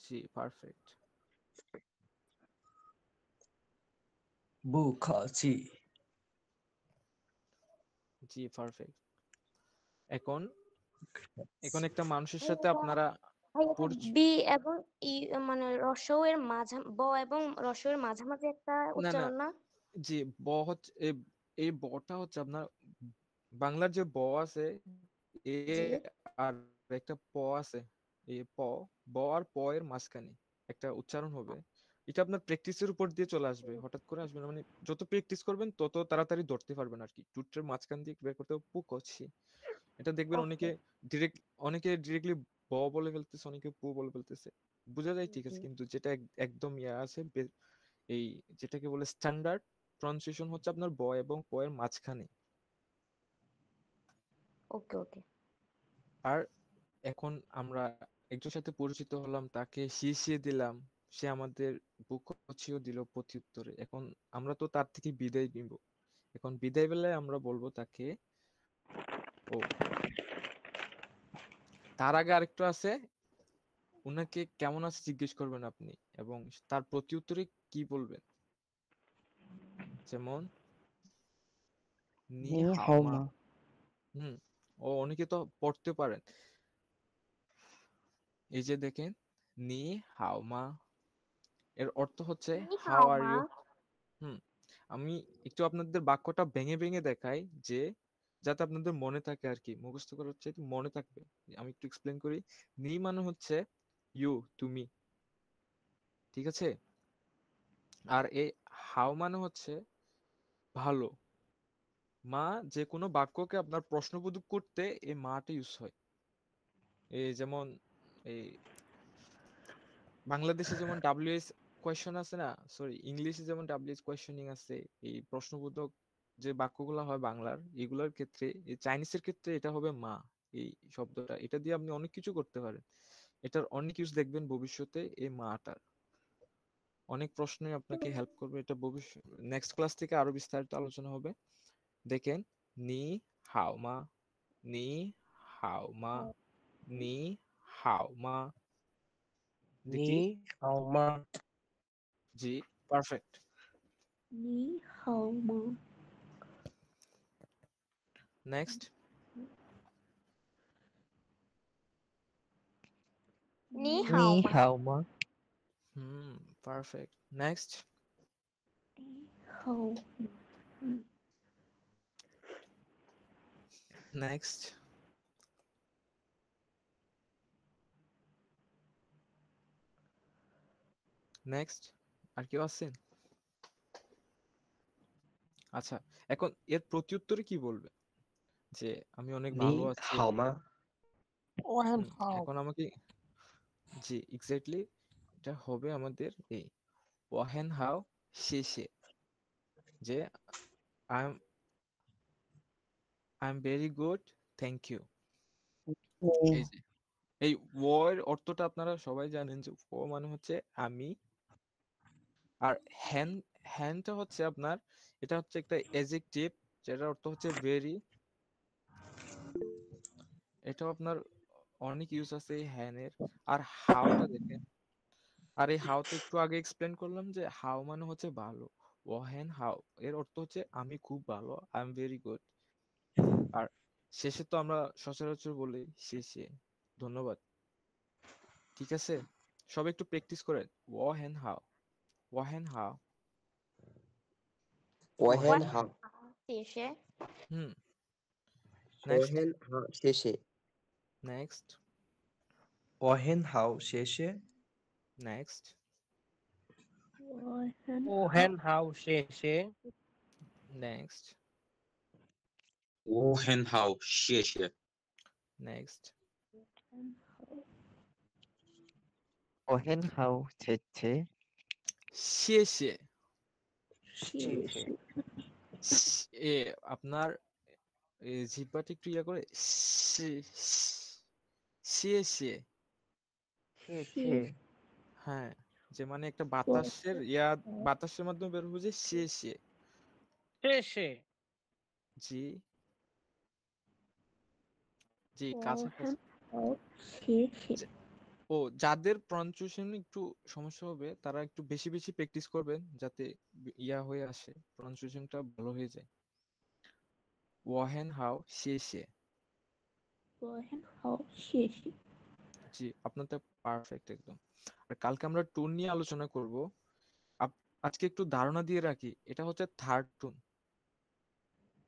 জি পারফেক্ট। বুখাচি। জি পারফেক্ট। এখন একটা মানুষের সাথে আপনারা বি এবং ই মানে রস্বউ এর ব এবং রস্বউ এর মাঝামাঝি একটা না না উচ্চারণ না? জি, ব হচ্ছে এই বটা হচ্ছে আপনার বাংলার যে ব আছে এ, জি। আর একটা প আছে, এই ব আর প এর মাঝখানে একটা উচ্চারণ হবে। এটা আপনার প্র্যাকটিসের উপর দিয়ে চলে আসবে, হঠাৎ করে আসবে না। মানে যত প্র্যাকটিস করবেন তত তাড়াতাড়ি ধরতে পারবেন আর কি। টুটের মাঝখান দিয়ে বের করতে হবে, পুক হচ্ছে এটা দেখবেন। ওকে। অনেকে ডিরেক্টলি ব বলে ফেলতেছে, অনেকে পু বলে ফেলতেছে, বোঝা যায় ঠিক আছে, কিন্তু যেটা একদম ইয়া আছে এই যেটাকে বলে স্ট্যান্ডার্ড প্রনাউন্সিয়েশন হচ্ছে আপনার ব এবং প এর মাঝখানে। ওকে ওকে। আর এখন আমরা একজনের সাথে পরিচিত হলাম, তাকে শিখিয়ে দিলাম, সে আমাদের বুকচিও দিল প্রতি উত্তরে। এখন আমরা তো তার থেকে বিদায় নিব। এখন বিদায় বেলায় আমরা বলবো তাকে, ও তার আগে আরেকটু আছে, উনাকে কেমন আছে জিজ্ঞেস করবেন আপনি, এবং তার প্রতি উত্তরে কি বলবেন। যেমন নি হাও মা। ও অনেকে তো পড়তে পারেন। এই যে দেখেন, নি হাও মা এর অর্থ হচ্ছে হাউ আর ইউ। আমি একটু আপনাদের বাক্যটা ভেঙে ভেঙে দেখাই, যে যাতে আপনাদের মনে থাকে আর কি, মুখস্থ করার চাইতে মনে থাকবে। আমি একটু এক্সপ্লেন করি। নি মানে হচ্ছে ইউ, তুমি, ঠিক আছে? আর এই হাউ মানে হচ্ছে ভালো। মা যে কোনো বাক্যকে আপনার প্রশ্নবোধক করতে এই মাটা ইউজ হয়। এই যেমন এই বাংলাদেশে যেমন WH কোয়েশ্চন আছে না, সরি ইংলিশে যেমন WH কোয়েশ্চনিং আছে, এই প্রশ্নবোধক যে বাক্যগুলো হয় বাংলার, এগুলোর ক্ষেত্রে এই চাইনিজের ক্ষেত্রে এটা হবে মা। এই শব্দটা, এটা দিয়ে আপনি অনেক কিছু করতে পারেন। এটার অনেক ইউজ দেখবেন ভবিষ্যতে, এই মাটার অনেক প্রশ্নে আপনাকে হেল্প করবে। এটা ভবিষ্যৎ নেক্সট ক্লাস থেকে আরো বিস্তারিত আলোচনা হবে। দেখেন, নি হাও মা, নি হাও মা, নি হাও মা। নি দেখি, হাও মা। জি পারফেক্ট। নি হাও মা। নেক্সট, নি নি হাও মা। হাও মা। পারফেক্ট। নেক্সট, হাও নেক্সট, নেক্সট। আর কেউ আছেন? আচ্ছা, এখন এর প্রত্যুত্তরে কি বলবে? যে আমি অনেক নি ভালো আছি। হাও মা। এখন আমাকে, জি এক্স্যাক্টলি, এটা হবে আমাদের এই ওয়াহেন হাও শেষে, যে I am very good, thank you. এই যে এই ও এর অর্থটা আপনারা সবাই জানেন, যে ও মানে হচ্ছে আমি, আর হ্যানটা হচ্ছে আপনার, এটা হচ্ছে একটা অ্যাডজেক্টিভ যেটার অর্থ হচ্ছে ভেরি। এটাও আপনার অনেক ইউজ আছে এই হ্যানের। আর হাওটা দেখেন, আর এই হাও তো একটু আগে এক্সপ্লেন করলাম, যে হাও মানে হচ্ছে ভালো। ওয়াহেন হাও এর অর্থ হচ্ছে আমি খুব ভালো, আই এম ভেরি গুড। আর শেষে তো আমরা সচরাচর বলি শেষে ধন্যবাদ, ঠিক আছে? সবাই একটু প্র্যাকটিস করেন। ওয়াহেন হাও, ওয়াহেন হাও, ওয়াহেন হাও। শেষে। নেক্সট ওহেন শেষে নেক্সট ওহেন হাও শেষে নেক্সট ওহেন হাও শেষে নেক্সট ওহেন হাও শেষে নেক্সট ওহেন হাও শেষে শেষে শেষে এ আপনার জিহ্বাটা একটু ইয়া করে শেষে শেষে হ্যাঁ, যে মানে একটা বাতাসের বাতাসের মাধ্যমে বের হবে যে শেষে শেষে জি জি কাছাকাছি ও যাদের প্রনাউন্সিয়েশন একটু সমস্যা হবে তারা একটু বেশি বেশি প্র্যাকটিস করবেন যাতে ইয়া হয়ে আসে, প্রনাউন্সিয়েশনটা ভালো হয়ে যায়। ওহেন হাও শেষে জি আপনারটা পারফেক্ট একদম। আর কালকে আমরা টোন নিয়ে আলোচনা করব। আজকে একটু ধারণা দিয়ে রাখি, এটা হচ্ছে থার্ড টোন,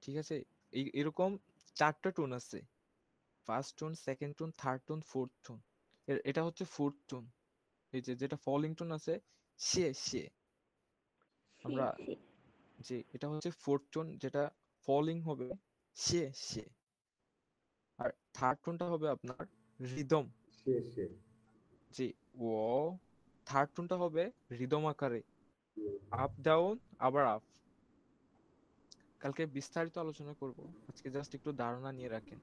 ঠিক আছে? এরকম 4টা টোন আছে, first tone, second tone, third tone, fourth tone. এটা হচ্ছে ফোর্থ টোন। এই যে যেটা ফলিং টোন আছে সে আমরা যে এটা হচ্ছে ফোর্থ টোন, যেটা ফলিং হবে সে। আর থার্ড টোনটা হবে আপনার রিদম জি ও, থার্ড টোনটা হবে রিদম আকারে আপ ডাউন আবার আপ। কালকে বিস্তারিত আলোচনা করব, আজকে জাস্ট একটু ধারণা নিয়ে রাখেন।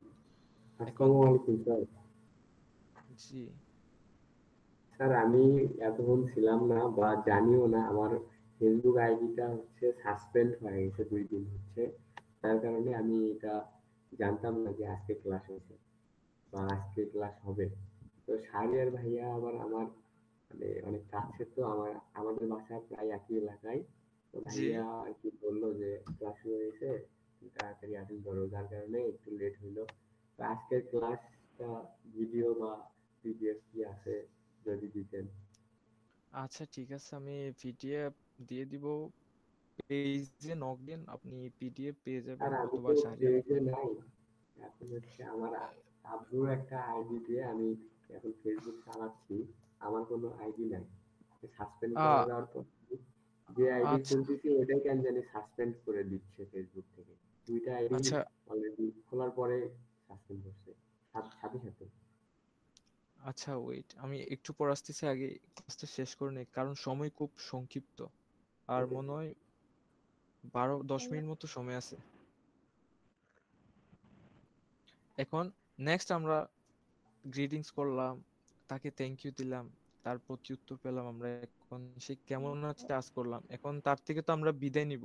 এখন আসসালামু আলাইকুম স্যার। জি স্যার আমি এতক্ষণ ছিলাম না বা জানিও না, আমার ফেসবুক আইডিটা হচ্ছে সাসপেন্ড হয়ে গেছে 2 দিন হচ্ছে। তার কারণে আমি এটা জানতাম না যে আজকে ক্লাস হয়েছে বা আজকে ক্লাস হবে। তো শাহরিয়ার ভাইয়া আবার আমার মানে অনেক কাছে, তো আমাদের বাসা প্রায় একই এলাকায়। তো জি ভাইয়া আর কি বললো যে ক্লাস শুরু হয়েছে, তুমি তাড়াতাড়ি অ্যাটেন্ড করো, যার কারণে একটু লেট হইলো। তো আজকের ক্লাসটা ভিডিও বা পিডিএফ কি আছে যদি দিতেন। আচ্ছা ঠিক আছে, আমি পিডিএফ দিয়ে দিব। পেজে নক দিন, আপনি পিডিএফ পেয়ে যাবেন, আর আমি অথবা তো শাহরিয়ার পেজে নাই, এখন হচ্ছে আমার আব্বুর একটা আইডি দিয়ে আমি এখন ফেসবুক চালাচ্ছি, আমার কোনো আইডি নাই। সাসপেন্ড আ করা যাওয়ার পর যে আইডি আচ্ছা খুলতেছি ওইটাই কেন জানি সাসপেন্ড করে দিচ্ছে ফেসবুক থেকে। 2টা আইডি আচ্ছা অলরেডি খোলার পরে সাসপেন্ড করছে সাথে সাথে। আচ্ছা ওয়েট, আমি একটু পর আসতেছি, আগে ক্লাসটা শেষ করে নিই, কারণ সময় খুব সংক্ষিপ্ত। আর ওকে মনে হয় 12-10 মিনিট মতো সময় আছে। এখন নেক্সট আমরা গ্রিটিংস করলাম, তাকে থ্যাংক ইউ দিলাম, তার প্রতি উত্তর পেলাম আমরা। এখন সে কেমন আছে আজ করলাম, এখন তার থেকে তো আমরা বিদায় নিব।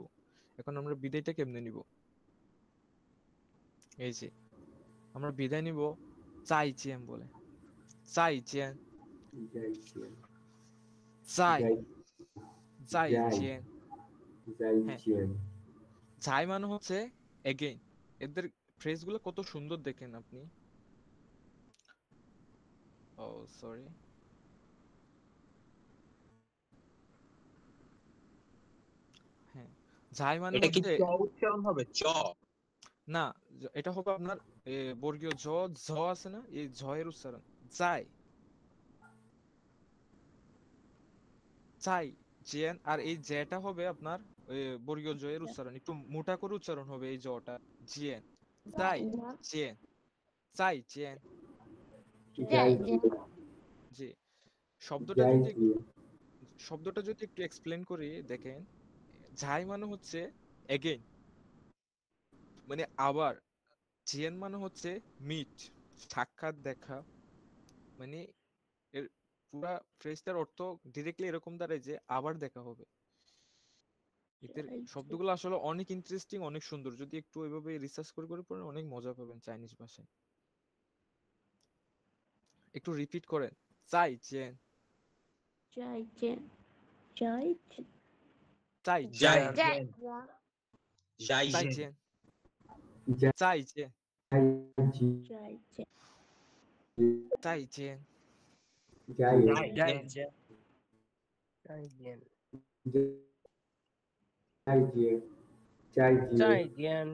এখন আমরা বিদায়টা কেমনে নিব? এই যে আমরা বিদায় নিব চাই চেন বলে, চাই চেন, যাই চেন চাই যাই চাই যাই চেন। যাই হ্যাঁ, চেন চাই মানে হচ্ছে এগেইন। এদের ফ্রেজগুলো কত সুন্দর দেখেন আপনি। ও সরি, হ্যাঁ যাই মানে এটা কি হচ্ছে চ উচ্চারণ হবে? চ? না, এটা হবে আপনার বর্গীয় জ ঝ আছে না, এই ঝ এর উচ্চারণ চাই চাই জেন। আর এই জেটা হবে আপনার বর্গীয় জ এর উচ্চারণ, একটু মোটা করে উচ্চারণ হবে এই জটা, জিএন। চাই জেন, চাই জেন। যাই চেন জি শব্দটা যাই যদি চেন শব্দটা যদি একটু এক্সপ্লেন করি দেখেন, যাই মানে হচ্ছে এগেইন, মানে আবার। জেন মানে হচ্ছে মিট, সাক্ষাৎ দেখা। মানে এর পুরা ফ্রেজটার অর্থ ডিরেক্টলি এরকম দাঁড়ায় যে আবার দেখা হবে। এদের শব্দগুলো আসলে অনেক ইন্টারেস্টিং, অনেক সুন্দর। যদি একটু ওইভাবে রিসার্চ করে করে পড়েন অনেক মজা পাবেন চাইনিজ ভাষায়। একটু রিপিট করেন, চাই চেন, চাই চেন, যাই চাই যাই চেন, যাই চাই চেন চেন, যাই চাই চেন, চেন চাই চেন, যাই যাই যাই চেন চেন যাই চেন যাই চেন Zaijian.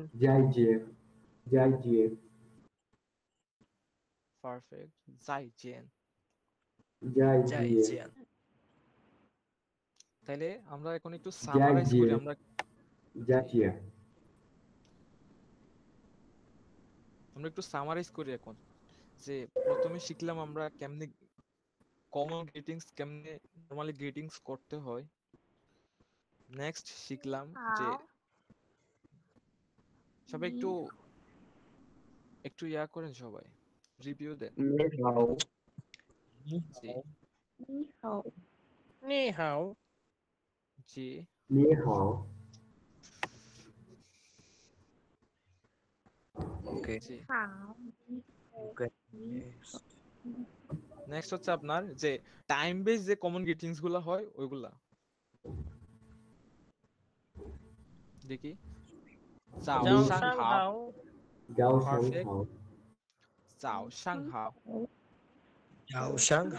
পারফেক্ট। জাইজেন। জাইজিয়ান। তাহলে আমরা এখন একটু সামারাইজ করি আমরা একটু সামারাইজ করি এখন, যে প্রথমে শিখলাম আমরা কেমনে কমন গ্রিটিংস, কেমনে নরমালি গ্রিটিংস করতে হয়। নেক্সট শিখলাম যে সবাই একটু ইয়া করেন, সবাই রিভিউ দেন। Ni hao. জি। ওকে জি। ওকে নেক্সট হচ্ছে আপনার যে টাইম বেস যে কমন গ্রিটিংস গুলো হয় ওইগুলা দেখি। Zhao shang hao. Perfect. Zhao shang hao. Zhao shang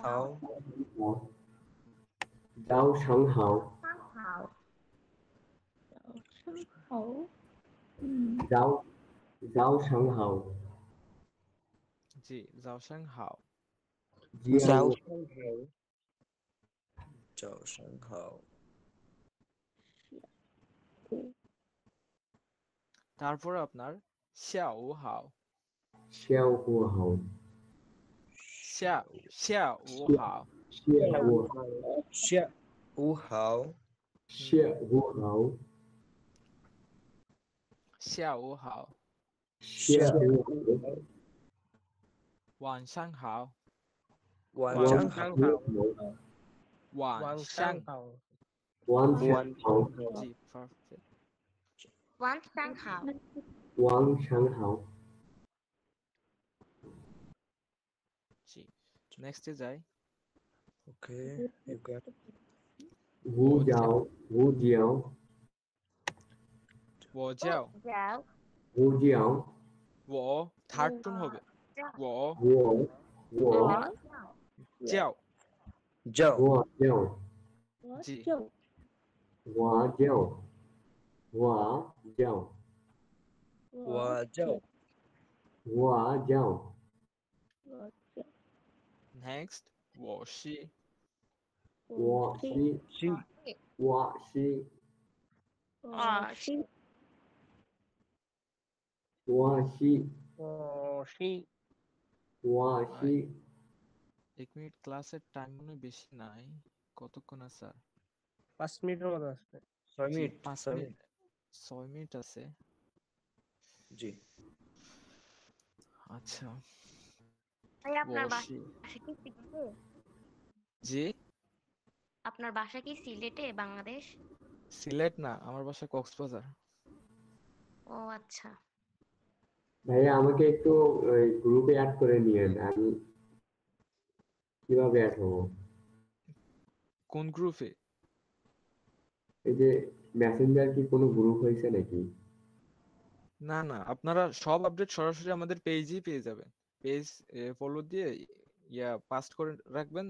hao. জি, Zhao shang hao. Zhao shang hao. তারপরে আপনার xiao hao. Xiao hao. Wan shang hao. জি, পারফেক্ট। জি, নেক্সটে যাই। Okay okay Wo jiao. Wo third tone হবে। Wo jiao. জি। Next wo shi. এক minute, ক্লাসের টাইম মনে বেশি নাই। কতক্ষণ আছে স্যার? 5 মিনিটের মতো আছে। 6 মিনিট 6 মিনিট আছে। জি আচ্ছা। ভাই আপনার wo বাসা shi. কি সিলেটে? জি, আপনার বাসা কি সিলেটে, বাংলাদেশ? সিলেট না, আমার বাসা কক্সবাজার। ও আচ্ছা। ভাইয়া আমাকে একটু গ্রুপে অ্যাড করে নিয়েন, আমি কিভাবে অ্যাড হবো? কোন গ্রুপে? এই যে মেসেঞ্জার কি কোনো গ্রুপ হয়েছে নাকি? না না, আপনারা সব আপডেট সরাসরি আমাদের পেজেই পেয়ে যাবেন। পেজ ফলো দিয়ে পাস্ট করে রাখবেন।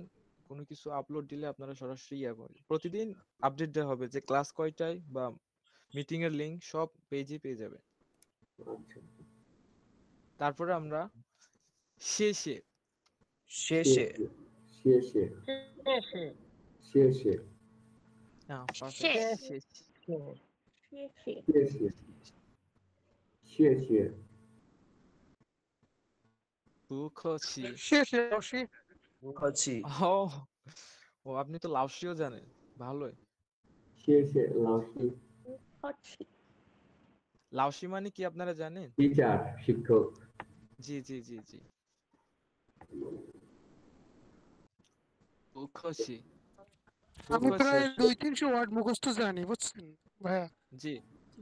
কোনো কিছু আপলোড দিলে আপনারা সরাসরি প্রতিদিন আপডেট দেওয়া হবে যে ক্লাস কয়টায় বা মিটিং এর লিংক সব পেজেই পেয়ে যাবেন। তারপরে আমরা শেষে ও আপনি তো লাওসিও জানেন, ভালোই। লাওসি মানে কি আপনারা জানেন? টিচার, শিক্ষক। জি জি জি জি। বুখশি। আমি প্রায় 200-300 ওয়ার্ড মুখস্থ জানি, বুঝছেন ভাইয়া? জি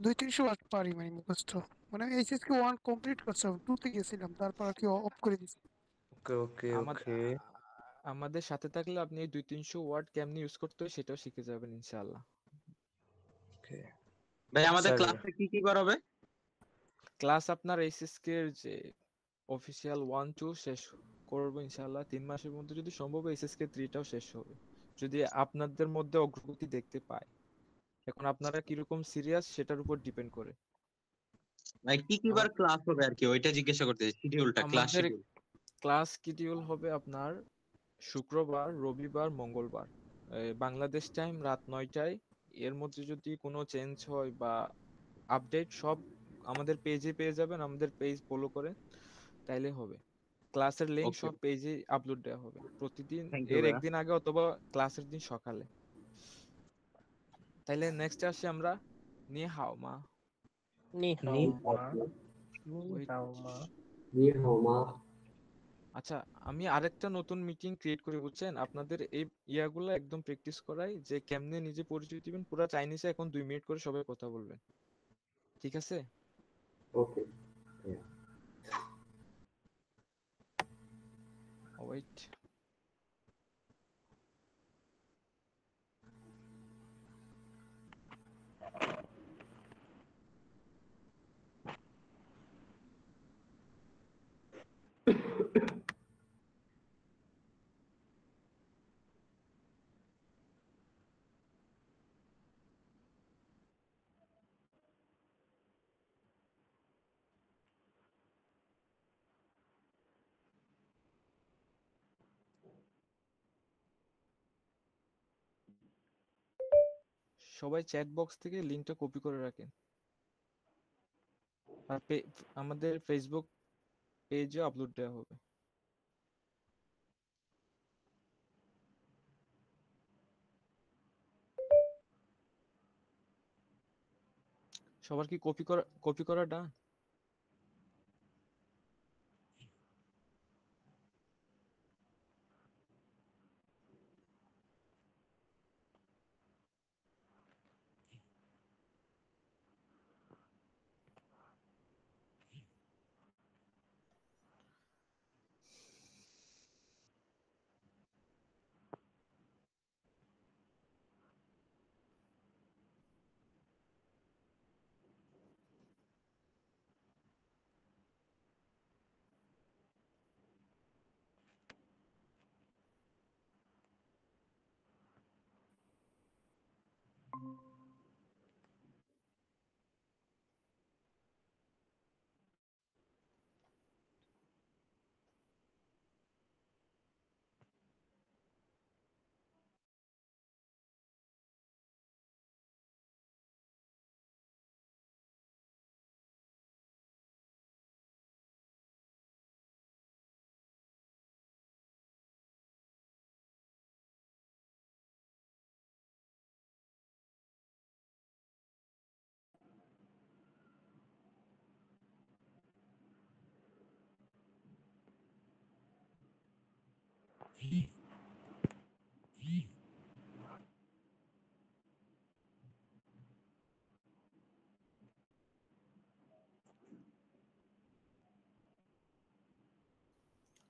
200-300 ওয়ার্ড পারি মানে মুখস্থ। মানে এইচএসকে 1 কমপ্লিট করছি, 2 তে গেছিলাম, তারপর আর কি অফ করে দিছি। ওকে ওকে ওকে। আমাদের সাথে থাকলে আপনি এই 200-300 ওয়ার্ড কেমনে ইউজ করতে হয় সেটাও শিখে যাবেন ইনশাআল্লাহ। ওকে ভাই আমাদের ক্লাসে কি কি করাবে? ক্লাস আপনার এইচএসকে এর যে অফিশিয়াল 1-2 শেষ করব ইনশাআল্লাহ 3 মাসের মধ্যে, যদি সম্ভব এইচএসকে 3টাও শেষ হবে যদি আপনাদের মধ্যে অগ্রগতি দেখতে পাই। এখন আপনারা কিরকম সিরিয়াস সেটার উপর ডিপেন্ড করে। মানে কি বার ক্লাস হবে আর কি, ওইটা জিজ্ঞাসা করতে, শিডিউলটা, ক্লাস আমাদের শিডিউল। ক্লাস শিডিউল হবে আপনার শুক্রবার, রবিবার, মঙ্গলবার, বাংলাদেশ টাইম রাত 9টায়। এর মধ্যে যদি কোনো চেঞ্জ হয় বা আপডেট সব আমাদের পেজে পেয়ে যাবেন, আমাদের পেজ ফলো করে তাইলে হবে। ক্লাসের লিংক ওকে, সব পেজে আপলোড দেওয়া হবে প্রতিদিন, থ্যাংক ইউ এর ভাইয়া। একদিন আগে অথবা ক্লাসের দিন সকালে। তাইলে নেক্সট আসি আমরা, নিয়ে হাও মা। নি হাও নি মা। হাও। নি Wait. হাও মা। নি হাও মা। আচ্ছা, আমি আরেকটা নতুন মিটিং ক্রিয়েট করি বুঝছেন, আপনাদের এই ইয়াগুলো একদম প্র্যাকটিস করাই যে কেমনে নিজে পরিচয় দিবেন। পুরো চাইনিজে এখন 2 মিনিট করে সবাই কথা বলবেন, ঠিক আছে? ওকে। ওয়েট। সবাই চ্যাট বক্স থেকে লিংকটা কপি করে রাখেন, আর আমাদের ফেসবুক পেজে আপলোড দেওয়া হবে। সবার কি কপি করা ডান?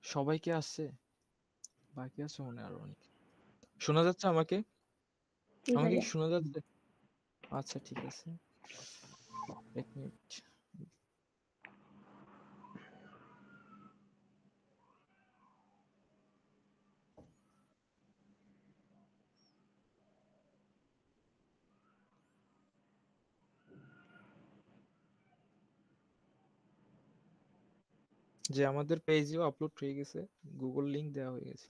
সবাই কি আসছে? বাকি আছে মনে হয় আরো অনেক। শোনা যাচ্ছে আমাকে? জি আমাকে কি ভাইয়া। শোনা যাচ্ছে? আচ্ছা ঠিক আছে, 1 মিনিট। যে আমাদের পেজেও আপলোড হয়ে গেছে, গুগল লিংক দেওয়া হয়ে গেছে।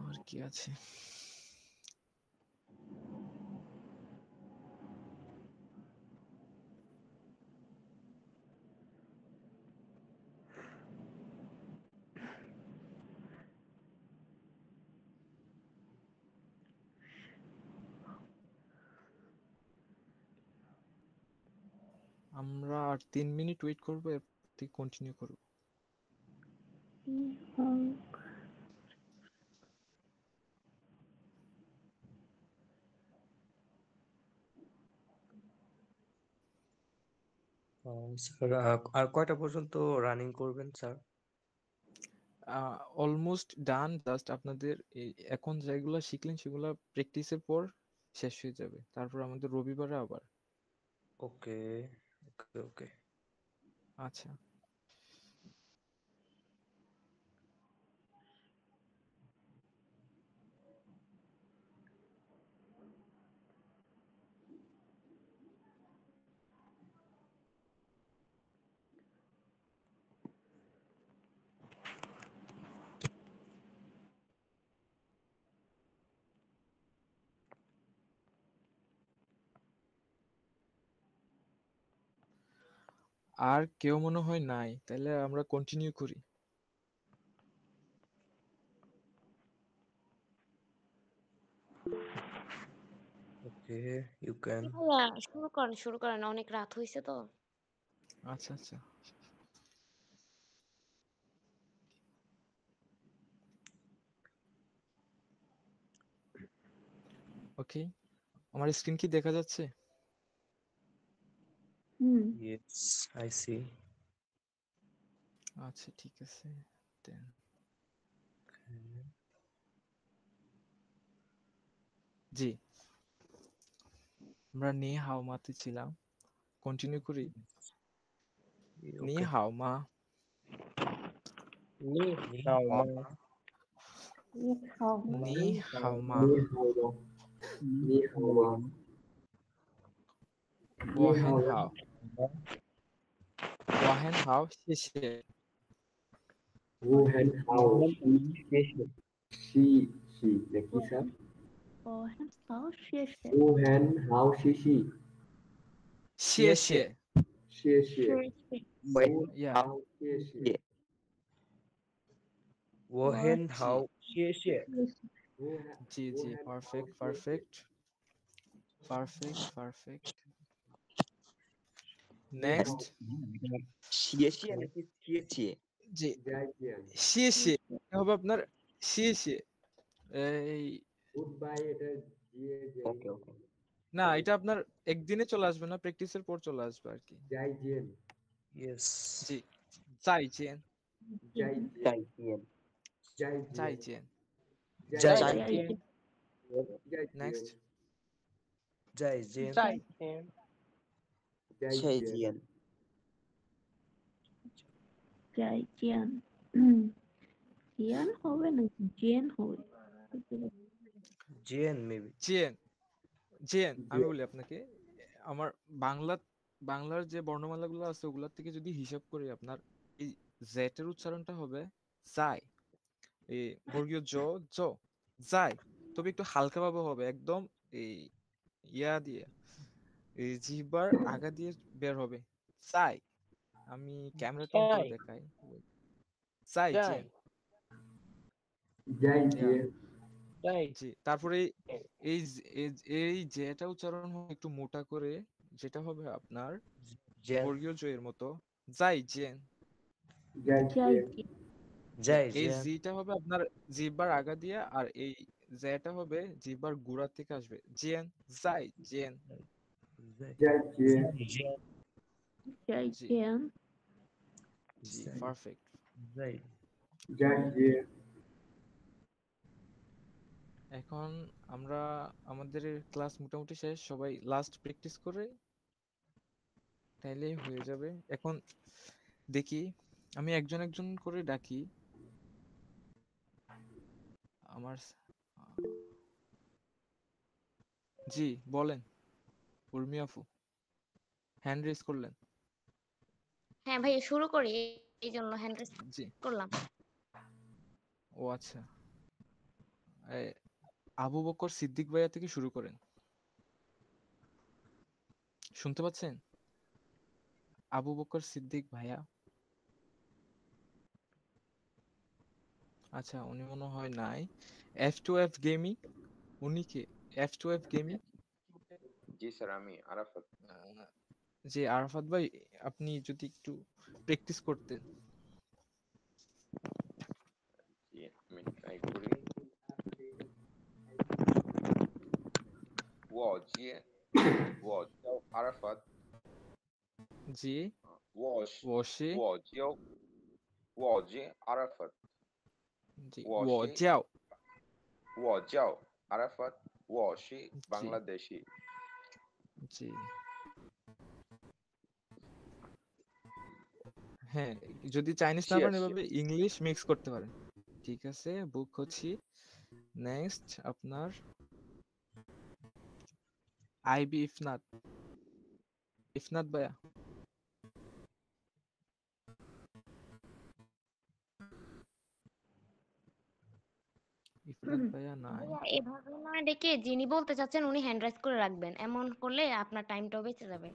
আর কি আছে? আমরা আর 3 মিনিট ওয়েট করবো, এরপর কন্টিনিউ করব। স্যার আর কয়টা পর্যন্ত রানিং করবেন স্যার? অলমোস্ট ডান, জাস্ট আপনাদের এখন যেগুলো শিখলেন সেগুলো প্র্যাকটিসের পর শেষ হয়ে যাবে। তারপর আমাদের রবিবারে আবার। ওকে ওকে ওকে। আচ্ছা, আর কেউ মনে হয় নাই, তাহলে আমরা কন্টিনিউ করি। Okay you can. ভাইয়া শুরু করেন, অনেক রাত হয়েছে তো। আচ্ছা আচ্ছা, ওকে। আমার স্ক্রিন কি দেখা যাচ্ছে? Yes I see. আচ্ছা ঠিক আছে। Then জি, আমরা নি হাও মাতে ছিলাম, কন্টিনিউ করি। নি ওকে হাও মা। নি হাও মা। নি হাও মা। 你好吗？你好吗？ 我很好。我很好，谢谢。我很好，谢谢哪个啥？我很好，谢谢。我很好，谢谢谢谢。谢谢。我Yeah. 好，谢谢。我很好，谢谢。জি জি, perfect perfect perfect perfect. Next. 谢谢নাকি খেয়েছি? জি, 再见。谢谢এটা হবে আপনার谢谢। এই Goodbye এটা দিয়ে ওকে ওকে না, এটা আপনার একদিনে চলে আসবে না, প্র্যাকটিসের পর চলে আসবে আর কি। 再见。ইয়েস জি, 再见。再再见。见再见。再见。再见 Next. 再见再见。再再见。见再见জিয়ান হবে নাকি জেন হবে? Gen maybe. জেন জেন আমি বলি আপনাকে, আমার বাংলার যে বর্ণমালাগুলো আছে ওগুলোর থেকে যদি হিসাব করি, আপনার এই জেড এর উচ্চারণটা হবে যাই, এই বর্গীয় জ জ যাই, তবে একটু হালকা ভাবে হবে, একদম এই ইয়া দিয়ে, এই জিহ্বার আগা দিয়ে বের হবে যাই। আমি ক্যামেরাটা অন করে দেখাই। যাই জেন। যাই জি, তারপরে এই এই যেটা উচ্চারণ হবে একটু মোটা করে, যেটা হবে আপনার বর্গীয় জ এর মতো, যাই জেন। এই জিটা হবে আপনার জিহ্বার আগা দিয়ে, আর এই যেটা হবে জিহ্বার গোড়া থেকে আসবে, জেন যাই জেন। জি পারফেক্ট। এখন আমরা আমাদের ক্লাস মোটামুটি শেষ, সবাই লাস্ট প্র্যাকটিস করে তাইলেই হয়ে যাবে। এখন দেখি আমি একজন একজন করে ডাকি। আমার জি বলেন উর্মি আপু, হ্যান্ড রেজ করলেন। হ্যাঁ ভাইয়া শুরু করি, এই জন্য হ্যান্ড রেজ জি করলাম। ও আচ্ছা, আবু বকর সিদ্দিক ভাইয়া থেকে শুরু করেন। শুনতে পাচ্ছেন? আবু বকর সিদ্দিক ভাইয়া। আচ্ছা উনি মনে হয় নাই। F2F গেমিং, উনি কে? F2F gaming. জি স্যার, আমি আরাফাত। জি আরাফাত ভাই, আপনি যদি একটু প্র্যাকটিস করতেন। জি আমি ট্রাই করি।我叫阿拉法。জি我是我叫阿拉法。জি我叫阿拉法，我是বাংলাদেশি। জি হ্যাঁ, যদি চাইনিজ না পারেন এভাবে ইংলিশ মিক্স করতে পারেন। ঠিক আছে, বুক হচ্ছি। নেক্সট আপনার আইবি ইফনাত ভাইয়া। ইফনাত ভাইয়া নাই। এভাবে না ডেকে যিনি বলতে চাচ্ছেন উনি হ্যান্ড রাইজ করে রাখবেন, এমন করলে আপনার টাইমটাও বেঁচে যাবে।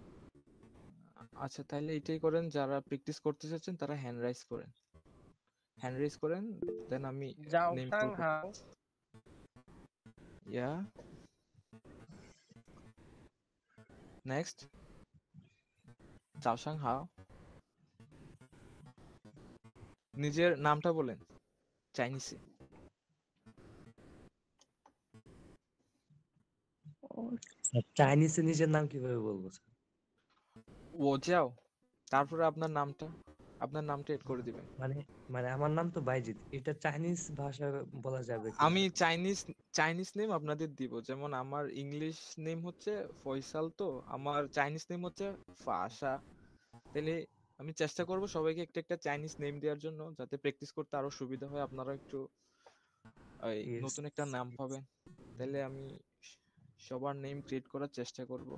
আচ্ছা তাহলে এটাই করেন, যারা প্র্যাকটিস করতে চাচ্ছেন তারা হ্যান্ড রাইজ করেন, দেন আমি নেম কল করব। Hao. ইয়া নেক্সট চাওসাং হাও। নিজের নামটা বলেন চাইনিজে। চাইনিজে নিজের নাম কিভাবে বলবো স্যার? ও যাও, তারপরে আপনার নামটা এড করে দিবেন। মানে মানে আমার নাম তো বাইজিৎ, এটা চাইনিজ ভাষায় বলা যাবে আমি কিনা? চাইনিজ নেম আপনাদের দিব, যেমন আমার ইংলিশ নেম হচ্ছে ফয়সাল, তো আমার চাইনিজ নেম হচ্ছে ফাশা। তাহলে আমি চেষ্টা করব সবাইকে একটা একটা চাইনিজ নেম দেওয়ার জন্য, যাতে প্র্যাকটিস করতে আরো সুবিধা হয়, আপনারা একটু নতুন একটা নাম পাবেন। তাহলে আমি সবার নেম ক্রিয়েট করার চেষ্টা করব।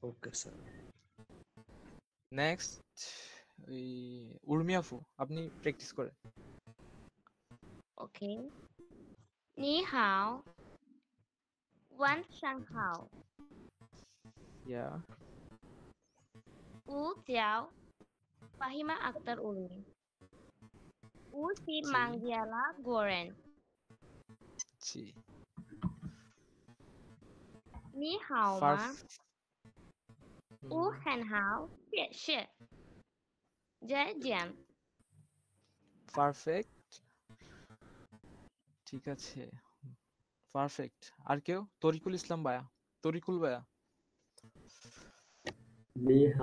Okay sir. নেক্সট এই উর্মি আপু, আপনি প্র্যাকটিস করেন। Okay. 你好，晚上好，ইয়া 我叫 Fahima Akhtar Urmi，我是 জি Mangyala Goren。 জি 你好吗？ ফার্স্ট 我很好，谢谢。再见。 পারফেক্ট, ঠিক আছে পারফেক্ট। আর কেউ? তরিকুল ইসলাম ভাইয়া, তরিকুল ভাইয়া। 你好，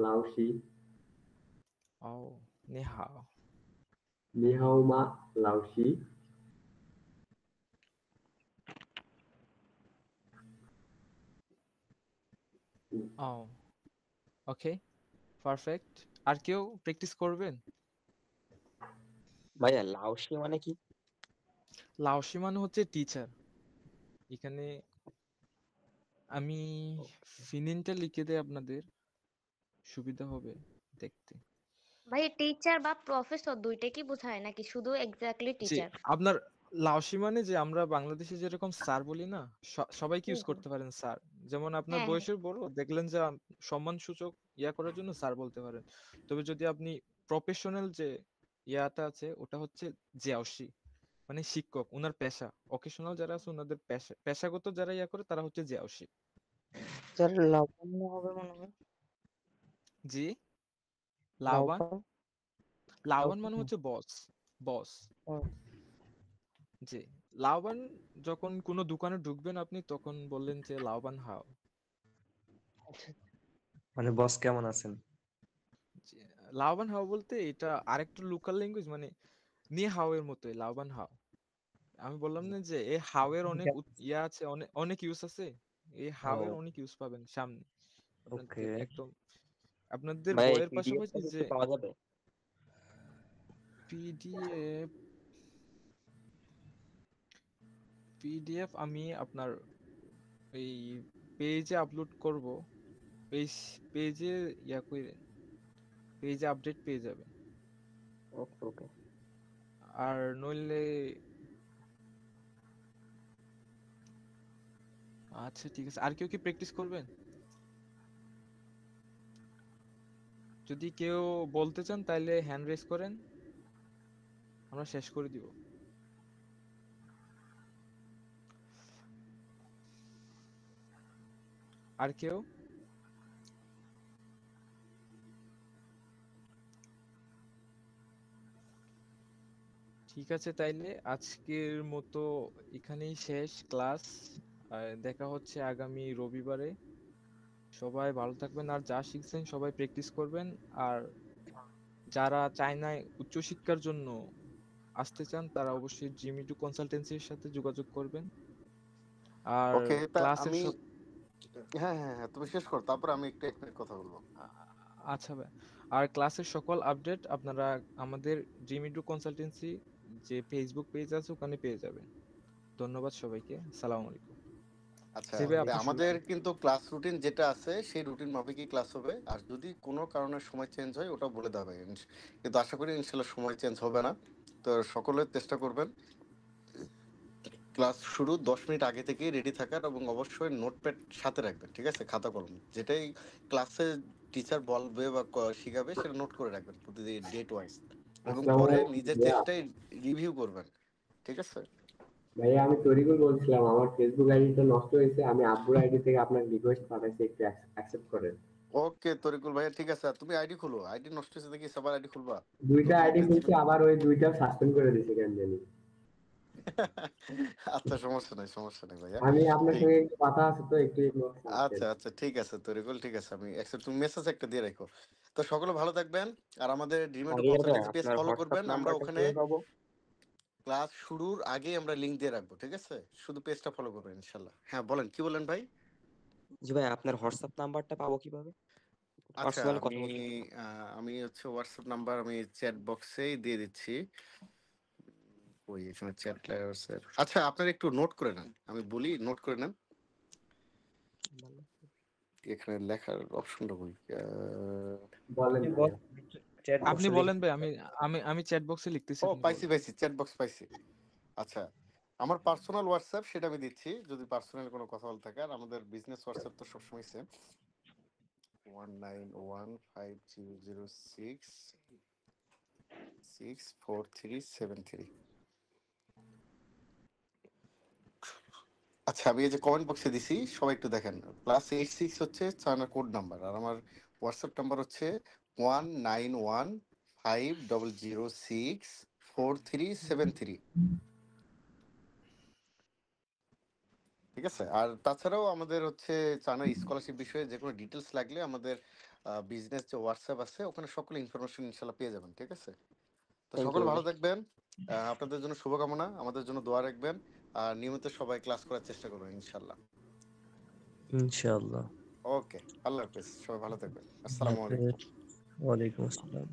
老师。 ও নি হাও। 你好吗，老师？ ও ওকে পারফেক্ট। আর কেউ প্র্যাকটিস করবেন? ভাইয়া লাওসি মানে কি? লাওসি মানে হচ্ছে টিচার। এখানে আমি ফিনিনটা লিখে দেই, আপনাদের সুবিধা হবে দেখতে। ভাই টিচার বা প্রফেসর দুইটা কি বোঝায় নাকি শুধু এক্স্যাক্টলি যে টিচার? আপনার লাওসি মানে যে আমরা বাংলাদেশে যেরকম স্যার বলি না, সবাইকে ইউজ করতে পারেন স্যার। যেমন আপনার হ্যাঁ হ্যাঁ বয়সের বড় দেখলেন যে সম্মানসূচক ইয়া করার জন্য স্যার বলতে পারেন। তবে যদি আপনি প্রফেশনাল যে ইয়াটা আছে ওটা হচ্ছে জিয়াওশি, মানে শিক্ষক, ওনার পেশা। অকেশনাল যারা আছে ওনাদের পেশাগত যারা ইয়া করে তারা হচ্ছে জিয়াওশি। স্যার লাবণ্য হবে মনে হয়। জি লাওবান, লাউবান লাওবান মানে হচ্ছে বস, বস। ও, জি লাওবান, যখন কোনো দোকানে ঢুকবেন আপনি তখন বললেন যে লাওবান হাও। আচ্ছা মানে বস কেমন আছেন? জি, লাওবান হাও বলতে এটা আরেকটা লোকাল ল্যাঙ্গুয়েজ, মানে নি হাও এর মতোই লাওবান হাও। আমি বললাম না যে এই হাও এর অনেক ইয়া আছে, অনেক অনেক ইউজ আছে। এই হাও এর ও অনেক ইউজ পাবেন সামনে ওকে। আপনাদের, একদম আপনাদের ভাই বইয়ের পিডিএফ পাশাপাশি যে কি পাওয়া যাবে? পিডিএফ। পিডিএফ আমি আপনার এই পেজে আপলোড করব, পেজে ইয়া করে পেজে আপডেট পেয়ে যাবেন। ওকে ওকে। আর নইলে আচ্ছা ঠিক আছে। আর কেউ কি প্র্যাকটিস করবেন? যদি কেউ বলতে চান তাহলে হ্যান্ড রেজ করেন, আমরা শেষ করে দিব। আর কেউ? ঠিক আছে, তাইলে আজকের মতো এখানেই শেষ ক্লাস। দেখা হচ্ছে আগামী রবিবারে। সবাই ভালো থাকবেন, আর যা শিখছেন সবাই প্র্যাকটিস করবেন। আর যারা চায়নায় উচ্চশিক্ষার জন্য আসতে চান তারা অবশ্যই জিমি2 কনসালটেন্সির সাথে যোগাযোগ করবেন। আর ওকে, তা ক্লাসের আমি হ্যাঁ হ্যাঁ হ্যাঁ তুমি শেষ করো, তারপর আমি একটা কথা বলবো। আচ্ছা ভাই, আর ক্লাসের সকল আপডেট আপনারা আমাদের জিমি2 কনসালটেন্সি যে ফেসবুক পেজ আছে ওখানে পেয়ে যাবেন। ধন্যবাদ সবাইকে, আসসালামু আলাইকুম। আচ্ছা, সিবে আপনি শুরু আমাদের করুন। কিন্তু ক্লাস রুটিন যেটা আছে সেই রুটিন মাফিকই ক্লাস হবে। আর যদি কোনো কারণে সময় চেঞ্জ হয় ওটা বলে দেবে, কিন্তু আশা করি ইনশাল্লাহ সময় চেঞ্জ হবে না। তো সকলে চেষ্টা করবেন ক্লাস শুরু 10 মিনিট আগে থেকেই রেডি থাকার, এবং অবশ্যই নোটপ্যাড সাথে রাখবেন, ঠিক আছে, খাতা কলম। যেটাই ক্লাসে টিচার বলবে বা শিখাবে সেটা নোট করে রাখবেন প্রতিদিন ডেট ওয়াইজ, এবং আসসালামু পরে আলাইকুম নিজের ভাইয়া। চেষ্টায় রিভিউ করবেন। ঠিক আছে ভাইয়া আমি তরিকুল বলছিলাম, আমার ফেসবুক আইডিটা নষ্ট হয়েছে, আমি আব্বুর আইডি থেকে আপনার রিকোয়েস্ট পাঠাইছি, একটু অ্যাকসেপ্ট করেন। ওকে তরিকুল ভাইয়া, ঠিক আছে। আর তুমি আইডি খুলো, আইডি নষ্ট হয়েছে দেখি সবার আইডি খুলবা। দুইটা নতুন আইডি খুলছি, প্রিন্সিপাল আবার ওই দুইটা সাসপেন্ড করে দিয়েছে কেন জানি। আচ্ছা সমস্যা নাই, সমস্যা নাই ভাইয়া, আমি আপনার ঠিক। সঙ্গে একটু কথা আছে তো, একটু আচ্ছা আচ্ছা ঠিক আছে তরিকুল, ঠিক আছে, আমি অ্যাকসেপ্ট, তুমি মেসেজ একটা দিয়ে রাখো। তো সকলে ভালো থাকবেন, আর আমাদের ড্রিমেটো আরিয়ার ভাই কনসালটেন্সি পেজ আপনার ফলো হোয়াটসঅ্যাপ করবেন। আমরা নাম্বারটা ওখানে কিভাবে পাবো? ক্লাস শুরুর আগে আমরা লিংক দিয়ে রাখবো, ঠিক আছে? শুধু পেজটা ফলো করবেন ইনশাল্লাহ। হ্যাঁ বলেন, কি বলেন ভাই? জি ভাই, আপনার হোয়াটসঅ্যাপ নাম্বারটা পাবো কিভাবে? আচ্ছা পার্সোনালি কথা আমি বলতে। আমি হচ্ছে হোয়াটসঅ্যাপ নাম্বার আমি চ্যাট বক্সেই দিয়ে দিচ্ছি। ওই এখানে চ্যাট লেয়ার্সের, আচ্ছা আপনারা একটু নোট করে নেন, আমি বলি নোট করে নেন। এখানে লেখার অপশনটা বলি, বলেন চ্যাট আপনি বক্সে বলেন ভাই, আমি চ্যাট বক্সে লিখতেছি, ও আপনি পাইছি বলেন। পাইছি, চ্যাট বক্স পাইছি। আচ্ছা আমার পার্সোনাল হোয়াটসঅ্যাপ সেটা আমি দিচ্ছি, যদি পার্সোনাল কোনো কথা বল থাকে। আর আমাদের বিজনেস হোয়াটসঅ্যাপ তো সবসময় সেম, 191506064373। আচ্ছা আমি এই যে কমেন্ট বক্সে দিছি, সবাই একটু দেখেন। +86 হচ্ছে চায়নার কোড নাম্বার, আর আমার হোয়াটসঅ্যাপ নাম্বার হচ্ছে 1915064373। ঠিক আছে। আর তাছাড়াও আমাদের হচ্ছে চায়না স্কলারশিপ বিষয়ে যে কোনো ডিটেলস লাগলে আমাদের বিজনেস যে হোয়াটসঅ্যাপ আছে ওখানে সকল ইনফরমেশন ইনশাল্লাহ পেয়ে যাবেন। ঠিক আছে, তো থ্যাংক সকলে ইউ ভাই। ভালো থাকবেন, আপনাদের জন্য শুভকামনা, আমাদের জন্য দোয়া রাখবেন, আর নিয়মিত সবাই ক্লাস করার চেষ্টা করবেন ইনশাল্লাহ। ইনশাআল্লাহ। ওকে, আল্লাহ হাফেজ, সবাই ভালো থাকবেন, আসসালামু আলাইকুম। ওয়ালাইকুম আসসালাম।